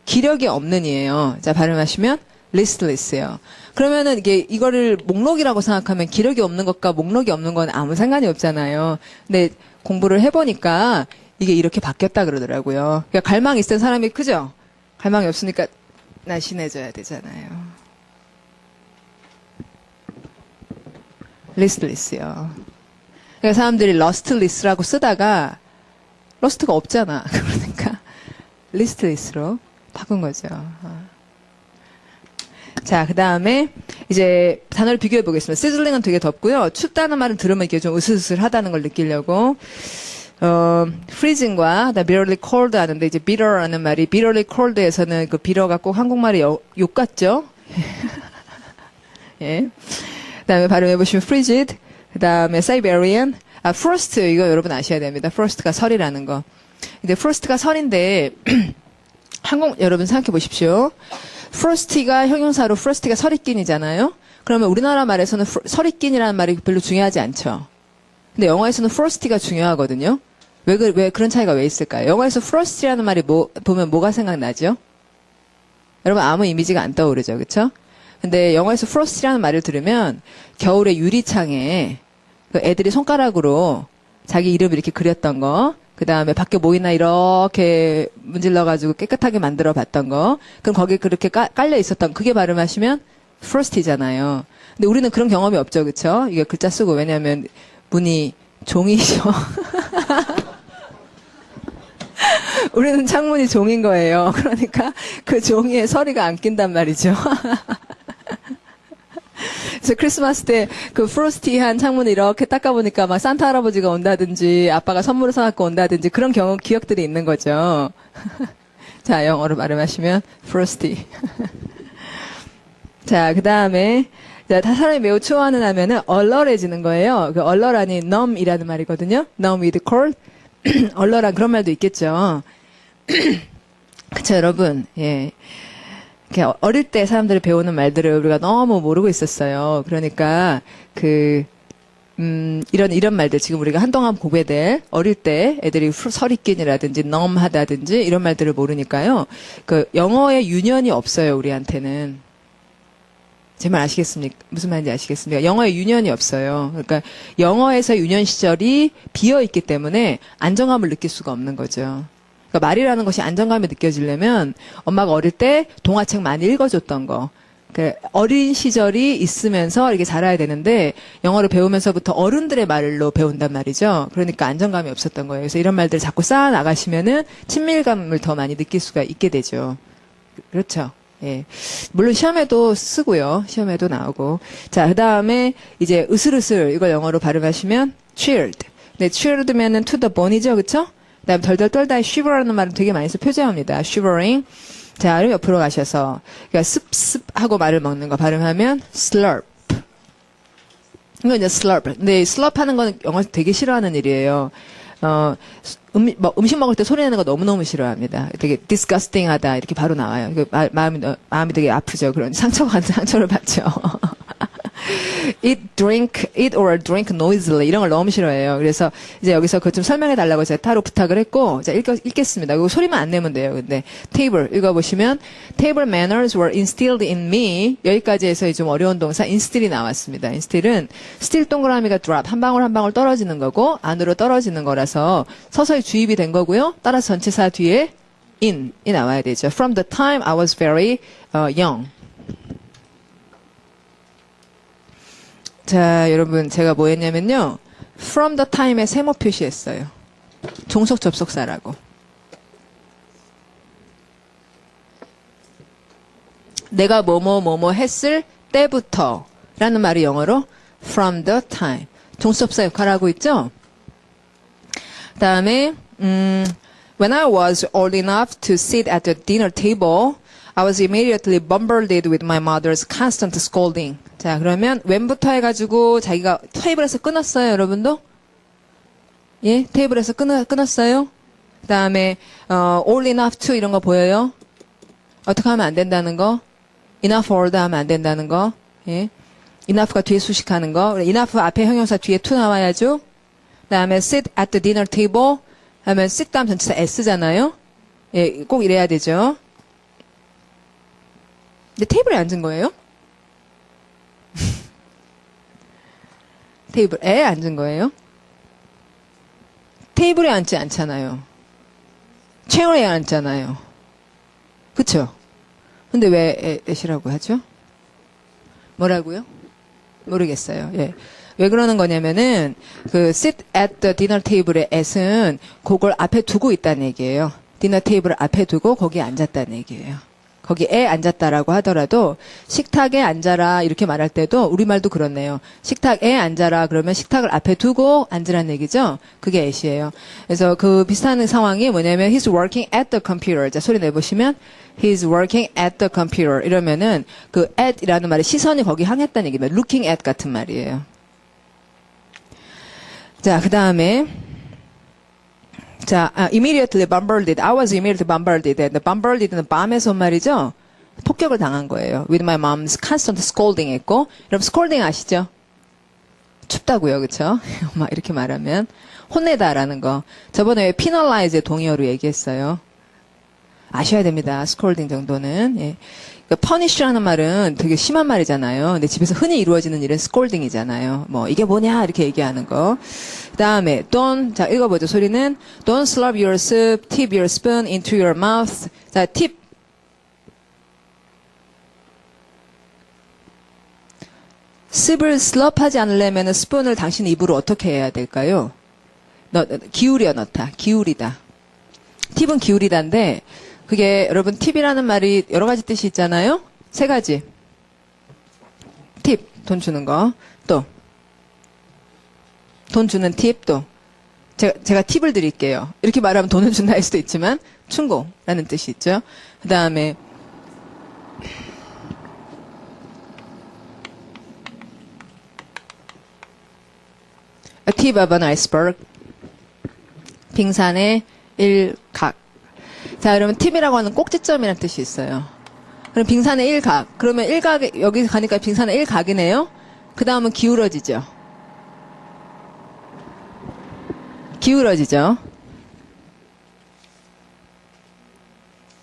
기력이 없는 이에요. 자, 발음하시면 listless예요. 그러면은 이거를 목록이라고 생각하면 기력이 없는 것과 목록이 없는 건 아무 상관이 없잖아요. 근데 공부를 해보니까 이게 이렇게 바뀌었다 그러더라고요. 그러니까 갈망이 있던 사람이 크죠? 갈망이 없으니까 날씬해져야 되잖아요. listless요. 그러니까 사람들이 lustless라고 쓰다가 lust가 없잖아. 그러니까 listless로 바꾼 거죠. 자, 그 다음에 이제 단어를 비교해 보겠습니다. sizzling은 되게 덥고요. 춥다는 말은 들으면 이게 좀 으스스하다는 걸 느끼려고. freezing과 bitterly cold 하는데 이제 bitter라는 말이 bitterly cold에서는 그 bitter가 꼭 한국말이 욕 같죠? 예. 그 다음에 발음해보시면 frigid, 그 다음에 Siberian, frost, 이거 여러분 아셔야 됩니다. frost가 설이라는 거. 근데 frost가 설인데, 여러분 생각해 보십시오. frost가 형용사로 frost가 설이낀이잖아요? 그러면 우리나라 말에서는 설이낀이라는 말이 별로 중요하지 않죠. 근데 영어에서는 frost가 중요하거든요. 왜 그런 차이가 왜 있을까요? 영어에서 frost라는 말이 보면 뭐가 생각나죠? 여러분 아무 이미지가 안 떠오르죠, 그쵸? 근데 영어에서 frost라는 말을 들으면 겨울에 유리창에 그 애들이 손가락으로 자기 이름 이렇게 그렸던 거, 그 다음에 밖에 모이나 이렇게 문질러가지고 깨끗하게 만들어 봤던 거, 그럼 거기에 그렇게 깔려 있었던 그게 발음하시면 frost이잖아요. 근데 우리는 그런 경험이 없죠, 그쵸? 이게 글자 쓰고, 왜냐면 문이 종이죠. 우리는 창문이 종인 거예요. 그러니까 그 종이에 서리가 안 낀단 말이죠. 그래서 크리스마스 때 그 프로스티한 창문을 이렇게 닦아보니까 막 산타 할아버지가 온다든지 아빠가 선물을 사갖고 온다든지 그런 기억들이 있는 거죠. 자, 영어로 발음하시면 프로스티. 자, 그 다음에 자, 사람이 매우 추워하는 하면은 얼얼해지는 거예요. 그 얼얼 아닌 numb이라는 말이거든요. numb with cold. 얼얼한 그런 말도 있겠죠. 그쵸, 여러분. 예. 이렇게 어릴 때 사람들이 배우는 말들을 우리가 너무 모르고 있었어요. 그러니까 이런 말들 지금 우리가 한동안 보게 될 어릴 때 애들이 서리낀이라든지 numb하다든지 이런 말들을 모르니까요. 그 영어의 유년이 없어요, 우리한테는. 제 말 아시겠습니까? 무슨 말인지 아시겠습니까? 영어에 유년이 없어요. 그러니까 영어에서 유년 시절이 비어 있기 때문에 안정감을 느낄 수가 없는 거죠. 그러니까 말이라는 것이 안정감이 느껴지려면 엄마가 어릴 때 동화책 많이 읽어줬던 거. 그 어린 시절이 있으면서 이렇게 자라야 되는데 영어를 배우면서부터 어른들의 말로 배운단 말이죠. 그러니까 안정감이 없었던 거예요. 그래서 이런 말들을 자꾸 쌓아 나가시면은 친밀감을 더 많이 느낄 수가 있게 되죠. 그렇죠. 예. 물론 시험에도 쓰고요. 시험에도 나오고. 자, 그 다음에 이제 으슬으슬 이걸 영어로 발음하시면 chilled. 네, chilled면은 to the bone이죠. 그쵸? 그 다음에 덜덜 떨다 shiver라는 말은 되게 많이 써 표제합니다. shivering. 자, 그럼 옆으로 가셔서 그러니까 습습 하고 말을 먹는 거 발음하면 slurp. 이거 이제 slurp. 근데 slurp 하는 거는 영어에서 되게 싫어하는 일이에요. 음식 먹을 때 소리 내는 거 너무너무 싫어합니다. 되게 disgusting하다 이렇게 바로 나와요. 마음이 되게 아프죠. 그런 상처를 받죠. eat or drink noisily 이런 걸 너무 싫어해요. 그래서 이제 여기서 그거 좀 설명해 달라고 제가 따로 부탁을 했고, 자, 읽겠습니다. 이거 소리만 안 내면 돼요. 근데 table 읽어보시면 table manners were instilled in me 여기까지 해서 좀 어려운 동사 instill이 나왔습니다. instill은 still 동그라미가 drop 한 방울 한 방울 떨어지는 거고 안으로 떨어지는 거라서 서서히 주입이 된 거고요. 따라서 전치사 뒤에 in이 나와야 되죠. From the time I was very young. 자, 여러분, 제가 뭐 했냐면요. from the time에 세모 표시했어요. 종속 접속사라고. 내가 뭐뭐 했을 때부터 라는 말이 영어로 from the time. 종속 접속사 역할을 하고 있죠? 그 다음에, when I was old enough to sit at the dinner table, I was immediately bombarded with my mother's constant scolding. 자, 그러면 when부터 해가지고 자기가 테이블에서 끊었어요, 여러분도? 예, 테이블에서 끊었어요? 그 다음에 old enough to 이런 거 보여요? 어떻게 하면 안 된다는 거? enough old 하면 안 된다는 거? 예, enough가 뒤에 수식하는 거. enough 앞에 형용사 뒤에 to 나와야죠? 그 다음에 sit at the dinner table 하면 sit 다음 전치사 s잖아요? 예, 꼭 이래야 되죠? 근데 테이블에 앉은 거예요? 테이블에 앉은 거예요? 테이블에 앉지 않잖아요. 체어에 앉잖아요. 그쵸? 근데 왜 애시라고 하죠? 뭐라고요? 모르겠어요. 예. 왜 그러는 거냐면은 그 sit at the dinner table의 at은 그걸 앞에 두고 있다는 얘기예요. 디너 테이블을 앞에 두고 거기에 앉았다는 얘기예요. 거기에 앉았다라고 하더라도 식탁에 앉아라 이렇게 말할 때도 우리말도 그렇네요. 식탁에 앉아라 그러면 식탁을 앞에 두고 앉으라는 얘기죠. 그게 at이에요. 그래서 그 비슷한 상황이 뭐냐면 he's working at the computer. 자, 소리 내보시면 he's working at the computer 이러면은 그 at이라는 말의 시선이 거기 향했다는 얘기입니다. looking at 같은 말이에요. 자, 그 다음에 자, immediately bombarded. I was immediately bombarded. bombarded는 밤에서 말이죠. 폭격을 당한 거예요. With my mom's constant scolding 했고, 여러분 scolding 아시죠? 춥다고요, 그렇죠? 막 이렇게 말하면 혼내다라는 거. 저번에 penalize의 동의어로 얘기했어요. 아셔야 됩니다. scolding 정도는. 예. 그러니까 punish라는 말은 되게 심한 말이잖아요. 근데 집에서 흔히 이루어지는 일은 scolding이잖아요. 뭐 이게 뭐냐 이렇게 얘기하는 거. 그 다음에 don't, 자 읽어보죠. 소리는 don't slurp your soup, tip your spoon into your mouth. 자, tip. 습을 slurp하지 않으려면 스푼을 당신 입으로 어떻게 해야 될까요? 기울여 넣다. 기울이다. 팁은 기울이다인데 그게 여러분 팁이라는 말이 여러 가지 뜻이 있잖아요. 세 가지. 팁. 돈 주는 거. 또. 돈 주는 팁, 또. 제가 팁을 드릴게요. 이렇게 말하면 돈을 준다 할 수도 있지만, 충고라는 뜻이 있죠. 그 다음에, A tip of an iceberg. 빙산의 일각. 자, 그러면 팁이라고 하는 꼭지점이라는 뜻이 있어요. 그럼 빙산의 일각. 그러면 일각, 여기 가니까 빙산의 일각이네요. 그 다음은 기울어지죠. 기울어지죠.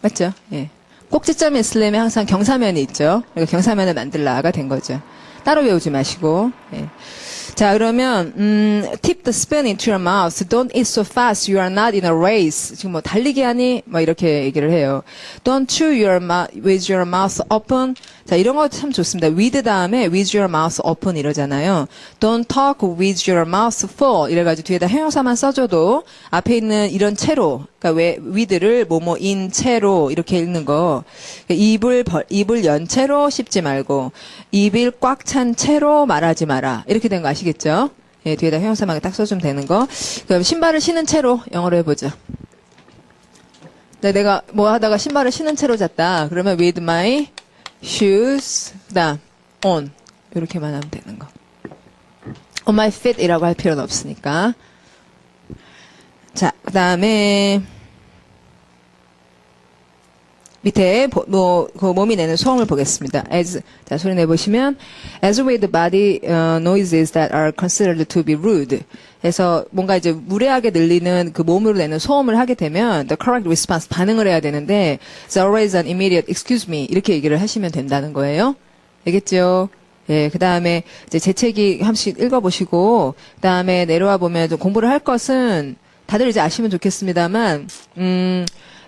맞죠? 예. 꼭지점이 있으려면 항상 경사면이 있죠. 그러니까 경사면을 만들라가 된 거죠. 따로 외우지 마시고. 예. 자, 그러면 tip the spoon into your mouth. Don't eat so fast. You are not in a race. 지금 뭐 달리기 하니? 뭐 이렇게 얘기를 해요. Don't chew your mouth with your mouth open. 자, 이런 거 참 좋습니다. with 다음에 with your mouth open 이러잖아요. Don't talk with your mouth full. 이래가지고 뒤에다 형용사만 써줘도 앞에 있는 이런 채로, 그러니까 왜 with를 뭐뭐인 채로 이렇게 읽는 거. 그러니까 입을 연 채로 씹지 말고 입을 꽉 찬 채로 말하지 마라. 이렇게 된 거 아시겠죠? 예, 뒤에다 형용사만 딱 써주면 되는 거. 그럼 신발을 신은 채로 영어로 해보죠. 네, 내가 뭐 하다가 신발을 신은 채로 잤다. 그러면 with my shoes, 그다음 on 이렇게만 하면 되는 거. on my feet이라고 할 필요는 없으니까. 자, 그다음에 밑에 그 몸이 내는 소음을 보겠습니다. 자, 소리 내보시면 as with body noises that are considered to be rude. 그래서 뭔가 이제 무례하게 들리는 그 몸으로 내는 소음을 하게 되면 the correct response 반응을 해야 되는데 it's always an immediate excuse me 이렇게 얘기를 하시면 된다는 거예요. 알겠죠? 예, 그 다음에 이제 재채기 한 번씩 읽어보시고 그 다음에 내려와 보면 좀 공부를 할 것은 다들 이제 아시면 좋겠습니다만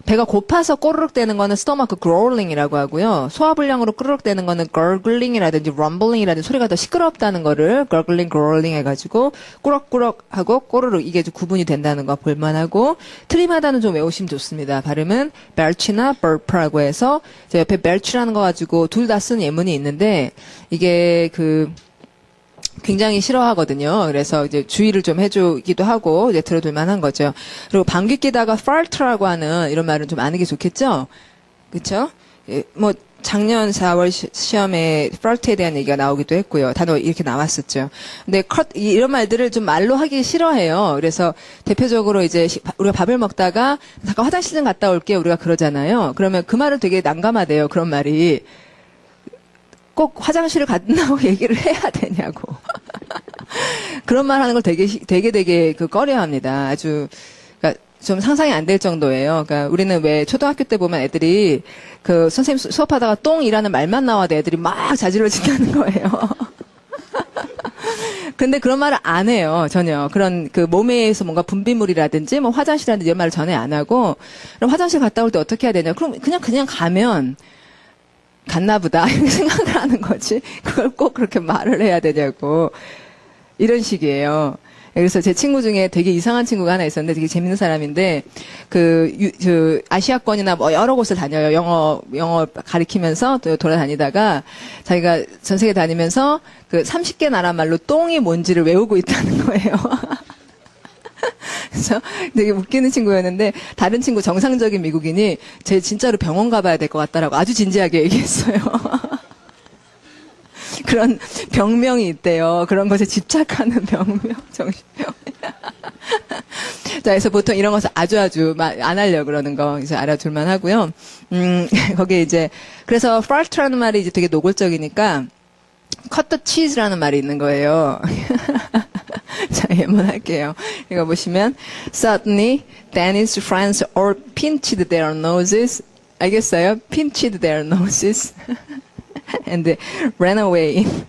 배가 고파서 꼬르륵 대는 거는 stomach growling이라고 하고요. 소화불량으로 꼬르륵 대는 거는 gurgling이라든지 rumbling이라든지 소리가 더 시끄럽다는 거를 gurgling, growling 해가지고 꾸럭꾸럭 하고 꼬르륵 이게 좀 구분이 된다는 거 볼만하고 트림하다는 좀 외우시면 좋습니다. 발음은 belch나 burp라고 해서 제 옆에 belch라는 거 가지고 둘 다 쓴 예문이 있는데 이게 굉장히 싫어하거든요. 그래서 이제 주의를 좀 해주기도 하고 이제 들어둘 만한 거죠. 그리고 방귀 뀌다가 fart라고 하는 이런 말은 좀 아는 게 좋겠죠. 그렇죠? 예, 뭐 작년 4월 시험에 fart에 대한 얘기가 나오기도 했고요. 단어 이렇게 나왔었죠. 근데 이런 말들을 좀 말로 하기 싫어해요. 그래서 대표적으로 이제 우리가 밥을 먹다가 잠깐 화장실 좀 갔다 올게 우리가 그러잖아요. 그러면 그 말을 되게 난감하대요. 그런 말이. 꼭 화장실을 간다고 얘기를 해야 되냐고. 그런 말 하는 걸 되게 꺼려 합니다. 아주, 그러니까 좀 상상이 안 될 정도예요. 그러니까 우리는 왜 초등학교 때 보면 애들이 그 선생님 수업하다가 똥이라는 말만 나와도 애들이 막 자지러진다는 거예요. 근데 그런 말을 안 해요, 전혀. 그런 그 몸에서 뭔가 분비물이라든지 뭐 화장실이라든지 이런 말을 전혀 안 하고, 그럼 화장실 갔다 올 때 어떻게 해야 되냐? 그럼 그냥 가면, 갔나 보다 이렇게 생각을 하는 거지 그걸 꼭 그렇게 말을 해야 되냐고 이런 식이에요. 그래서 제 친구 중에 되게 이상한 친구가 하나 있었는데 되게 재밌는 사람인데 그 아시아권이나 뭐 여러 곳을 다녀요. 영어 가리키면서 돌아다니다가 자기가 전 세계 다니면서 그 30개 나라 말로 똥이 뭔지를 외우고 있다는 거예요. 그래서 되게 웃기는 친구였는데 다른 친구 정상적인 미국인이 쟤 진짜로 병원 가봐야 될 것 같다라고 아주 진지하게 얘기했어요. 그런 병명이 있대요. 그런 것에 집착하는 병명, 정신병. 자, 그래서 보통 이런 것을 아주 안 하려고 그러는 거 이제 알아둘만 하고요. 거기에 이제 그래서 fart라는 말이 이제 되게 노골적이니까 cut the cheese라는 말이 있는 거예요. 자, 예문할게요. 이거 보시면 Suddenly, Danny's friends all pinched their noses. 알겠어요? pinched their noses. and ran away in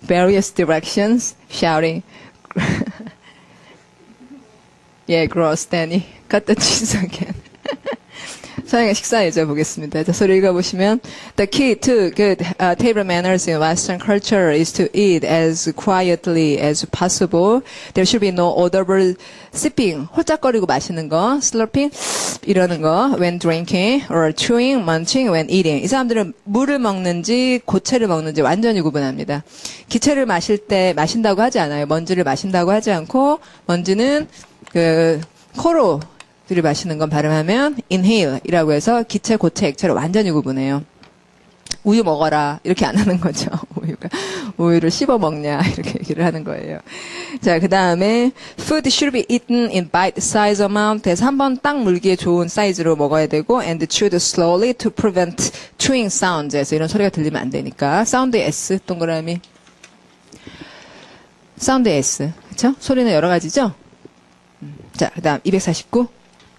various directions, shouting, yeah, gross, Danny. Cut the cheese again. 서양의 식사이죠. 보겠습니다. 자, 소리 읽어보시면 The key to good table manners in Western culture is to eat as quietly as possible. There should be no audible sipping, 홀짝거리고 마시는 거, slurping, 이러는 거, when drinking, or chewing, munching, when eating. 이 사람들은 물을 먹는지 고체를 먹는지 완전히 구분합니다. 기체를 마실 때 마신다고 하지 않아요. 먼지를 마신다고 하지 않고 먼지는 코로 들이마시는 건 발음하면 inhale이라고 해서 기체, 고체, 액체를 완전히 구분해요. 우유 먹어라 이렇게 안 하는 거죠. 우유를 씹어 먹냐 이렇게 얘기를 하는 거예요. 자, 그 다음에 food should be eaten in bite-size amount. 해서 한 번 딱 물기에 좋은 사이즈로 먹어야 되고 and chewed slowly to prevent chewing sounds. 그래서 이런 소리가 들리면 안 되니까 사운드 S 동그라미 사운드 S 그렇죠? 소리는 여러 가지죠. 자, 그 다음 249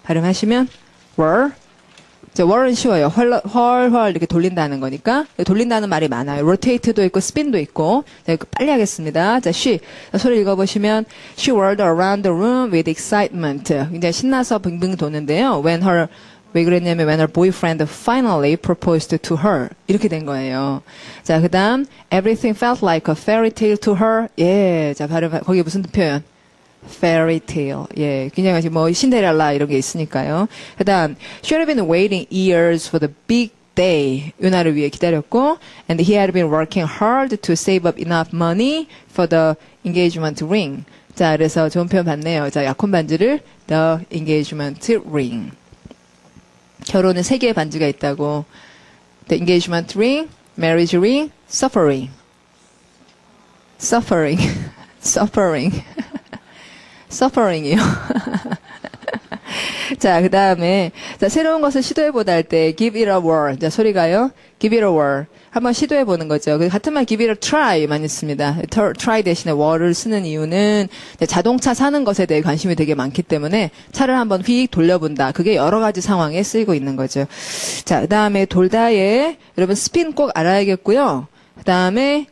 발음하시면 were. 자, were는 쉬워요. 헐 이렇게 돌린다는 거니까. 돌린다는 말이 많아요. rotate도 있고 spin도 있고. 자, 이거 빨리 하겠습니다. 자, she. 소리 읽어보시면 she whirled around the room with excitement. 굉장히 신나서 빙빙 도는데요. 왜 그랬냐면 when her boyfriend finally proposed to her. 이렇게 된 거예요. 자, 그 다음 everything felt like a fairy tale to her. 예, 자, 발음 거기 무슨 표현? fairy tale. 예, 그냥 뭐 신데렐라 이런 게 있으니까요. 그다음 should have been waiting years for the big day. 이 날을 위해 기다렸고 and he had been working hard to save up enough money for the engagement ring. 자, 그래서 좋은 표현 봤네요. 자, 약혼 반지를 the engagement ring. 결혼은 세 개의 반지가 있다고. the engagement ring, marriage ring, suffering. suffering이요. 자, 그 다음에, 자, 새로운 것을 시도해보다 할 때, give it a whirl. 자, 소리가요. give it a whirl. 한번 시도해보는 거죠. 같은 말 give it a try 많이 씁니다. try 대신에 whirl을 쓰는 이유는 자동차 사는 것에 대해 관심이 되게 많기 때문에 차를 한번 휙 돌려본다. 그게 여러 가지 상황에 쓰이고 있는 거죠. 자, 그 다음에 돌다에, 여러분 스핀 꼭 알아야겠고요. 그 다음에,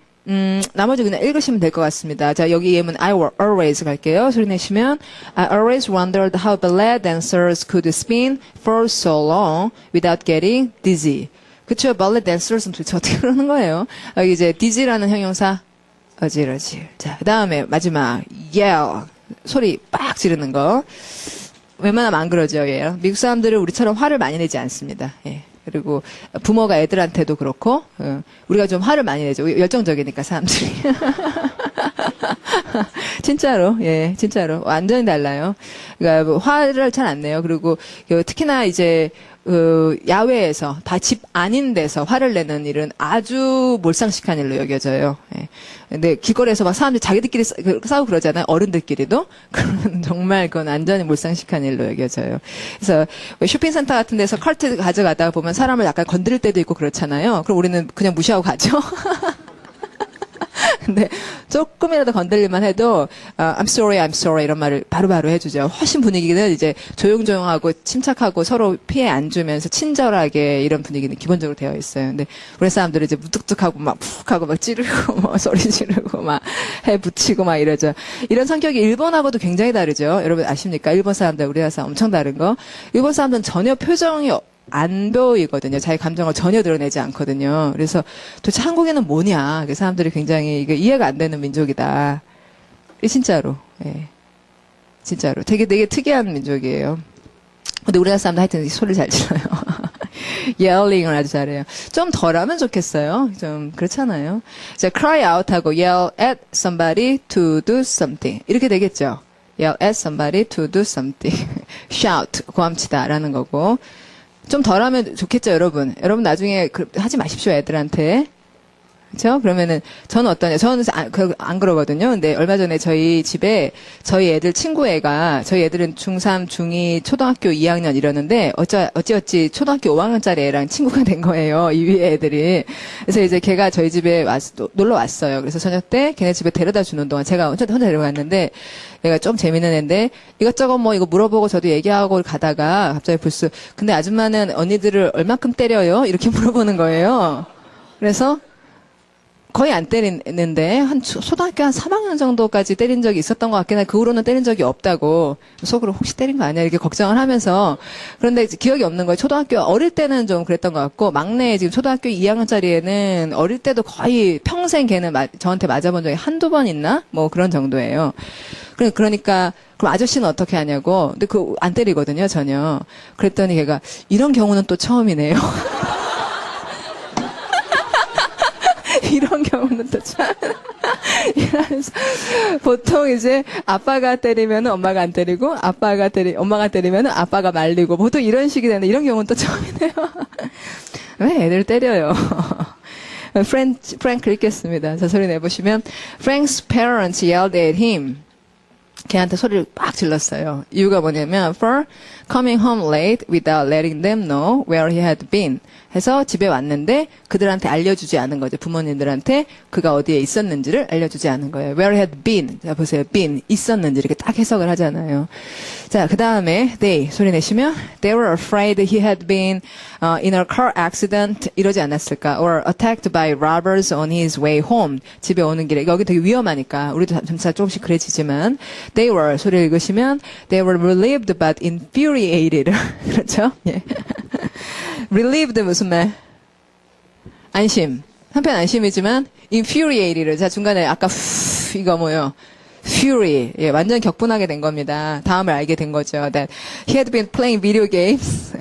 나머지 그냥 읽으시면 될 것 같습니다. 자, 여기 예문 I always 갈게요. 소리 내시면 I always wondered how ballet dancers could spin for so long without getting dizzy. 그쵸? ballet dancers는 도대체 어떻게 그러는 거예요? 여기 이제 dizzy라는 형용사 어지러질. 자, 그 다음에 마지막 yell. 소리 빡 지르는 거. 웬만하면 안 그러죠. 예. 미국 사람들은 우리처럼 화를 많이 내지 않습니다. 예. 그리고 부모가 애들한테도 그렇고 우리가 좀 화를 많이 내죠. 열정적이니까 사람들이. 진짜로, 예, 진짜로 완전히 달라요. 그러니까 뭐 화를 잘 안 내요. 그리고 특히나 이제 야외에서 다 집 아닌 데서 화를 내는 일은 아주 몰상식한 일로 여겨져요. 예. 근데 길거리에서 막 사람들이 자기들끼리 싸우고 그러잖아요. 어른들끼리도. 그러면 정말 그건 완전히 몰상식한 일로 여겨져요. 그래서 쇼핑센터 같은 데서 카트 가져가다가 보면 사람을 약간 건드릴 때도 있고 그렇잖아요. 그럼 우리는 그냥 무시하고 가죠. 근데 조금이라도 건들리만 해도 I'm sorry 이런 말을 바로바로 해주죠. 훨씬 분위기는 이제 조용조용하고 침착하고 서로 피해 안 주면서 친절하게 이런 분위기는 기본적으로 되어 있어요. 근데 우리 사람들은 이제 무뚝뚝하고 막 푹 하고 막 찌르고 막 소리 지르고 막 해 붙이고 막 이러죠. 이런 성격이 일본하고도 굉장히 다르죠. 여러분 아십니까? 일본 사람들 우리나라 사람 엄청 다른 거. 일본 사람들은 전혀 표정이 안 보이거든요. 자기 감정을 전혀 드러내지 않거든요. 그래서 도대체 한국에는 뭐냐. 그 사람들이 굉장히 이게 이해가 안 되는 민족이다. 진짜로. 예. 진짜로. 되게 특이한 민족이에요. 근데 우리나라 사람들 하여튼 소리를 잘 질러요. yelling을 아주 잘해요. 좀 덜하면 좋겠어요. 좀 그렇잖아요. 자, cry out 하고 yell at somebody to do something. 이렇게 되겠죠. yell at somebody to do something. shout, 고함치다라는 거고. 좀 덜하면 좋겠죠, 여러분. 여러분 나중에 하지 마십시오, 애들한테. 그렇죠? 그러면은 저는 어떠냐? 저는 안 그러거든요. 근데 얼마 전에 저희 집에 저희 애들 친구 애가 저희 애들은 중3, 중2, 초등학교 2학년 이러는데 어찌 초등학교 5학년짜리 애랑 친구가 된 거예요. 이 위에 애들이. 그래서 이제 걔가 저희 집에 놀러 왔어요. 그래서 저녁 때 걔네 집에 데려다 주는 동안 제가 혼자 데려갔는데 얘가 좀 재밌는 애인데 이것저것 뭐 이거 물어보고 저도 얘기하고 가다가 갑자기 불쑥 근데 아줌마는 언니들을 얼마큼 때려요? 이렇게 물어보는 거예요. 그래서 거의 안 때리는데 한 초등학교 한 3학년 정도까지 때린 적이 있었던 것 같긴 한데 그 후로는 때린 적이 없다고 속으로 혹시 때린 거 아니야 이렇게 걱정을 하면서 그런데 이제 기억이 없는 거예요. 초등학교 어릴 때는 좀 그랬던 것 같고 막내 지금 초등학교 2학년짜리에는 어릴 때도 거의 평생 걔는 저한테 맞아본 적이 한두 번 있나? 뭐 그런 정도예요. 그러니까 그럼 아저씨는 어떻게 하냐고. 근데 그 안 때리거든요 전혀. 그랬더니 걔가 이런 경우는 또 처음이네요. 이런 경우는 또 참. 이러면서 보통 이제 아빠가 때리면 엄마가 안 때리고 엄마가 때리면 아빠가 말리고 보통 이런 식이 되는데 이런 경우는 또 처음이네요. 왜 애들 때려요? 프랭크 읽겠습니다. 자, 소리 내보시면 Frank's parents yelled at him. 걔한테 소리를 막 질렀어요. 이유가 뭐냐면 for coming home late without letting them know where he had been. 해서 집에 왔는데 그들한테 알려주지 않은 거죠. 부모님들한테 그가 어디에 있었는지를 알려주지 않은 거예요. Where he had been. 자, 보세요. been. 있었는지 이렇게 딱 해석을 하잖아요. 자, 그 다음에 they. 소리 내시면 they were afraid he had been in a car accident. 이러지 않았을까? Or attacked by robbers on his way home. 집에 오는 길에. 여기 되게 위험하니까. 우리도 점차 조금씩 그래지지만 they were. 소리 읽으시면 they were relieved but infuriated. 그렇죠? 예. relieved 무슨 말? 안심. 한편 안심이지만 infuriated. 자, 중간에 아까 이거 뭐요? fury. 예, 완전 격분하게 된 겁니다. 다음을 알게 된 거죠. That he had been playing video games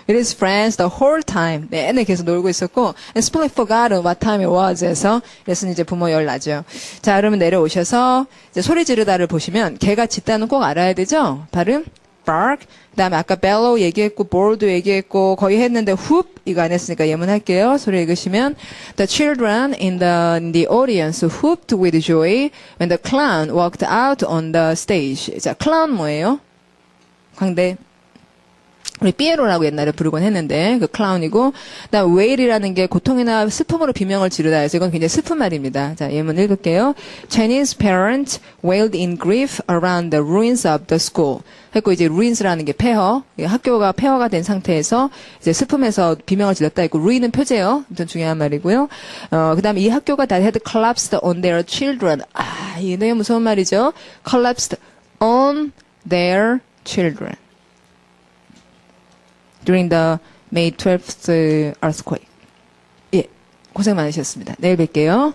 with his friends the whole time. 내내 계속 놀고 있었고 and simply forgotten what time it was. 해서 그래서 이제 부모 열 나죠. 자, 그러면 내려오셔서 이제 소리 지르다를 보시면 개가 짖다는 꼭 알아야 되죠? 발음 bark. 그다음에 아까 bellow 얘기했고 bold도 얘기했고 거의 했는데 whoop 이거 안 했으니까 예문할게요. 소리 읽으시면 the children in the audience whooped with joy when the clown walked out on the stage. 자, clown 뭐예요? 광대. 우리 삐에로라고 옛날에 부르곤 했는데 그 클라운이고 그다음 웨일이라는 게 고통이나 슬픔으로 비명을 지르다 해서 이건 굉장히 슬픈 말입니다. 자, 예문 읽을게요. Chinese parents wailed in grief around the ruins of the school. 했고 이제 ruins라는 게 폐허, 학교가 폐허가 된 상태에서 이제 슬픔에서 비명을 질렀다 했고 ruin은 표제요. 좀 중요한 말이고요. 그다음에 이 학교가 다 had collapsed on their children. 아, 이게 되게 무서운 말이죠. collapsed on their children. during the May 12th earthquake. 예, 고생 많으셨습니다. 내일 뵐게요.